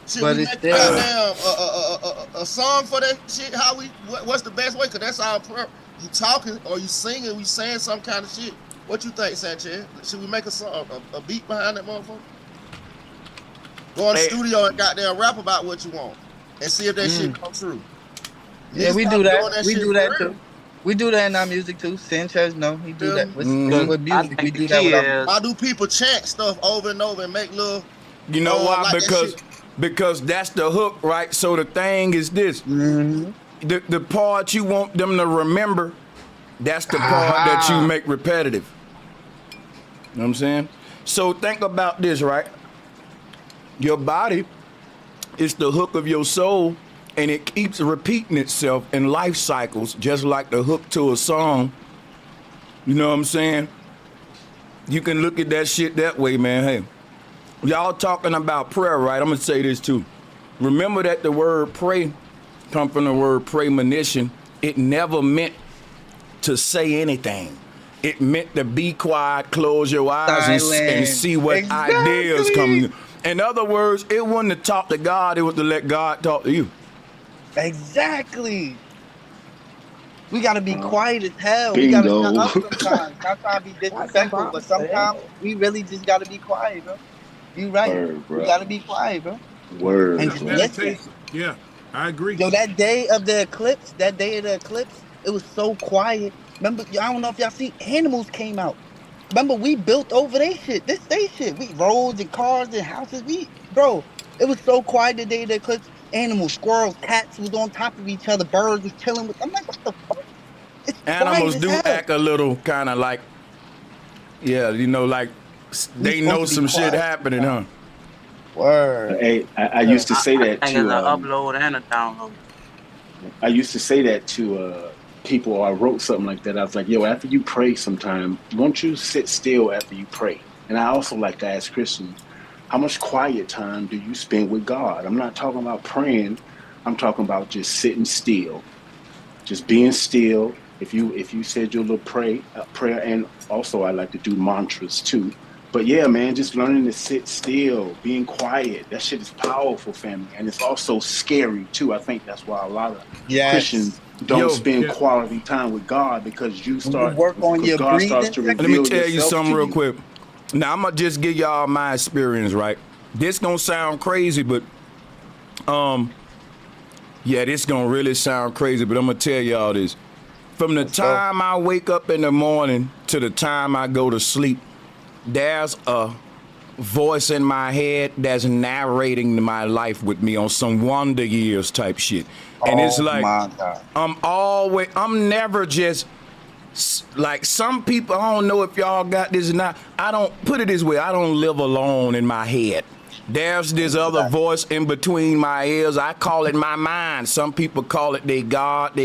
Should we make a song for that shit? What's the best way? Cause that's our prayer. You talking or you singing? We saying some kind of shit. What you think, Sanchez? Should we make a song, a beat behind that motherfucker? Go in the studio and goddamn rap about what you want, and see if that shit come true. Yeah, we do that. We do that too. We do that in our music too. Sanchez, no, he do that with music. We do that with our. Why do people chant stuff over and over and make little? You know why? Because that's the hook, right? So the thing is this: the part you want them to remember, that's the part that you make repetitive. You know what I'm saying? So think about this, right? Your body is the hook of your soul, and it keeps repeating itself in life cycles, just like the hook to a song. You know what I'm saying? You can look at that shit that way, man. Hey, y'all talking about prayer, right? I'm gonna say this too. Remember that the word pray come from the word premonition. It never meant to say anything. It meant to be quiet, close your eyes, and see what ideas come. In other words, it wasn't to talk to God, it was to let God talk to you. Exactly. We gotta be quiet as hell. Bingo. We gotta shut up sometimes. Not trying to be disrespectful, but sometimes we really just gotta be quiet, bro. You right. Word, bro. We gotta be quiet, bro. Word, And just listen. Yeah, I agree. Yo, that day of the eclipse, it was so quiet. Remember, I don't know if y'all see, animals came out. Remember, we built over their shit. This they shit. We roads and cars and houses. Bro, it was so quiet the day of the eclipse. Animals, squirrels, cats was on top of each other. Birds was chilling with. I'm like, what the fuck? It's Animals quiet as do hell. act a little kind of like, yeah, you know, like they know some shit happening, huh? Word. Hey, I used to say that I think to it's an upload and a download. I used to say that to people, or I wrote something like that. I was like, yo, after you pray sometime, won't you sit still after you pray? And I also like to ask Christians, how much quiet time do you spend with God? I'm not talking about praying. I'm talking about just sitting still, just being still. If you said your little prayer, and also I like to do mantras too. But yeah, man, just learning to sit still, being quiet. That shit is powerful, family. And it's also scary too. I think that's why a lot of Christians don't spend quality time with God, because God starts to reveal Let me tell you yourself something to real you. quick. Now, I'm going to just give y'all my experience, right? This going to sound crazy, but, yeah, this going to really sound crazy, but I'm going to tell y'all this. From the time I wake up in the morning to the time I go to sleep, there's a voice in my head that's narrating my life with me on some Wonder Years type shit. And it's like, I'm never just like some people. I don't know if y'all got this or not. I don't put it this way. I don't live alone in my head. There's this other voice in between my ears. I call it my mind. Some people call it they God.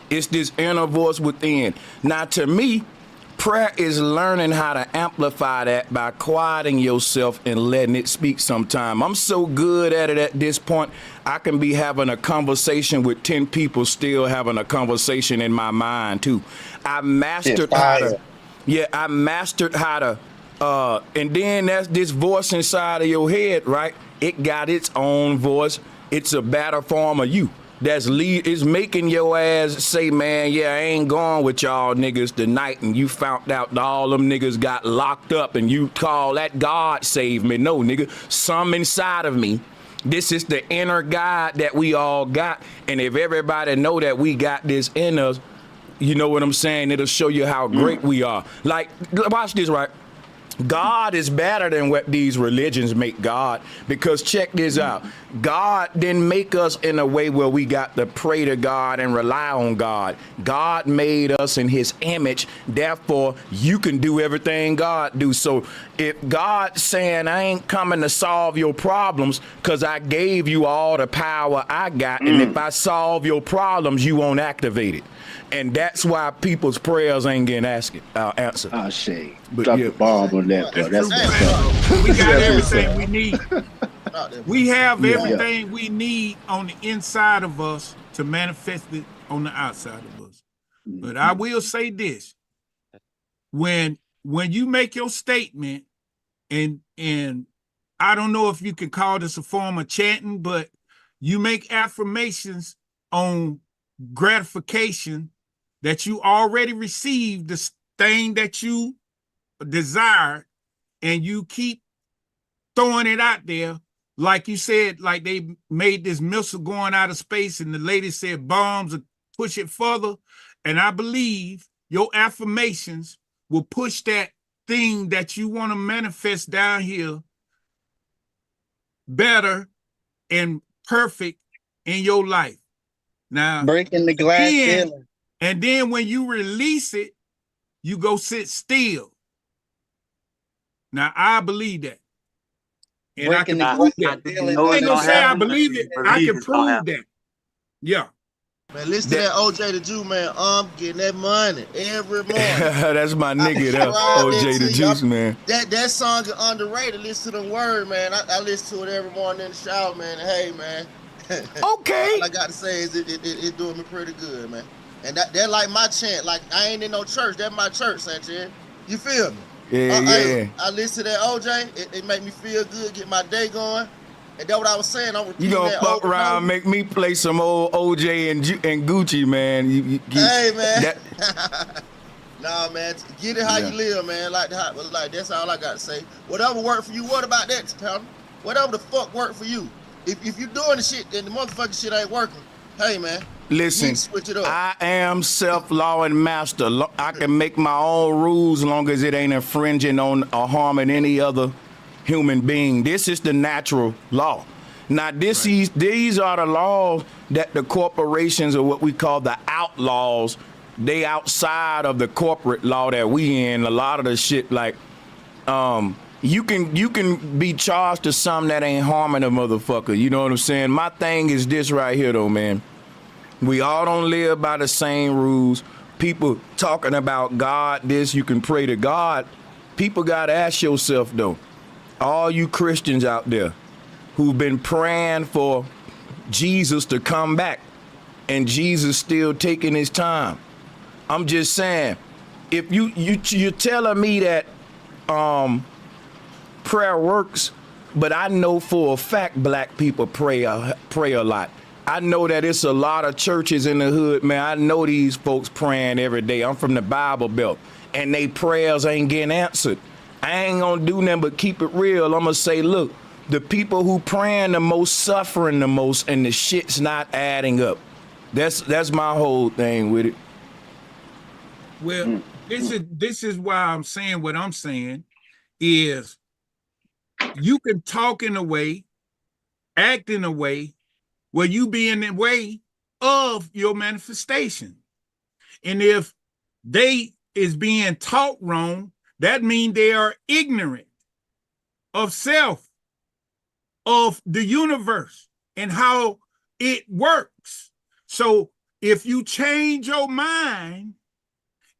It's this inner voice within. Now, to me, prayer is learning how to amplify that by quieting yourself and letting it speak sometime. I'm so good at it at this point, I can be having a conversation with 10 people still having a conversation in my mind too. I mastered how to, and then that's this voice inside of your head, right? It got its own voice. It's a better form of you. It's making your ass say, man, yeah, I ain't going with y'all niggas tonight, and you found out that all them niggas got locked up, and you call that God save me. No, nigga, some inside of me. This is the inner God that we all got, and if everybody know that we got this in us, you know what I'm saying? It'll show you how great we are. Like, watch this, right? God is better than what these religions make God, because check this out. God didn't make us in a way where we got to pray to God and rely on God. God made us in his image. Therefore, you can do everything God do. So if God's saying, I ain't coming to solve your problems because I gave you all the power I got, and if I solve your problems, you won't activate it. And that's why people's prayers ain't getting answered. Ah, shit. Drop the bomb on that, bro. That's what's up. We got everything we need. We have everything we need on the inside of us to manifest it on the outside of us. But I will say this. When you make your statement, and I don't know if you can call this a form of chanting, but you make affirmations on gratification that you already received the thing that you desire, and you keep throwing it out there. Like you said, like they made this missile going out of space, and the lady said bombs will push it further. And I believe your affirmations will push that thing that you want to manifest down here better and perfect in your life. Now, breaking the glass ceiling. And then when you release it, you go sit still. Now, I believe that. And I can prove that. I ain't gonna say I believe it. I can prove that. Yeah. Man, listen to that OJ the Jew, man. I'm getting that money every morning. That's my nigga, that OJ the Juice, man. That song is underrated. Listen to the word, man. I listen to it every morning in the shower, man. And hey, man. Okay. All I got to say is it's doing me pretty good, man. And that like my chant. Like, I ain't in no church. That's my church, Sanchez. You feel me? Yeah. I listen to that OJ. It make me feel good, get my day going. And that's what I was saying. I'm repeating You gonna that fuck over around, and over. make me play some old OJ and Gucci, man. Hey, man. Nah, man. Get it how you live, man. Like that's all I got to say. Whatever worked for you, what about that, pal? Whatever the fuck worked for you. If you doing the shit and the motherfucking shit ain't working, hey, man. Listen, switch it up. I am self-law and master. I can make my own rules as long as it ain't infringing on or harming any other human being. This is the natural law. Now, these are the laws that the corporations, or what we call the outlaws, they outside of the corporate law that we in. A lot of the shit, like, you can be charged to something that ain't harming a motherfucker. You know what I'm saying? My thing is this right here, though, man. We all don't live by the same rules. People talking about God, this, you can pray to God. People got to ask yourself, though, all you Christians out there who've been praying for Jesus to come back, and Jesus still taking his time. I'm just saying, if you're telling me that prayer works, but I know for a fact black people pray a lot. I know that it's a lot of churches in the hood, man. I know these folks praying every day. I'm from the Bible Belt, and they prayers ain't getting answered. I ain't gonna do nothing but keep it real. I'm gonna say, look, the people who praying the most, suffering the most, and the shit's not adding up. That's my whole thing with it. Well, this is why I'm saying what I'm saying is you can talk in a way, act in a way, where you be in the way of your manifestation. And if they is being taught wrong, that means they are ignorant of self, of the universe, and how it works. So if you change your mind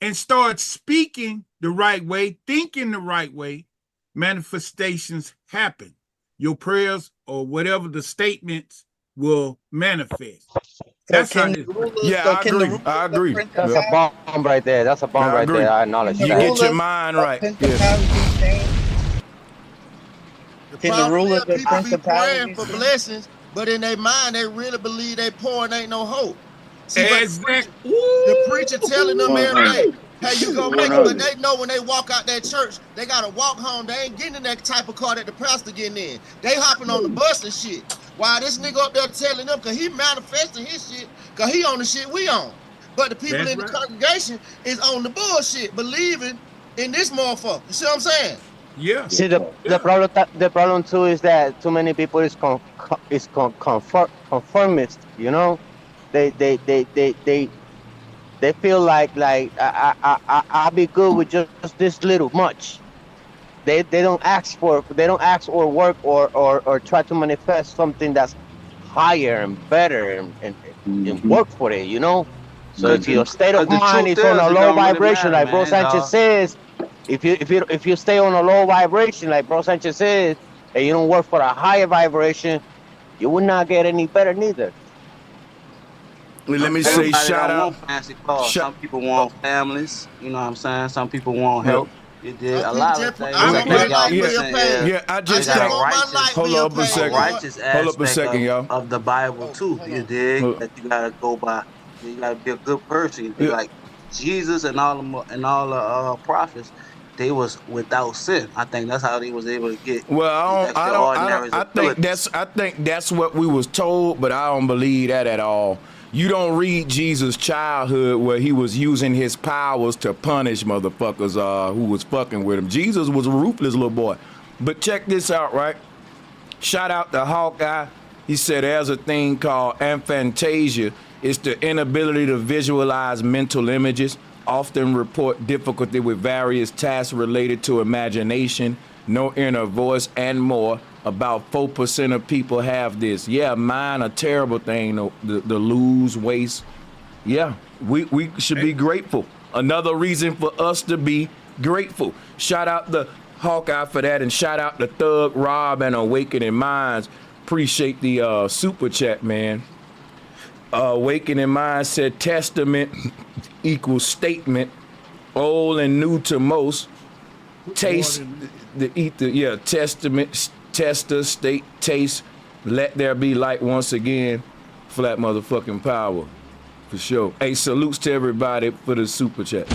and start speaking the right way, thinking the right way, manifestations happen. Your prayers or whatever the statements will manifest. That's how this works. Yeah, I agree. That's a bomb right there. That's a bomb right there. I acknowledge you that. get your mind right. The problem is people be praying for blessings, but in their mind they really believe they poor and ain't no hope. See, the preacher telling them every day, hey, you gonna make it, but they know when they walk out that church, they gotta walk home. They ain't getting in that type of car that the pastor getting in. They hopping on the bus and shit. While this nigga up there telling them, cause he manifesting his shit, cause he on the shit we on. But the people in the congregation is on the bullshit, believing in this motherfucker. You see what I'm saying? Yeah. See, the problem too is that too many people is conformist. You know, they feel like I'll be good with just this little much. They don't ask or work or try to manifest something that's higher and better and work for it. You know. So if your state of mind is on a low vibration, like Bro Sanchez says, if you stay on a low vibration, like Bro Sanchez says, and you don't work for a higher vibration, you will not get any better neither. Let me say, shout out. Some people want families. You know what I'm saying? Some people want help. You did a lot of things. I just think. Hold up a second. Righteous aspect of the Bible too. You dig that you gotta go by. You gotta be a good person. Like Jesus and all the prophets, they was without sin. I think that's how they was able to get. Well, I think that's what we was told, but I don't believe that at all. You don't read Jesus' childhood where he was using his powers to punish motherfuckers who was fucking with him. Jesus was a ruthless little boy. But check this out, right? Shout out to Hawkeye. He said there's a thing called aphantasia. It's the inability to visualize mental images, often report difficulty with various tasks related to imagination, no inner voice, and more. About 4% of people have this. Yeah, mine a terrible thing to lose waste. Yeah, we should be grateful. Another reason for us to be grateful. Shout out to Hawkeye for that, and shout out to Thug Rob and Awakening Minds. Appreciate the super chat, man. Awakening Minds said testament equals statement, old and new to most. Taste the ether, yeah. Testament, tester, state, taste. Let there be light once again. Flat motherfucking power, for sure. Hey, salutes to everybody for the super chat.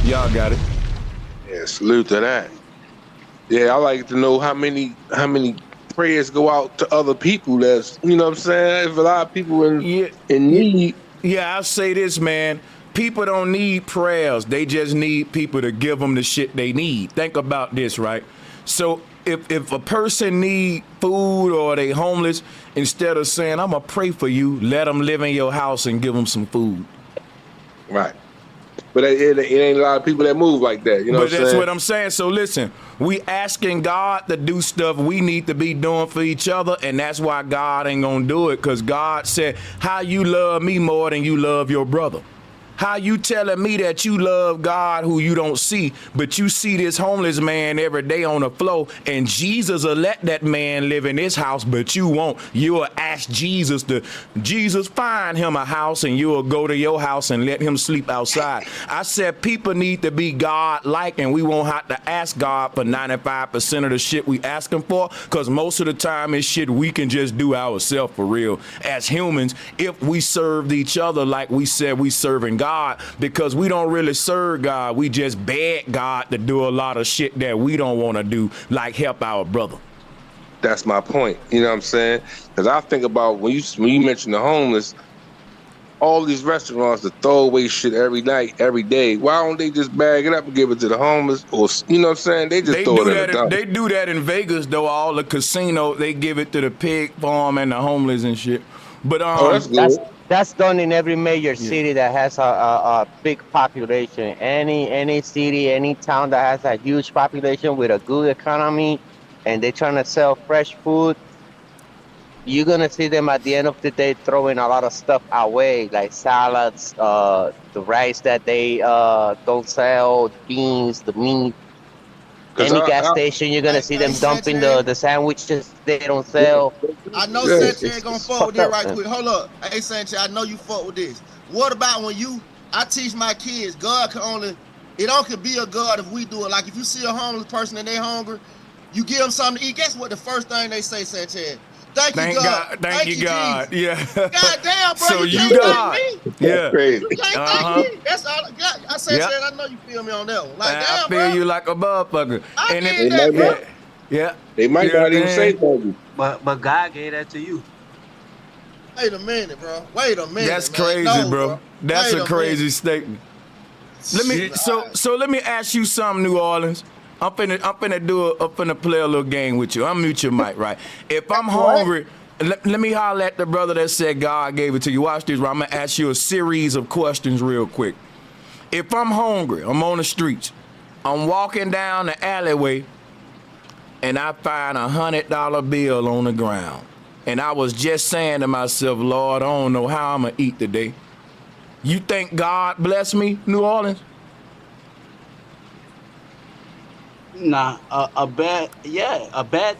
Y'all got it. Yeah, salute to that. Yeah, I like to know how many prayers go out to other people. That's, you know what I'm saying. If a lot of people in need. Yeah, I'll say this, man. People don't need prayers. They just need people to give them the shit they need. Think about this, right? So if a person need food or they homeless, instead of saying, I'm going to pray for you, let them live in your house and give them some food. Right. But it ain't a lot of people that move like that. You know what I'm saying? But that's what I'm saying. So listen, we asking God to do stuff we need to be doing for each other, and that's why God ain't going to do it, because God said, how you love me more than you love your brother? How you telling me that you love God who you don't see, but you see this homeless man every day on the floor, and Jesus will let that man live in his house, but you won't. You'll ask Jesus find him a house, and you'll go to your house and let him sleep outside. I said people need to be God-like, and we won't have to ask God for 95% of the shit we ask him for, because most of the time it's shit we can just do ourselves for real as humans if we served each other like we said we serving God, because we don't really serve God. We just beg God to do a lot of shit that we don't want to do, like help our brother. That's my point. You know what I'm saying? Because I think about when you mention the homeless, all these restaurants that throw away shit every night, every day. Why don't they just bag it up and give it to the homeless? Or, you know what I'm saying? They just throw it in the dump. They do that in Vegas, though. All the casino, they give it to the pig farm and the homeless and shit. But that's done in every major city that has a big population. Any city, any town that has a huge population with a good economy, and they're trying to sell fresh food, you're gonna see them at the end of the day throwing a lot of stuff away, like salads, the rice that they don't sell, beans, the meat. Any gas station, you're gonna see them dumping the sandwiches they don't sell. I know Sanchez gonna fuck with this right quick. Hold up. Hey Sanchez, I know you fuck with this. What about when I teach my kids, God can only, it don't could be a God if we do it. Like if you see a homeless person and they hungry, you give them something to eat. Guess what the first thing they say, Sanchez? Thank you, God. Thank you, God. Jesus. Yeah. God damn, bro. So you you can't God. thank me. Yeah. You can't thank me. That's all. God, I said, I know you feel me on that one. Like, damn, I feel you like a motherfucker. I did that, bro. Yeah. They might not even say thank you. But God gave that to you. Wait a minute, bro. Wait a minute. That's man. crazy, No, bro. That's a crazy statement. Let me so let me ask you something, New Orleans. I'm finna play a little game with you. Unmute your mic, right? If I'm hungry, let me holler at the brother that said God gave it to you. Watch this, right? I'm gonna ask you a series of questions real quick. If I'm hungry, I'm on the streets, I'm walking down the alleyway, and I find $100 bill on the ground. And I was just saying to myself, Lord, I don't know how I'm gonna eat today. You think God bless me, New Orleans? Nah, a bad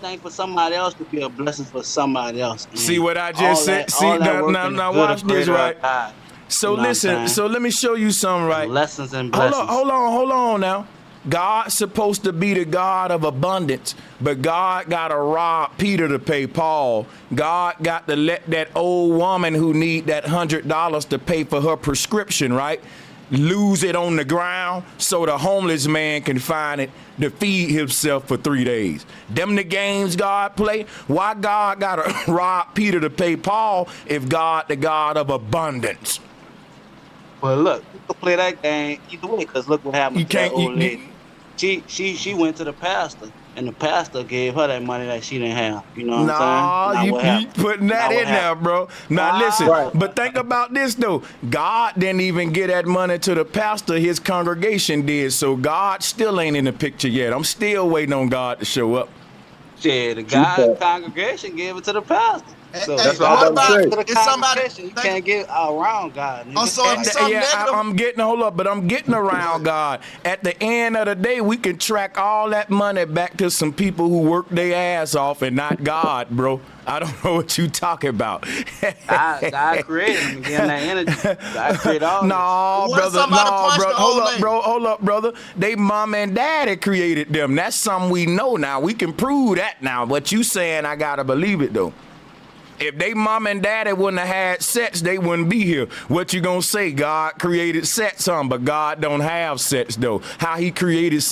thing for somebody else could be a blessing for somebody else. And see what I just said? See, now watch this, right? So listen, so let me show you something, right? Lessons and blessings. Hold on now. God's supposed to be the God of abundance, but God got to rob Peter to pay Paul. God got to let that old woman who need that $100 to pay for her prescription, right, lose it on the ground so the homeless man can find it to feed himself for 3 days. Them the games God play? Why God got to rob Peter to pay Paul if God the God of abundance? Well, look, you can play that game either way, because look what happened to that old lady. She went to the pastor, and the pastor gave her that money that she didn't have. You know what I'm saying? You putting that in there, bro. Now listen, but think about this though. God didn't even get that money to the pastor. His congregation did. So God still ain't in the picture yet. I'm still waiting on God to show up. Shit, the God congregation gave it to the pastor. So That's what I'm about to say. To the congregation, you can't get around God. Nigga. I'm getting, hold up, but I'm getting around God. At the end of the day, we can track all that money back to some people who work their ass off and not God, bro. I don't know what you talking about. God created him and gave him that energy. God created all No, this. brother, no, bro. Hold up, brother. They mom and daddy created them. That's something we know now. We can prove that now. What you saying, I gotta believe it though. If they mom and daddy wouldn't have had sex, they wouldn't be here. What you gonna say? God created sex, but God don't have sex though. How he created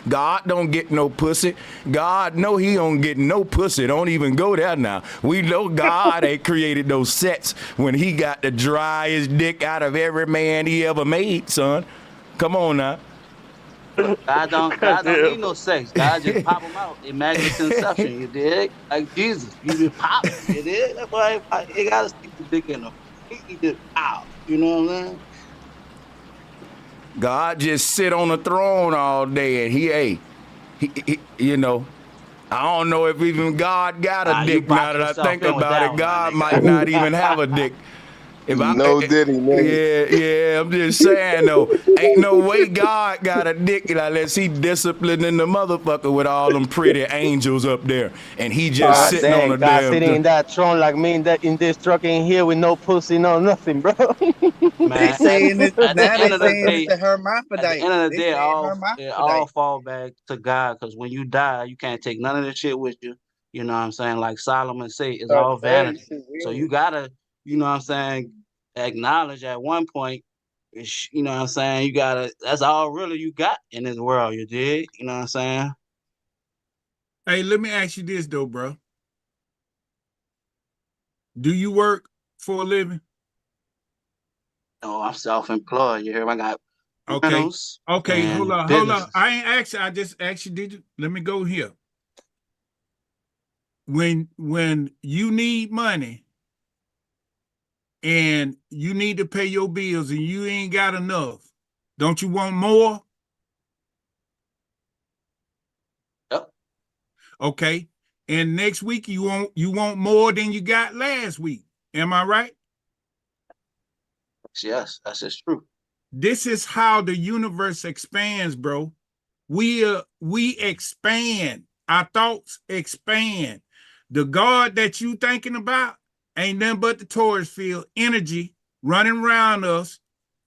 God don't get no pussy. God know he don't get no pussy. Don't even go there now. We know God ain't created no sex when he got the driest dick out of every man he ever made, son. Come on now. God don't need no sex. God just pop them out. Immaculate conception, you dig? Like Jesus, you just pop him, you dig? That's why he gotta stick the dick in him. He just out. You know what I'm saying? God just sit on the throne all day and he you know, I don't know if even God got a dick now that I think about it. God might not even have a dick. Diddy, nigga. Yeah, I'm just saying though, ain't no way God got a dick unless he disciplining the motherfucker with all them pretty angels up there, and he just sitting on a damn. Sitting in that throne like me in this truck in here with no pussy, no nothing, bro. They saying this At now. the They end of the saying day, it's a hermaphrodite. at the end of the They day, saying it all fall back to God, because when you die, you can't take none of this shit with you. You know what I'm saying? Like Solomon say, it's all vanity. So you gotta, you know what I'm saying, acknowledge at one point, you know what I'm saying, you gotta, that's all really you got in this world, you dig? You know what I'm saying? Hey, let me ask you this though, bro. Do you work for a living? No, I'm self-employed. You hear? I got rentals. Okay, and hold on. businesses. I ain't asked you, I just asked you, did you? Let me go here. When you need money and you need to pay your bills and you ain't got enough, don't you want more? Yep. Okay. And next week you want more than you got last week. Am I right? Yes, that's just true. This is how the universe expands, bro. We expand. Our thoughts expand. The God that you thinking about ain't nothing but the torus field energy running around us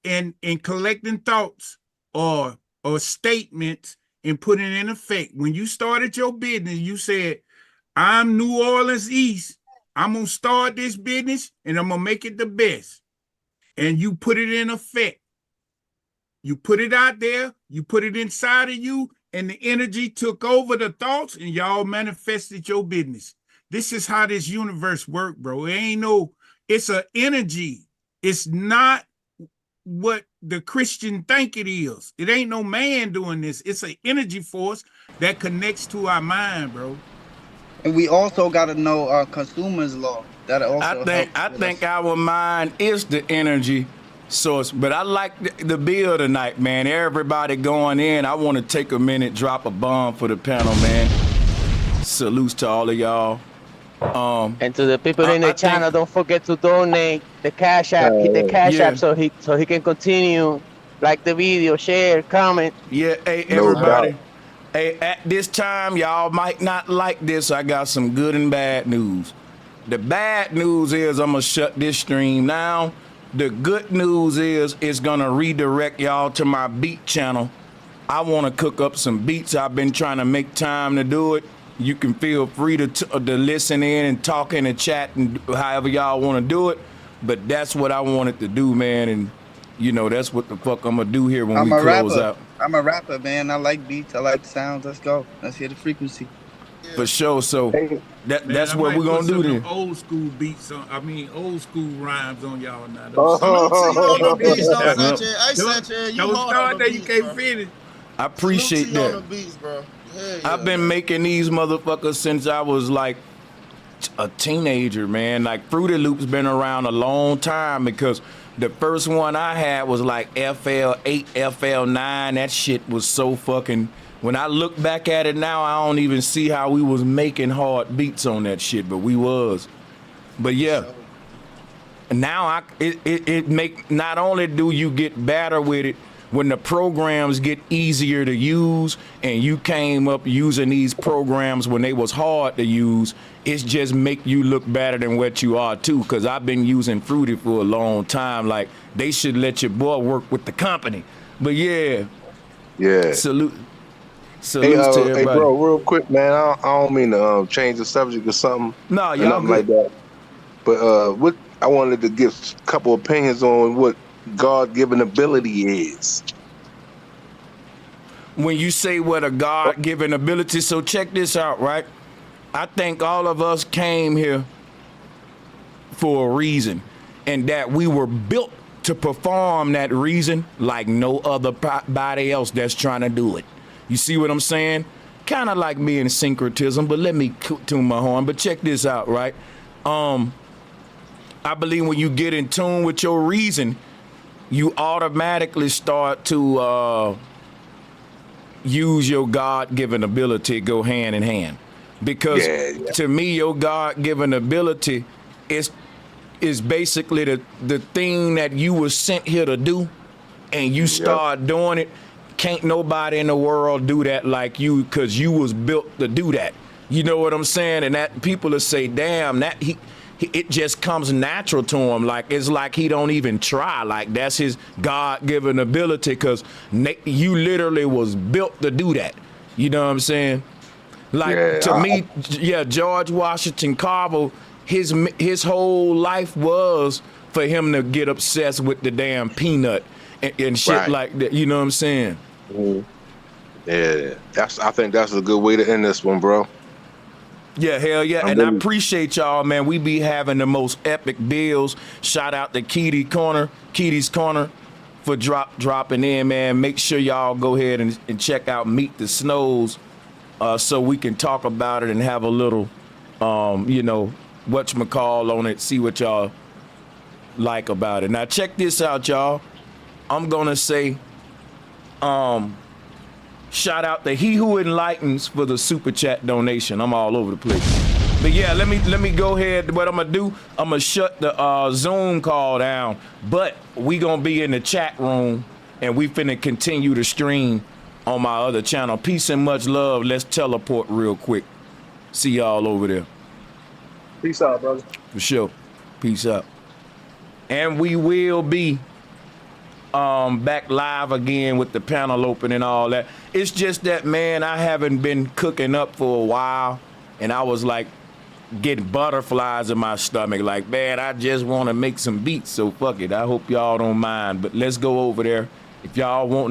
and collecting thoughts or statements and putting it in effect. When you started your business, you said, I'm New Orleans East. I'm going to start this business and I'm going to make it the best. And you put it in effect. You put it out there, you put it inside of you, and the energy took over the thoughts and y'all manifested your business. This is how this universe works, bro. It's an energy. It's not what the Christian think it is. It ain't no man doing this. It's an energy force that connects to our mind, bro. And we also got to know our consumers law. That also I think our mind is the energy source. But I like the bill tonight, man. Everybody going in. I want to take a minute, drop a bomb for the panel, man. Salutes to all of y'all. And to the people in the channel, don't forget to donate the Cash App. Hit the Cash App so he can continue. Like the video, share, comment. Yeah, hey everybody. Hey, at this time, y'all might not like this. I got some good and bad news. The bad news is I'm gonna shut this stream down. The good news is it's gonna redirect y'all to my beat channel. I wanna cook up some beats. I've been trying to make time to do it. You can feel free to listen in and talk in and chat and however y'all wanna do it. But that's what I wanted to do, man. And you know, that's what the fuck I'm gonna do here when we close out. I'm a rapper, man. I like beats. I like the sounds. Let's go. Let's hear the frequency. For sure. So that's what we're gonna do then. Old school beats old school rhymes on y'all now. Don't start that, you can't finish. I appreciate that. I've been making these motherfuckers since I was like a teenager, man. Like Fruity Loops been around a long time because the first one I had was like FL8, FL9. That shit was so fucking When I look back at it now, I don't even see how we was making hard beats on that shit, but we was. But yeah, now it make, not only do you get better with it, when the programs get easier to use, and you came up using these programs when they was hard to use, it's just make you look better than what you are too. Cause I've been using Fruity for a long time. Like, they should let your boy work with the company. But yeah. Salute to everybody. Hey, bro, real quick, man. I don't mean to change the subject or something. No, y'all good. Like that. But what I wanted to give a couple opinions on what God-given ability is. When you say what a God-given ability, so check this out, right? I think all of us came here for a reason, and that we were built to perform that reason like no other body else that's trying to do it. You see what I'm saying? Kind of like me in syncretism, but let me tune my horn. But check this out, right? I believe when you get in tune with your reason, you automatically start to use your God-given ability, go hand in hand. Because to me, your God-given ability is basically the thing that you were sent here to do, and you start doing it. Can't nobody in the world do that like you, because you was built to do that. You know what I'm saying? And that people will say, damn, that it just comes natural to him. Like, it's like he don't even try. Like, that's his God-given ability, because you literally was built to do that. You know what I'm saying? Like, to me, George Washington Carver, his whole life was for him to get obsessed with the damn peanut and shit like that. You know what I'm saying? Yeah, I think that's a good way to end this one, bro. Yeah, hell yeah. And I appreciate y'all, man. We be having the most epic bills. Shout out to Kitty's Corner for dropping in, man. Make sure y'all go ahead and check out Meet the Snows, so we can talk about it and have a little, whatchamacall on it, see what y'all like about it. Now, check this out, y'all. I'm going to say, shout out to He Who Enlightens for the super chat donation. I'm all over the place. But yeah, let me go ahead. What I'm gonna do, I'm gonna shut the Zoom call down, but we gonna be in the chat room, and we finna continue to stream on my other channel. Peace and much love. Let's teleport real quick. See y'all over there. Peace out, brother. For sure. Peace out. And we will be back live again with the panel open and all that. It's just that, man, I haven't been cooking up for a while, and I was like getting butterflies in my stomach. Like, man, I just want to make some beats, so fuck it. I hope y'all don't mind, but let's go over there. If y'all want